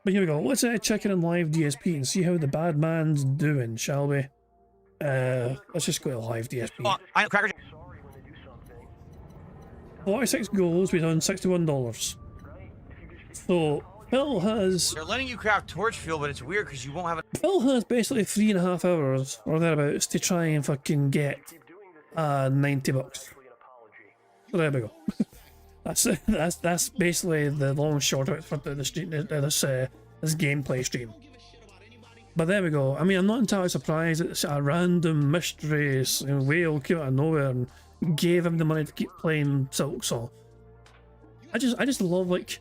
But here we go. Let's check in on live DSP and see how the bad man's doing, shall we? Let's just go to live DSP. 46 goals, we done $61. So Phil has... They're letting you craft torch fuel, but it's weird because you won't have a... Phil has basically 3.5 hours or thereabouts to try and fucking get $90. So there we go. that's basically the long and short of it for this gameplay stream. But there we go. I mean, I'm not entirely surprised it's a random mystery whale came out of nowhere and gave him the money to keep playing Silk Song. I just love like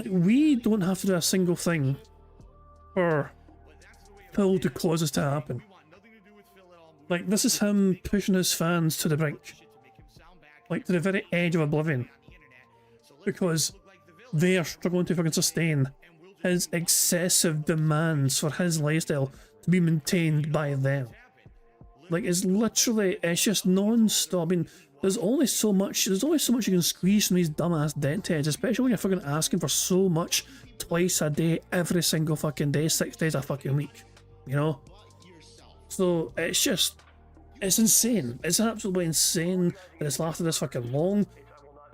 we don't have to do a single thing for Phil to cause this to happen. Like, this is him pushing his fans to the brink, like to the very edge of oblivion, because they are struggling to fucking sustain his excessive demands for his lifestyle to be maintained by them. Like, it's just non-stop. I mean, there's only so much you can squeeze from these dumbass dent heads, especially when you're fucking asking for so much twice a day, every single fucking day, 6 days a fucking week, you know? So it's insane. It's absolutely insane that it's lasted this fucking long.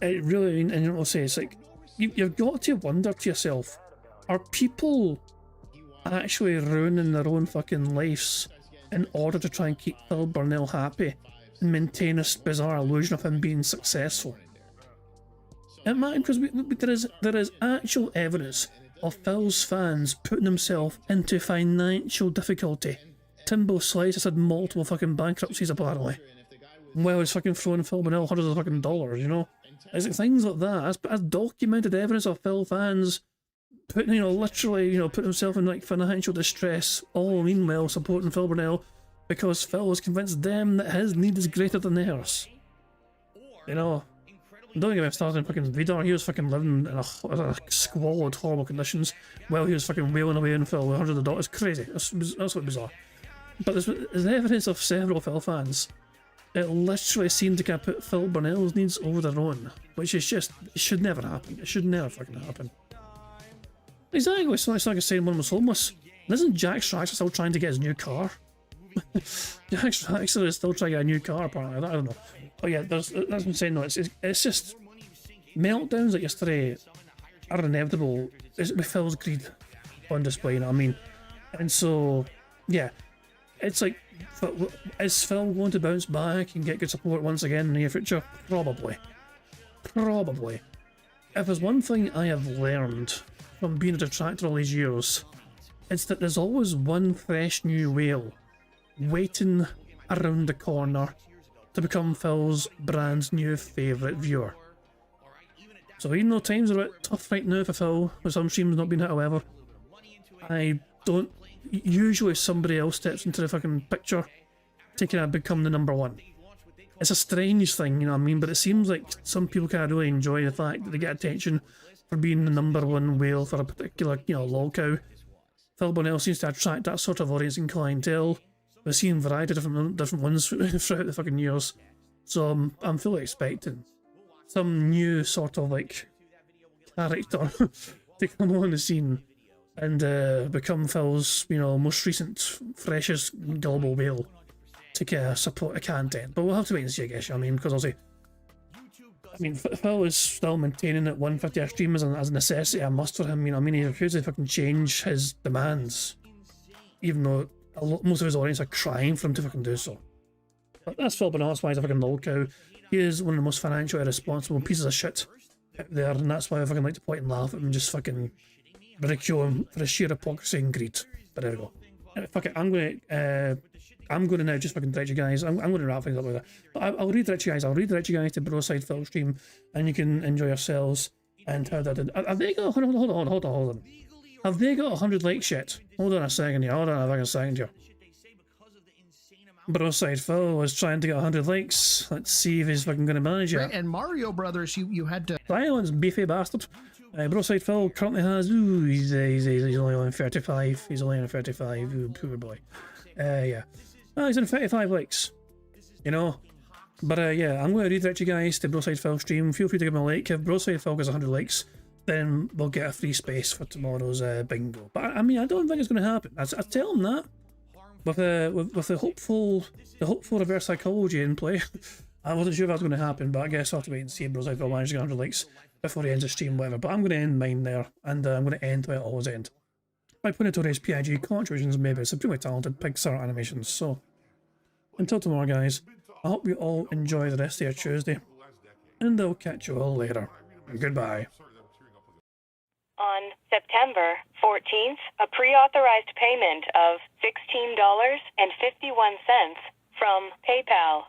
It really, and you know what I'll say, it's like, you've got to wonder to yourself, are people actually ruining their own fucking lives in order to try and keep Phil Burnell happy and maintain this bizarre illusion of him being successful? It matters because there is actual evidence of Phil's fans putting himself into financial difficulty. Timbo Slice has had multiple fucking bankruptcies apparently. Well, he's fucking throwing Phil Burnell hundreds of fucking dollars, you know? It's like things like that. That's documented evidence of Phil fans putting, literally, putting himself in like financial distress, all meanwhile supporting Phil Burnell because Phil has convinced them that his need is greater than theirs. Don't get me started on fucking Vidar. He was fucking living in a squalid, horrible conditions while he was fucking wailing away on Phil with hundreds of dollars. It's crazy. That's what bizarre. But there's evidence of several Phil fans. It literally seemed to kind of put Phil Burnell's needs over their own, which is just, it should never happen. It should never fucking happen. Exactly, it's like saying one was homeless. And isn't Jack Straxer still trying to get his new car? Jack Straxer is still trying to get a new car, apparently. I don't know. But yeah, that's what I'm saying. No, it's just meltdowns like yesterday are inevitable. It's with Phil's greed on display, you know what I mean? And so, yeah, it's like, is Phil going to bounce back and get good support once again in the near future? Probably. Probably. If there's one thing I have learned from being a detractor all these years, it's that there's always one fresh new whale waiting around the corner to become Phil's brand new favourite viewer. So even though times are a bit tough right now for Phil, with some streams not being hit, however, I don't. Usually somebody else steps into the fucking picture to kind of become the number one. It's a strange thing, you know what I mean? But it seems like some people kind of really enjoy the fact that they get attention for being the number one whale for a particular, you know, lolcow. Phil Bonnell seems to attract that sort of audience and clientele. We've seen a variety of different ones throughout the fucking years. So I'm fully expecting some new sort of like character to come on the scene and become Phil's, you know, most recent, freshest global whale to kind of support the content. But we'll have to wait and see, I guess. I mean, because obviously, I mean, Phil is still maintaining that 150 a stream as a necessity, a must for him. You know, I mean, he refuses to fucking change his demands, even though most of his audience are crying for him to fucking do so. But that's Phil Bonnell. That's why he's a fucking lolcow. He is one of the most financially irresponsible pieces of shit out there, and that's why I fucking like to point and laugh at him and just fucking ridicule him for his sheer hypocrisy and greed. But there we go. Fuck it, I'm gonna now just fucking direct you guys. I'm gonna wrap things up with that. But I'll redirect you guys. I'll redirect you guys to Broside Phil stream, and you can enjoy yourselves. And how that did. Have they got? Hold on. Have they got 100 likes yet? Hold on a second here. Hold on a fucking second here. Broside Phil was trying to get 100 likes. Let's see if he's fucking gonna manage it. And Mario Brothers, you had to. Silence, beefy bastard. Broside Phil currently has. Ooh, he's only on 35. He's only on 35. Ooh, poor boy. Yeah. Oh, he's on 35 likes. You know. But yeah, I'm going to redirect you guys to Broside Phil stream. Feel free to give him a like. If Broside Phil gets 100 likes, then we'll get a free space for tomorrow's bingo. But I mean, I don't think it's going to happen. I tell him that. With the hopeful reverse psychology in play, I wasn't sure if that was going to happen, but I guess I'll have to wait and see if Broside Phil manages to get 100 likes before he ends the stream, whatever. But I'm going to end mine there, and I'm going to end where I always end. My Punitore's PIG contributions made by supremely talented Pixar animations. So, until tomorrow, guys, I hope you all enjoy the rest of your Tuesday, and I'll catch you all later. Goodbye. On September 14th, a pre-authorized payment of $16.51 from PayPal.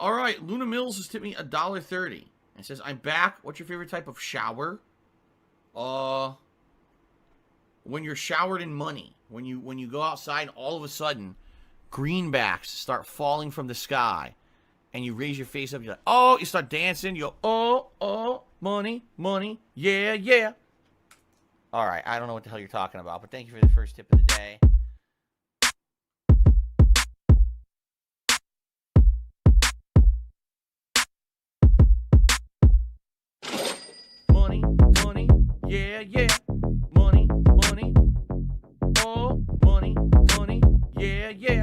All right, Luna Mills has tipped me $1.30. It says, "I'm back. What's your favorite type of shower?" When you're showered in money. When you go outside and all of a sudden greenbacks start falling from the sky and you raise your face up, you're like, oh, you start dancing, you go, oh, money, money, yeah, yeah. All right, I don't know what the hell you're talking about, but thank you for the first tip of the day. Money, money, yeah, yeah. Money, money, oh, money, money, yeah, yeah.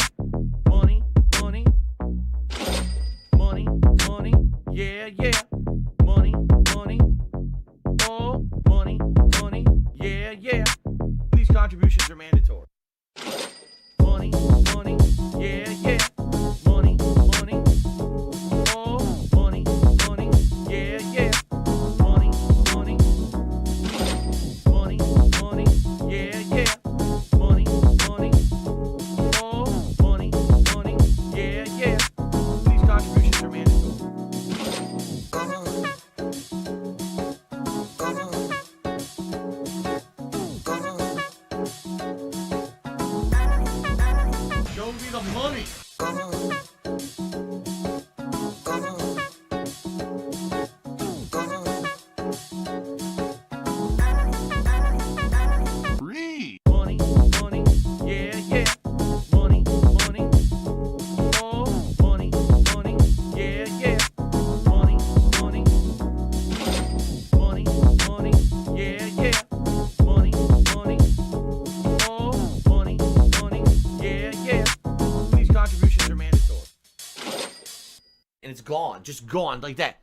Money, money, money, money, yeah, yeah. Money, money, oh, money, money, yeah, yeah. These contributions are mandatory. Money, money, yeah, yeah. Money, money, oh, money, money, yeah, yeah. Money, money, money, money, yeah, yeah. Money, money, oh, money, money, yeah, yeah. These contributions are mandatory. Show me the money. Free. Money, money, yeah, yeah. Money, money, oh, money, money, yeah, yeah. Money, money, money, money, yeah, yeah. Money, money, oh, money, money, yeah, yeah. These contributions are mandatory. And it's gone, just gone like that.